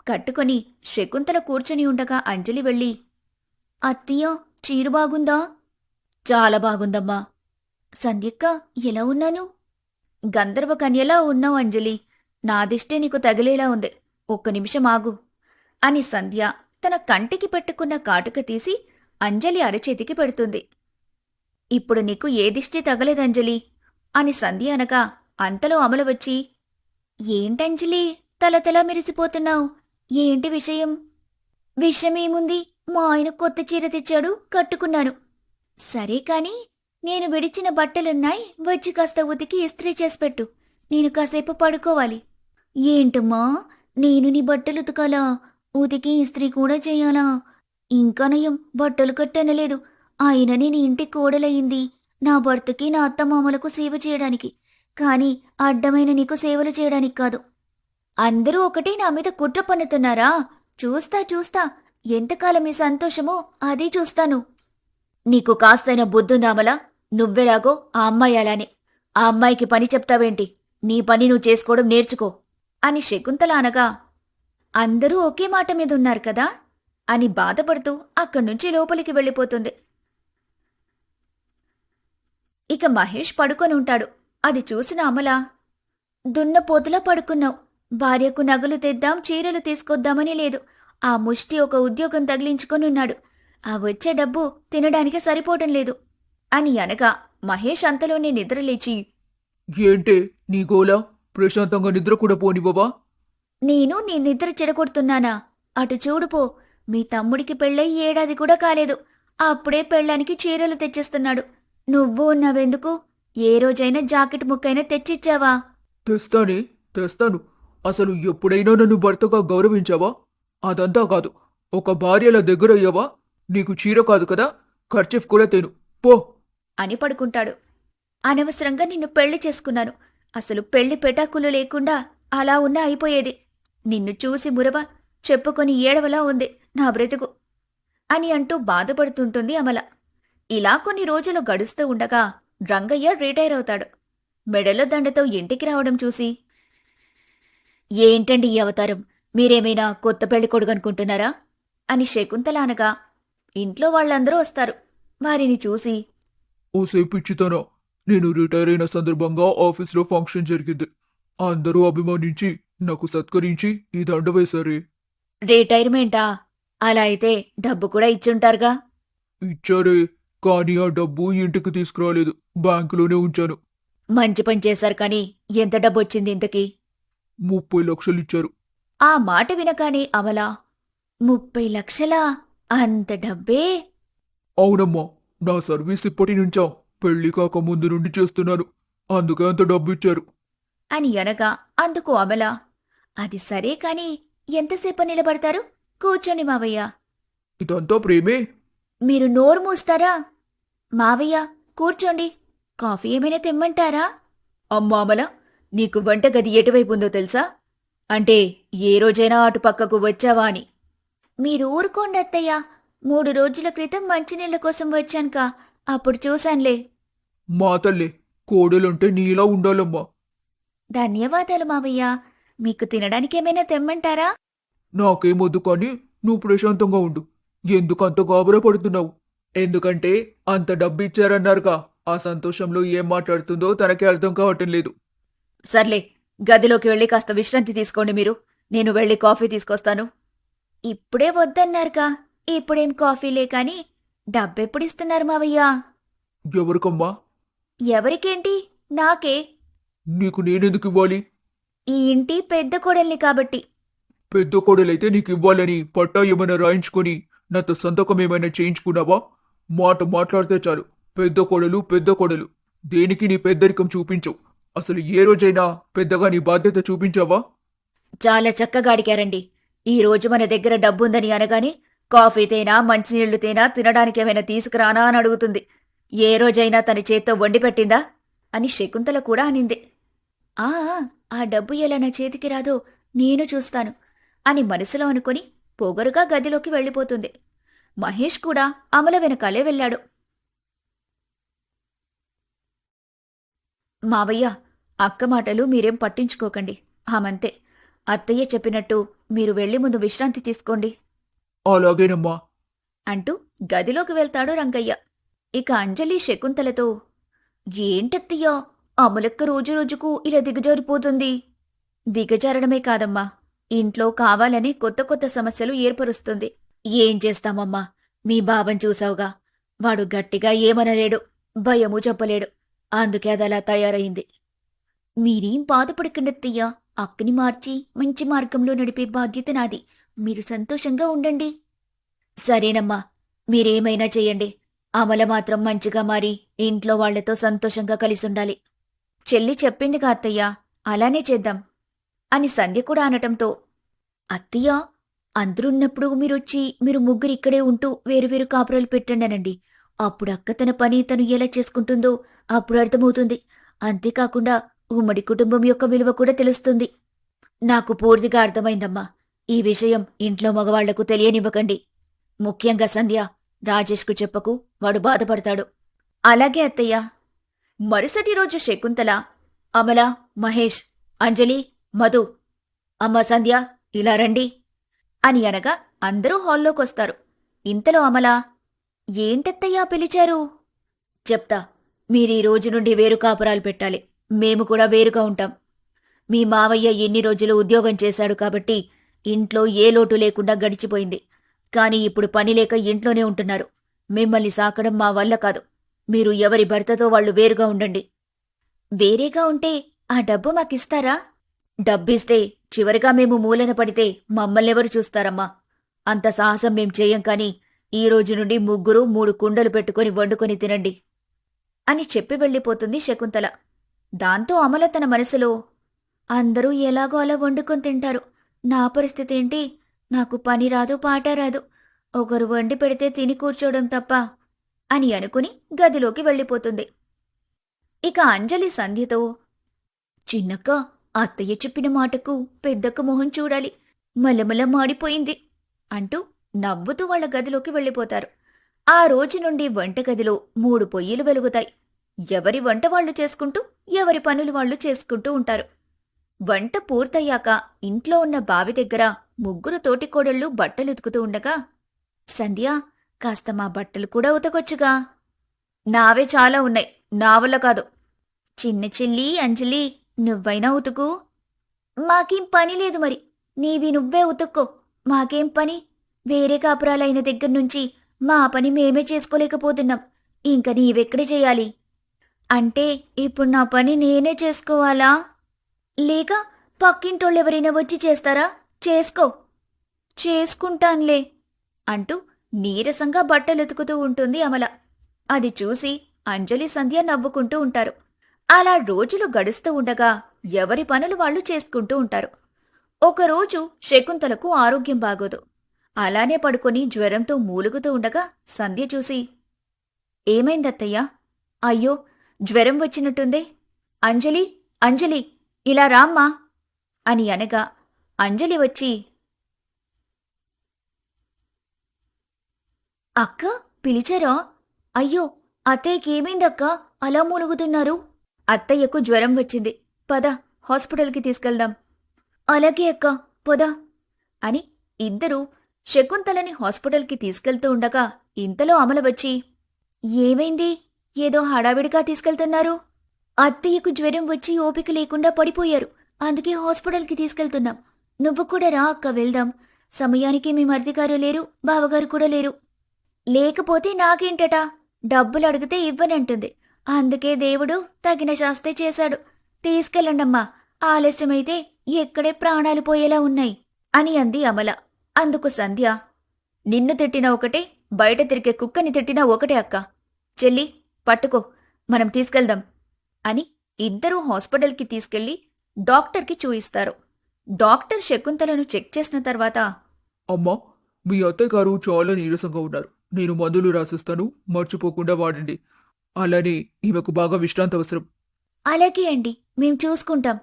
కట్టుకొని శకుంతల కూర్చుని ఉండగా అంజలి వెళ్ళి, అత్తయ్య, చీర బాగుందా? చాలా బాగుందమ్మా. సంధ్యక్క, ఎలా ఉన్నాను? గంధర్వ కన్యలా ఉన్నావు అంజలి. నా దిష్టే నీకు తగిలేలా ఉంది. ఒక్క నిమిషం ఆగు అని సంధ్య తన కంటికి పెట్టుకున్న కాటుక తీసి అంజలి అరచేతికి పెడుతుంది. ఇప్పుడు నీకు ఏ దిష్టి తగలేదంజలి అని సంధ్య అనగా అంతలో అమల వచ్చి, ఏంటంజలి తలతలా మెరిసిపోతున్నావు? ఏంటి విషయం? విషయమేముంది, మా ఆయన కొత్త చీర తెచ్చాడు, కట్టుకున్నాను. సరే కాని నేను విడిచిన బట్టలున్నాయి, వచ్చి కాస్త ఉతికి ఇస్త్రీ చేసి పెట్టు. నేను కాసేపు పడుకోవాలి. ఏంటమ్మా, నేను నీ బట్టలు ఉతకాలా? ఉతికి ఇస్త్రీ కూడా చెయ్యాలా? ఇంకా నయం, బట్టలు కట్టనలేదు. ఆయన నేను ఇంటి కోడలయింది నా భర్తకి నా అత్తమామలకు సేవ చేయడానికి, కాని అడ్డమైన నీకు సేవలు చేయడానికి కాదు. అందరూ ఒకటే నా మీద కుట్ర పన్నుతున్నారా? చూస్తా చూస్తా, ఎంతకాలం ఈ సంతోషమో అది చూస్తాను. నీకు కాస్తైనా బుద్ధుందామలా? నువ్వెలాగో ఆ అమ్మాయి అలానే. ఆ అమ్మాయికి పని చెప్తావేంటి? నీ పని నువ్వు చేసుకోవడం నేర్చుకో అని శకుంతల అనగా, అందరూ ఒకే మాట మీద ఉన్నారు కదా అని బాధపడుతూ అక్కడ్నుంచి లోపలికి వెళ్ళిపోతుంది. ఇక మహేష్ పడుకొని ఉంటాడు. అది చూసిన అమల, దున్నపోతులా పడుకున్నావు. భార్యకు నగలు తెద్దాం, చీరలు తీసుకొద్దామని లేదు. ఆ ముష్టి ఒక ఉద్యోగం తగిలించుకొనున్నాడు. ఆ వచ్చే డబ్బు తినడానికి సరిపోవటం లేదు అని అనగా మహేష్ అంతలోనే నిద్రలేచి, ఏంటే నీ గోలా? ప్రశాంతంగా నిద్ర కూడా పోనివ్వవా? నేను నీ నిద్ర చెడగొడుతున్నానా? అటు చూడుపో, మీ తమ్ముడికి పెళ్ళై ఏడాది కూడా కాలేదు. అప్పుడే పెళ్ళానికి చీరలు తెచ్చిస్తున్నాడు. నువ్వు ఉన్నావెందుకు? ఏ రోజైనా జాకెట్ ముక్కైనా తెచ్చిచ్చావా? తెస్తాను. అసలు ఎప్పుడైనా నన్ను భర్తగా గౌరవించావా? అదంతా కాదు. ఒక భార్యల దగ్గరయ్యావా? నీకు చీర కాదు కదా, ఖర్చీఫ్ కూడా తేను పో. అని పడుకుంటాడు. అనవసరంగా నిన్ను పెళ్లి చేసుకున్నాను. అసలు పెళ్లి పెటాకులు లేకుండా అలా ఉన్నా అయిపోయేది. నిన్ను చూసి మురవ చెప్పుకొని ఏడవలా ఉంది నా బ్రతుకు అని అంటూ బాధపడుతుంటుంది అమల. ఇలా కొన్ని రోజులు గడుస్తూ ఉండగా రంగయ్య రిటైర్ అవుతాడు. మెడలో దండతో ఇంటికి రావడం చూసి, ఏంటండి ఈ అవతారం? మీరేమైనా కొత్త పెళ్లి కొడుకనుకుంటున్నారా అని శకుంతల అనగా ఇంట్లో వాళ్ళందరూ వస్తారు. వారిని చూసి, ఓసే పిచ్చితనా, నేను రిటైర్ అయిన సందర్భంగా ఆఫీస్లో ఫంక్షన్ జరిగింది. అందరూ అభిమానించి నాకు సత్కరించి ఈ దండ వేశారే. రిటైర్మెంటా? అలా అయితే డబ్బు కూడా ఇచ్చుంటారుగా. ఇచ్చారే, కానీ ఆ డబ్బు ఇంటికి తీసుకురాలేదు, బ్యాంకులోనే ఉంచాను. మంచి పని చేశారు కానీ ఎంత డబ్బొచ్చింది ఇంతకీ? 30 లక్షలు ఇచ్చారు. ఆ మాట వినగానే అమల, 30 లక్షలా? అంత డబ్బే? అవునమ్మా, నా సర్వీస్ ఇప్పటి నుంచా, పెళ్లి కాక ముందు నుండి చేస్తున్నాను, అందుకే అంత డబ్బు ఇచ్చారు. అని అనగా అందుకు అమల, అది సరే కాని ఎంతసేపు నిలబడతారు? కూర్చోండి మావయ్య. ఇదంతా ప్రేమే. మీరు నోరు మూస్తారా? మావయ్య కూర్చోండి. కాఫీ ఏమైనా తెమ్మంటారా? అమ్మా అమల, నీకు వంటగది ఎటువైపు ఉందో తెలుసా? అంటే ఏ రోజైనా అటు పక్కకు వచ్చావా అని. మీరు ఊరుకోండి అత్తయ్య. 3 రోజుల క్రితం మంచినీళ్ల కోసం వచ్చానుకా, అప్పుడు చూశాన్లే. మా తల్లే, కోడలంటే నీలా ఉండాలమ్మా. ధన్యవాదాలు మావయ్య. మీకు తినడానికేమైనా తెమ్మంటారా? నాకేమొద్దు కానీ నువ్వు ప్రశాంతంగా ఉండు. ఎందుకంత గాబరా పడుతున్నావు? ఎందుకంటే అంత డబ్బు ఇచ్చారన్నారుగా, ఆ సంతోషంలో ఏం మాట్లాడుతుందో తనకే అర్థం కావటం లేదు. సర్లే, గదిలోకి వెళ్ళి కాస్త విశ్రాంతి తీసుకోండి మీరు. నేను వెళ్ళి కాఫీ తీసుకొస్తాను. ఇప్పుడే వద్దన్నారుగా, ఇప్పుడేం కాఫీలే కాని డబ్బెప్పుడిస్తున్నారు మావయ్యా? ఎవరికమ్మా? ఎవరికేంటి, నాకే. నీకు నేనెందుకు ఇవ్వాలి? ఈ ఇంటి పెద్ద కోడల్ని కాబట్టి. పెద్ద కోడలైతే నీకు ఇవ్వాలని పట్టా ఏమైనా రాయించుకొని నాతో సంతకం ఏమైనా చేయించుకున్నావా? మాట మాట్లాడితే చాలు పెద్ద కోడలు పెద్ద కోడలు. దేనికి నీ పెద్దరికం చూపించవు. అసలు ఏ రోజైనా పెద్దగా నీ బాధ్యత చూపించావా? చాలా చక్కగా అడిగారండి. ఈ రోజు మన దగ్గర డబ్బుందని అనగానే కాఫీ తేనా మంచినీళ్లు తేనా తినడానికేమైనా తీసుకురానా అని అడుగుతుంది. ఏ రోజైనా తన చేత్తో వండి పెట్టిందా అని శకుంతల కూడా అనింది. ఆ ఆ డబ్బు ఎలా నా చేతికి రాదో నేను చూస్తాను అని మనసులో అనుకుని పొగరుగా గదిలోకి వెళ్ళిపోతుంది. మహేష్ కూడా అమల వెనకాలే వెళ్ళాడు. మావయ్య, అక్క మాటలు మీరేం పట్టించుకోకండి. ఆమంతే. అత్తయ్య చెప్పినట్టు మీరు వెళ్లి ముందు విశ్రాంతి తీసుకోండి అలాగేనమ్మా అంటూ గదిలోకి వెళ్తాడు రంగయ్య. ఇక అంజలి శకుంతలతో, ఏంటత్తయ్యా, అమలక్క రోజురోజుకు ఇలా దిగజారిపోతుంది. దిగజారడమే కాదమ్మా, ఇంట్లో కావాలని కొత్త కొత్త సమస్యలు ఏర్పరుస్తుంది. ఏం చేస్తామమ్మా, మీ బావని చూసావుగా, వాడు గట్టిగా ఏమనలేడు, భయమూ చెప్పలేడు. అందుకే అదలా తయారైంది. మీరేం బాధపడకండత్తయ్యా, అక్కని మార్చి మంచి మార్గంలో నడిపే బాధ్యత నాది. మీరు సంతోషంగా ఉండండి. సరేనమ్మా, మీరేమైనా చెయ్యండి. అమల మాత్రం మంచిగా మారి ఇంట్లో వాళ్లతో సంతోషంగా కలిసుండాలి. చెల్లి చెప్పిందిగా అత్తయ్యా, అలానే చేద్దాం అని సంధ్య కూడా అనటంతో, అత్తయ్యా, అందరున్నప్పుడు మీరొచ్చి మీరు ముగ్గురు ఇక్కడే ఉంటూ వేరువేరు కాపురాలు పెట్టండనండి. అప్పుడు అక్క తన పని తను ఎలా చేసుకుంటుందో అప్పుడు అర్థమవుతుంది. అంతేకాకుండా ఉమ్మడి కుటుంబం యొక్క విలువ కూడా తెలుస్తుంది. నాకు పూర్తిగా అర్థమైందమ్మా. ఈ విషయం ఇంట్లో మగవాళ్లకు తెలియనివ్వకండి. ముఖ్యంగా సంధ్య, రాజేష్కు చెప్పకు, వాడు బాధపడతాడు. అలాగే అత్తయ్యా. మరుసటి రోజు శకుంతల, అమల, మహేష్, అంజలి, మధు, అమ్మ సంధ్య ఇలా రండి అని అనగా అందరూ హాల్లోకొస్తారు. ఇంతలో అమల, ఏంటత్తయ్యా పిలిచారు? చెప్తా. మీరీ రోజు నుండి వేరు కాపురాలు పెట్టాలి. మేము కూడా వేరుగా ఉంటాం. మీ మావయ్య ఎన్ని రోజులు ఉద్యోగం చేశాడు కాబట్టి ఇంట్లో ఏ లోటు లేకుండా గడిచిపోయింది. కాని ఇప్పుడు పనిలేక ఇంట్లోనే ఉంటున్నారు. మిమ్మల్ని సాకడం మా వల్ల కాదు. మీరు ఎవరి భర్తతో వాళ్లు వేరుగా ఉండండి. వేరేగా ఉంటే ఆ డబ్బు మాకిస్తారా? డబ్బిస్తే చివరిగా మేము మూలన పడితే మమ్మల్నెవరు చూస్తారమ్మా? అంత సాహసం మేం చెయ్యం కాని ఈ రోజు నుండి ముగ్గురు 3 కుండలు పెట్టుకుని వండుకొని తినండి అని చెప్పి వెళ్ళిపోతుంది శకుంతల. దాంతో అమల తన మనసులో, అందరూ ఎలాగో అలా వండుకొని తింటారు, నా పరిస్థితి ఏంటి? నాకు పని రాదు, పాట రాదు. ఒకరు వండి పెడితే తిని కూర్చోవడం తప్ప అని అనుకుని గదిలోకి వెళ్ళిపోతుంది. ఇక అంజలి సంధ్యతో, చిన్నక్క, అత్తయ్య చెప్పిన మాటకు పెద్దక్క మొహం చూడాలి, మలమల మాడిపోయింది అంటూ నవ్వుతూ వాళ్ళ గదిలోకి వెళ్ళిపోతారు. ఆ రోజు నుండి వంటగదిలో 3 పొయ్యిలు వెలుగుతాయి. ఎవరి వంట వాళ్ళు చేసుకుంటూ, ఎవరి పనులు వాళ్ళు చేసుకుంటూ ఉంటారు. వంట పూర్తయ్యాక ఇంట్లో ఉన్న బావి దగ్గర 3 తోటికోడళ్ళు బట్టలుతుకుతూ ఉండగా, సంధ్య, కాస్త మా బట్టలు కూడా ఉతకొచ్చుగా. నావే చాలా ఉన్నాయి, నా వల్ల కాదు. చిన్న చెల్లి అంజలి, నువ్వైనా ఉతుకు. మాకేం పని లేదు మరి, నీవి నువ్వే ఉతుక్కో. మాకేం పని? వేరే కాపురాలైన దగ్గర్నుంచి మా పని మేమే చేసుకోలేకపోతున్నాం. ఇంక నీవెక్కడి చెయ్యాలి? అంటే ఇప్పుడు నా పని నేనే చేసుకోవాలా? లేక పక్కింటోళ్ళెవరైనా వచ్చి చేస్తారా? చేసుకో. చేసుకుంటాన్లే అంటూ నీరసంగా బట్టలుతుకుతూ ఉంటుంది అమల. అది చూసి అంజలి, సంధ్య నవ్వుకుంటూ ఉంటారు. అలా రోజులు గడుస్తూ ఉండగా ఎవరి పనులు వాళ్ళు చేసుకుంటూ ఉంటారు. ఒకరోజు శకుంతలకు ఆరోగ్యం బాగోదు. అలానే పడుకొని జ్వరంతో మూలుగుతూ ఉండగా సంధ్య చూసి, ఏమైందత్తయ్యా? అయ్యో, జ్వరం వచ్చినట్టుందే. అంజలి, అంజలి, ఇలా రామ్మా అని అనగా అంజలి వచ్చి, అక్క, పిలిచారా? అయ్యో, అత్తయ్యకేమైందక్కా అలా మూలుగుతున్నారు? అత్తయ్యకు జ్వరం వచ్చింది, పద హాస్పిటల్కి తీసుకెళ్దాం. అలాగే అక్క, పద అని ఇద్దరూ శకుంతలని హాస్పిటల్కి తీసుకెళ్తూ ఉండగా ఇంతలో అమల వచ్చి, ఏమైంది? ఏదో హడావిడిగా తీసుకెళ్తున్నారు. అత్తయ్యకు జ్వరం వచ్చి ఓపిక లేకుండా పడిపోయారు, అందుకే హాస్పిటల్కి తీసుకెళ్తున్నాం. నువ్వు కూడా రా అక్క, వెళ్దాం. సమయానికి మీ మరిదిగారు లేరు, బావగారు కూడా లేరు. లేకపోతే నాకేంటట, డబ్బులు అడిగితే ఇవ్వనంటుంది. అందుకే దేవుడు తగిన శాస్తే చేశాడు. తీసుకెళ్ళండమ్మా, ఆలస్యమైతే ఎక్కడే ప్రాణాలు పోయేలా ఉన్నాయి అని అంది అమల. అందుకు సంధ్య, నిన్ను తిట్టినా ఒకటే, బయట తిరిగే కుక్కని తిట్టినా ఒకటే అక్క. చెల్లి, పట్టుకో, మనం తీసుకెళ్దాం అని ఇద్దరూ హాస్పిటల్కి తీసుకెళ్లి డాక్టర్కి చూయిస్తారు. డాక్టర్ శకుంతలను చెక్ చేసిన తర్వాత, అమ్మా, మీ అత్తయ్య గారు చాలా నీరసంగా ఉన్నారు. నేను మందులు రాసిస్తాను, మర్చిపోకుండా వాడండి. అలానే ఈమెకు బాగా విశ్రాంతి అవసరం. అలాగే అండి, మేం చూసుకుంటాం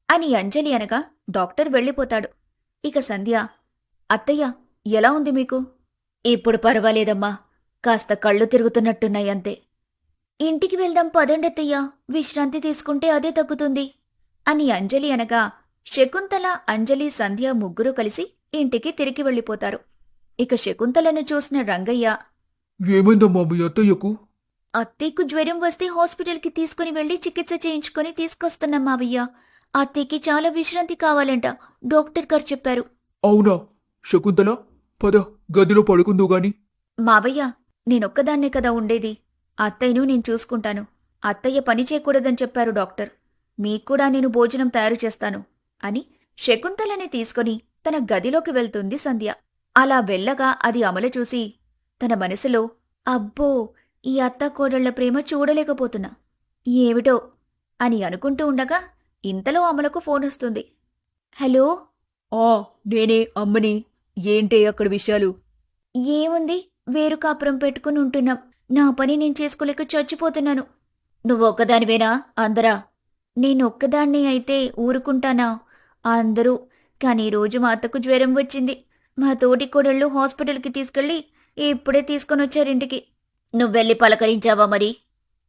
అని అంజలి అనగా డాక్టర్ వెళ్ళిపోతాడు. ఇక సంధ్య, అత్తయ్య, ఎలా ఉంది మీకు? ఇప్పుడు పర్వాలేదమ్మా, కాస్త కళ్ళు తిరుగుతున్నట్టున్నాయి అంతే. ఇంటికి వెళ్దాం పదండత్తయ్య, విశ్రాంతి తీసుకుంటే అదే తగ్గుతుంది అని అంజలి అనగా శకుంతల, అంజలి, సంధ్య ముగ్గురూ కలిసి ఇంటికి తిరిగి వెళ్ళిపోతారు. ఇక శకుంతలను చూసిన రంగయ్య, ఏమైందమ్మా మీ అత్తయ్యకు? అత్తయ్యకు జ్వరం వస్తే హాస్పిటల్కి తీసుకుని వెళ్లి చికిత్స చేయించుకుని తీసుకొస్తున్నాం మావయ్య. అత్తయ్యకి చాలా విశ్రాంతి కావాలంట, డాక్టర్ గారు చెప్పారు. అవునా? శకుంతల, పద గదిలో పడుకుందు గాని. మావయ్య, నేనొక్కదాన్నే కదా ఉండేది, అత్తయ్యను నేను చూసుకుంటాను. అత్తయ్య పని చేయకూడదని చెప్పారు డాక్టర్. మీక్కూడా నేను భోజనం తయారు చేస్తాను అని శకుంతలని తీసుకుని తన గదిలోకి వెళ్తుంది సంధ్య. అలా వెళ్ళగా అది అమల చూసి తన మనసులో, అబ్బో, ఈ అత్త కోడళ్ల ప్రేమ చూడలేకపోతున్నా, ఏమిటో అని అనుకుంటూ ఉండగా ఇంతలో అమలకు ఫోన్ వస్తుంది. హలో. నేనే అమ్మని. ఏంటే అక్కడ విషయాలు? ఏముంది, వేరు కాపురం పెట్టుకుని ఉంటున్నాం. నా పని నేను చేసుకోలేక చచ్చిపోతున్నాను. నువ్వొక్కదానివేనా అందరా? నేనొక్కదాన్ని అయితే ఊరుకుంటానా? అందరూ. కానీ ఈరోజు మా అత్తకు జ్వరం వచ్చింది. మా తోటి కోడళ్ళు హాస్పిటల్కి తీసుకెళ్ళి ఇప్పుడే తీసుకొనొచ్చారింటికి. నువ్వెళ్ళి పలకరించావా మరి?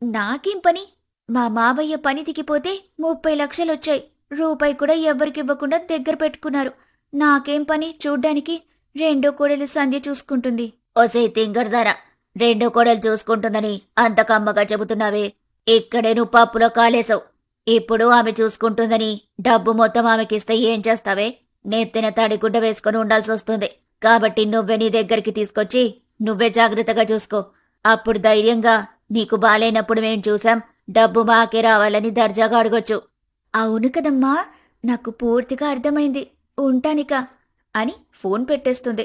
నాకేం పని? మా మావయ్య పని దిగిపోతే 30 లక్షలొచ్చాయి. రూపాయి కూడా ఎవ్వరికివ్వకుండా దగ్గర పెట్టుకున్నారు. నాకేం పని చూడ్డానికి? రెండో కోడలు సంధ్య చూసుకుంటుంది. ఒసే తింగర్దారా, రెండో కోడలు చూసుకుంటుందని అంత కమ్మగా చెబుతున్నావే, ఇక్కడే నువ్వు పప్పులో కాలేసావు. ఇప్పుడు ఆమె చూసుకుంటుందని డబ్బు మొత్తం ఆమెకిస్తే ఏం చేస్తావే? నెత్తిన తడిగుడ్డ వేసుకుని ఉండాల్సి వస్తుంది. కాబట్టి నువ్వే నీ దగ్గరికి తీసుకొచ్చి నువ్వే జాగ్రత్తగా చూసుకో. అప్పుడు ధైర్యంగా నీకు బాలేనప్పుడు మేం చూసాం, డబ్బు మాకే రావాలని దర్జాగా అడగొచ్చు. అవును కదమ్మా, నాకు పూర్తిగా అర్థమైంది, ఉంటానిక అని ఫోన్ పెట్టేస్తుంది.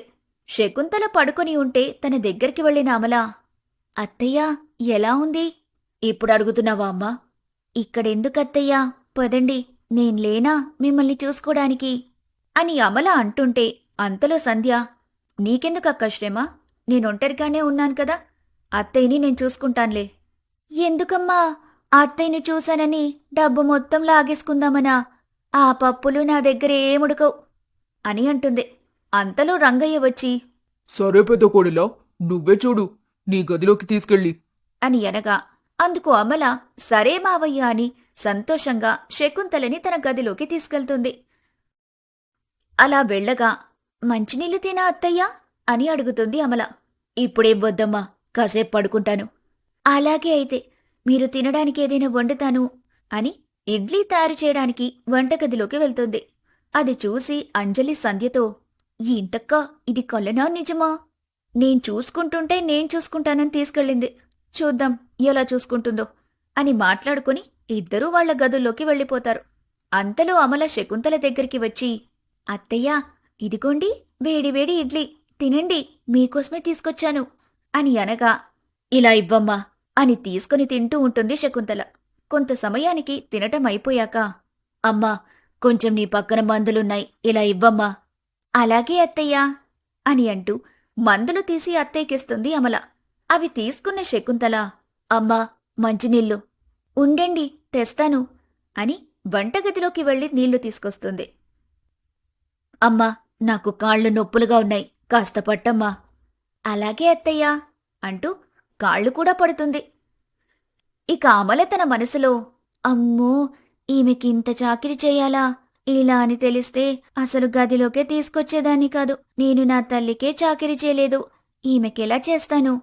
శకుంతల పడుకొని ఉంటే తన దగ్గరికి వెళ్ళిన అమల, అత్తయ్య ఎలా ఉంది? ఇప్పుడు అడుగుతున్నావా అమ్మా? ఇక్కడెందుకత్తయ్యా, పదండి, నేను లేనా మిమ్మల్ని చూసుకోడానికి అని అమల అంటుంటే అంతలో సంధ్య, నీకెందుకక్క శ్రమ? నేనొంటరిగానే ఉన్నాను కదా, అత్తయ్యని నేను చూసుకుంటాన్లే. ఎందుకమ్మా? అత్తయ్యని చూశానని డబ్బు మొత్తం లాగేసుకుందామనా? ఆ పప్పులు నా దగ్గర ఏముడకవు అని అంటుంది. అంతలో రంగయ్య వచ్చి సరే పెద్ద కోడలా, నువ్వే చూడు, నీ గదిలోకి తీసుకెళ్ళి. అని అనగా అందుకు అమల సరే మావయ్య అని సంతోషంగా శకుంతలని తన గదిలోకి తీసుకెళ్తుంది. అలా వెళ్ళగా మంచినీళ్ళు తినా అత్తయ్యా అని అడుగుతుంది అమల. ఇప్పుడేం వద్దమ్మా, కాసేపు పడుకుంటాను. అలాగే అయితే మీరు తినడానికి ఏదైనా వండుతాను అని ఇడ్లీ తయారు చేయడానికి వంటగదిలోకి వెళ్తుంది. అది చూసి అంజలి సంధ్యతో ఏంటక్కా, ఇది కలనా నిజమా? నేను చూసుకుంటానని తీసుకెళ్ళింది. చూద్దాం ఎలా చూసుకుంటుందో అని మాట్లాడుకుని ఇద్దరూ వాళ్ల గదుల్లోకి వెళ్ళిపోతారు. అంతలో అమల శకుంతల దగ్గరికి వచ్చి అత్తయ్యా, ఇదిగోండి వేడివేడి ఇడ్లీ, తినండి, మీకోసమే తీసుకొచ్చాను అని అనగా ఇలా ఇవ్వమ్మా అని తీసుకుని తింటూ ఉంటుంది శకుంతల. కొంత సమయానికి తినటం అయిపోయాక అమ్మా, కొంచెం నీ పక్కన మందులున్నాయి, ఇలా ఇవ్వమ్మా. అలాగే అత్తయ్యా అని అంటూ మందులు తీసి అత్తయ్యకిస్తుంది అమల. అవి తీసుకున్న శకుంతల అమ్మా, మంచినీళ్ళు ఉండండి తెస్తాను అని వంటగదిలోకి వెళ్లి నీళ్లు తీసుకొస్తుంది. అమ్మా, నాకు కాళ్ళు నొప్పులుగా ఉన్నాయి, కాస్త పట్టమ్మా. అలాగే అత్తయ్యా అంటూ కాళ్ళు కూడా పడుతుంది. ఇక అమల తన మనసులో అమ్మో, ఈమెకింత చాకిరి చెయ్యాలా? ఇలా అని తెలిస్తే అసలు గదిలోకే తీసుకొచ్చేదాన్ని కాదు. నేను నా తల్లికే చాకిరి చేయలేదు, ఈమెకెలా చేస్తాను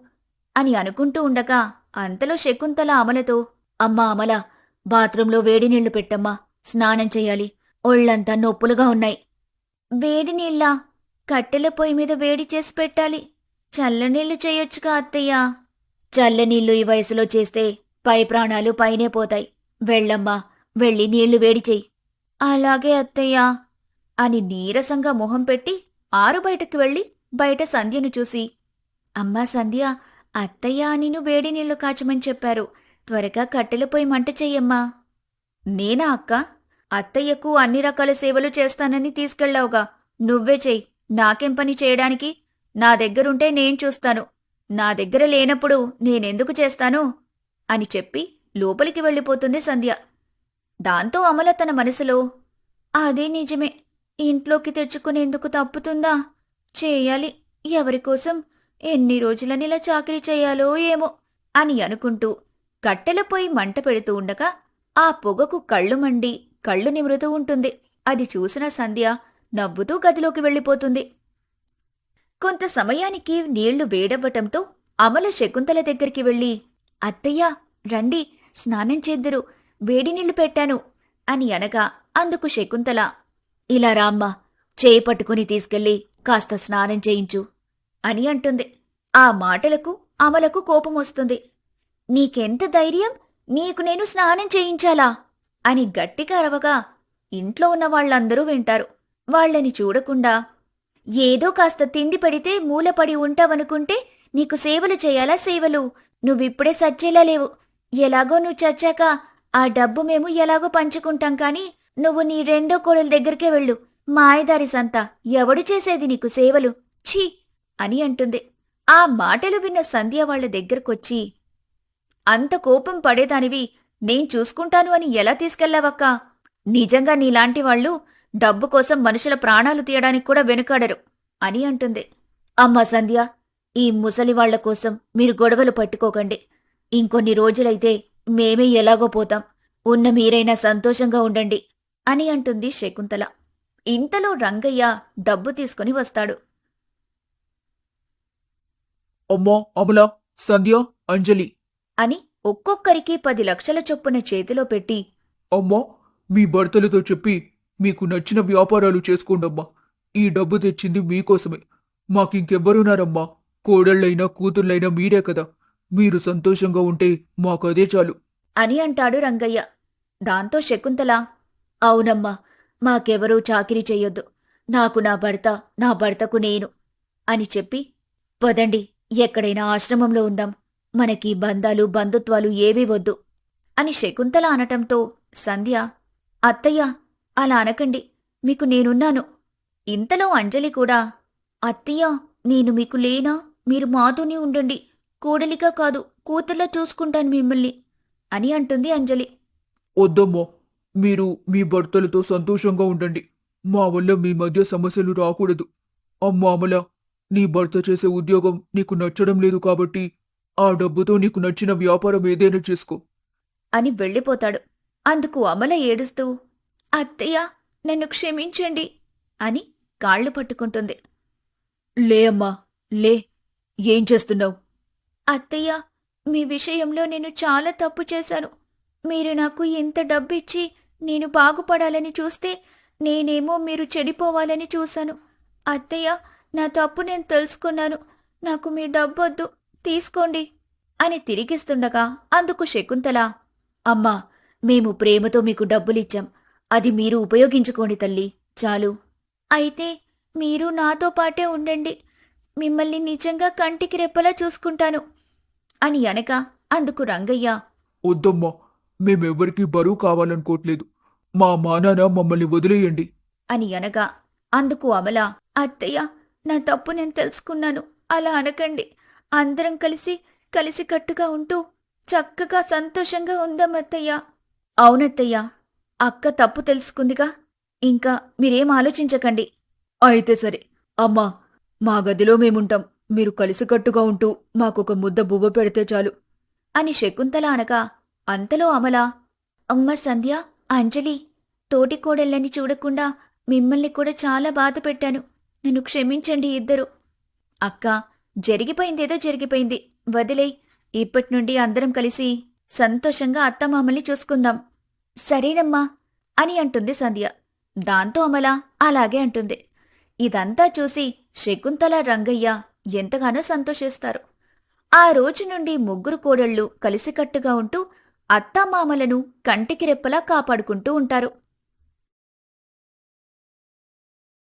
అని అనుకుంటూ ఉండగా అంతలో శకుంతల అమలతో అమ్మా అమల, బాత్రూంలో వేడి నీళ్లు పెట్టమ్మా, స్నానం చెయ్యాలి, ఒళ్లంతా నొప్పులుగా ఉన్నాయి. వేడి నీళ్ళా? కట్టెల పొయ్యి మీద వేడి చేసి పెట్టాలి, చల్లనీళ్లు చేయొచ్చుగా అత్తయ్యా. చల్లనీళ్లు ఈ వయసులో చేస్తే పై ప్రాణాలు పైనే పోతాయి. వెళ్ళమ్మా, వెళ్ళి నీళ్లు వేడి చెయ్యి. అలాగే అత్తయ్యా అని నీరసంగా మొహం పెట్టి ఆరు బయటకు వెళ్లి బయట సంధ్యను చూసి అమ్మా సంధ్య, అత్తయ్య నిన్ను వేడి నీళ్లు కాచమని చెప్పారు, త్వరగా కట్టెల పొయ్యి మంట చెయ్యమ్మా. నేనా అక్క? అత్తయ్యకు అన్ని రకాల సేవలు చేస్తానని తీసుకెళ్లావుగా, నువ్వే చెయ్యి, నాకేం పని చేయడానికి? నా దగ్గరుంటే నేను చూస్తాను, నా దగ్గర లేనప్పుడు నేనెందుకు చేస్తాను అని చెప్పి లోపలికి వెళ్ళిపోతుంది సంధ్య. దాంతో అమల తన మనసులో అదే నిజమే, ఇంట్లోకి తెచ్చుకునేందుకు తప్పుతుందా? చేయాలి, ఎవరికోసం ఎన్ని రోజులనిలా చాకిరీ చెయ్యాలో ఏమో అని అనుకుంటూ కట్టెలపై మంట పెడుతూ ఉండగా ఆ పొగకు కళ్ళు మండి కళ్ళు నిమురుతూ ఉంటుంది. అది చూసిన సంధ్య నవ్వుతూ గదిలోకి వెళ్ళిపోతుంది. కొంత సమయానికి నీళ్లు వేడవ్వటంతో అమల శకుంతల దగ్గరికి వెళ్ళి అత్తయ్యా రండి, స్నానం చేద్దురు, వేడి నీళ్లు పెట్టాను అని అనగా అందుకు శకుంతల ఇలా రామ్మా, చేయి పట్టుకుని తీసుకెళ్లి కాస్త స్నానం చేయించు అని అంటుంది. ఆ మాటలకు అమలకు కోపం వస్తుంది. నీకెంత ధైర్యం, నీకు నేను స్నానం చేయించాలా అని గట్టిగా అరవగా ఇంట్లో ఉన్న వాళ్లందరూ వింటారు. వాళ్లని చూడకుండా ఏదో కాస్త తిండి పెడితే మూలపడి ఉంటావనుకుంటే నీకు సేవలు చేయాలా సేవలు? నువ్విప్పుడే సచ్చేలా లేవు. ఎలాగో నువ్వు చచ్చాక ఆ డబ్బు మేము ఎలాగో పంచుకుంటాం కాని నువ్వు నీ రెండో కోడల దగ్గరికే వెళ్ళు. మాయదారి సంత, ఎవడు చేసేది నీకు సేవలు? ఛీ అని అంటుంది. ఆ మాటలు విన్న సంధ్య వాళ్ల దగ్గరకొచ్చి అంత కోపం పడేదానివి నేను చూసుకుంటాను అని ఎలా తీసుకెళ్లావక్కా? నిజంగా నీలాంటి వాళ్ళు డబ్బు కోసం మనుషుల ప్రాణాలు తీయడానికి కూడా వెనుకాడరు అని అంటుంది. అమ్మా సంధ్య, ఈ ముసలివాళ్ల కోసం మీరు గొడవలు పట్టుకోకండి. ఇంకొన్ని రోజులైతే మేమే ఎలాగో పోతాం. ఉన్న మీరైనా సంతోషంగా ఉండండి అని అంటుంది శకుంతల. ఇంతలో రంగయ్య డబ్బు తీసుకుని వస్తాడు. అమ్మా అమల, సంధ్య, అంజలి అని ఒక్కొక్కరికి 10 లక్షల చొప్పున చేతిలో పెట్టి అమ్మా, మీ భర్తలతో చెప్పి మీకు నచ్చిన వ్యాపారాలు చేసుకోండమ్మా. ఈ డబ్బు తెచ్చింది మీకోసమే. మాకింకెవ్వరున్నారమ్మా? కోడళ్ళైనా కూతుర్లైనా మీరే కదా. మీరు సంతోషంగా ఉంటే మాకదే చాలు అని అంటాడు రంగయ్య. దాంతో శకుంతల అవునమ్మా, మాకెవరూ చాకిరీ చెయ్యొద్దు, నాకు నా భర్త, నా భర్తకు నేను అని చెప్పి పదండి, ఎక్కడైనా ఆశ్రమంలో ఉందాం, మనకి బంధాలు బంధుత్వాలు ఏవీ వద్దు అని శకుంతల అనటంతో సంధ్య అత్తయ్య అలా అనకండి, మీకు నేనున్నాను. ఇంతలో అంజలి కూడా అత్తయ్య, నేను మీకు లేనా? మీరు మాతోనే ఉండండి, కోడలిగా కాదు కూతుర్లా చూసుకుంటాను మిమ్మల్ని అని అంటుంది అంజలి. వద్దమ్మా, మీరు మీ భర్తలతో సంతోషంగా ఉండండి. మా వల్ల మీ మధ్య సమస్యలు రాకూడదు. అమ్మా అమల, నీ భర్త చేసే ఉద్యోగం నీకు నచ్చడం లేదు కాబట్టి ఆ డబ్బుతో నీకు నచ్చిన వ్యాపారం ఏదైనా చేసుకో. అని వెళ్ళిపోతాడు. అందుకు అమల ఏడుస్తూ, అత్తయ్య నన్ను క్షమించండి అని కాళ్ళు పట్టుకుంటుంది. లే అమ్మా, లే. ఏం చేస్తున్నావు? అత్తయ్య, మీ విషయంలో నేను చాలా తప్పు చేశాను. మీరు నాకు ఇంత డబ్బిచ్చి నేను బాగుపడాలని చూస్తే నేనేమో మీరు చెడిపోవాలని చూశాను. అత్తయ్య, నా తప్పు నేను తెలుసుకున్నాను. నాకు మీ డబ్బొద్దు, తీసుకోండి అని తిరిగిస్తుండగా అందుకు శకుంతల, అమ్మా, మేము ప్రేమతో మీకు డబ్బులిచ్చాం. అది మీరు ఉపయోగించుకోండి తల్లి, చాలు. అయితే మీరు నాతో పాటే ఉండండి. మిమ్మల్ని నిజంగా కంటికి రెప్పలా చూసుకుంటాను అని అనక అందుకు రంగయ్య, వద్దమ్మా, మేమెవ్వరికీ బరువు కావాలనుకోవట్లేదు. మా మానాన మమ్మల్ని వదిలేయండి. అని అనగా అందుకు అమల, అత్తయ్య, నా తప్పు నేను తెలుసుకున్నాను. అలా అనకండి. అందరం కలిసికట్టుగా ఉంటూ చక్కగా సంతోషంగా ఉందాం అత్తయ్య. అవునత్తయ్య, అక్క తప్పు తెలుసుకుందిగా, ఇంకా మీరేం ఆలోచించకండి. అయితే సరే అమ్మా, మా గదిలో మేముంటాం. మీరు కలిసికట్టుగా ఉంటూ మాకొక ముద్ద బువ్వ పెడితే చాలు అని శకుంతల అనగా అంతలో అమల, అమ్మ సంధ్య, అంజలి, తోటికోడళ్ళని చూడకుండా మిమ్మల్ని కూడా చాలా బాధ పెట్టాను. నన్ను క్షమించండి ఇద్దరు. అక్క, జరిగిపోయిందేదో జరిగిపోయింది, వదిలేయ్. ఇప్పటినుండి అందరం కలిసి సంతోషంగా అత్తమామల్ని చూసుకుందాం. సరేనమ్మా అని అంటుంది సంధ్య. దాంతో అమల అలాగే అంటుంది. ఇదంతా చూసి శకుంతల, రంగయ్య ఎంతగానో సంతోషిస్తారు. ఆ రోజు నుండి ముగ్గురు కోడళ్ళు కలిసికట్టుగా ఉంటూ అత్తామామలను కంటికి రెప్పలా కాపాడుకుంటూ ఉంటారు.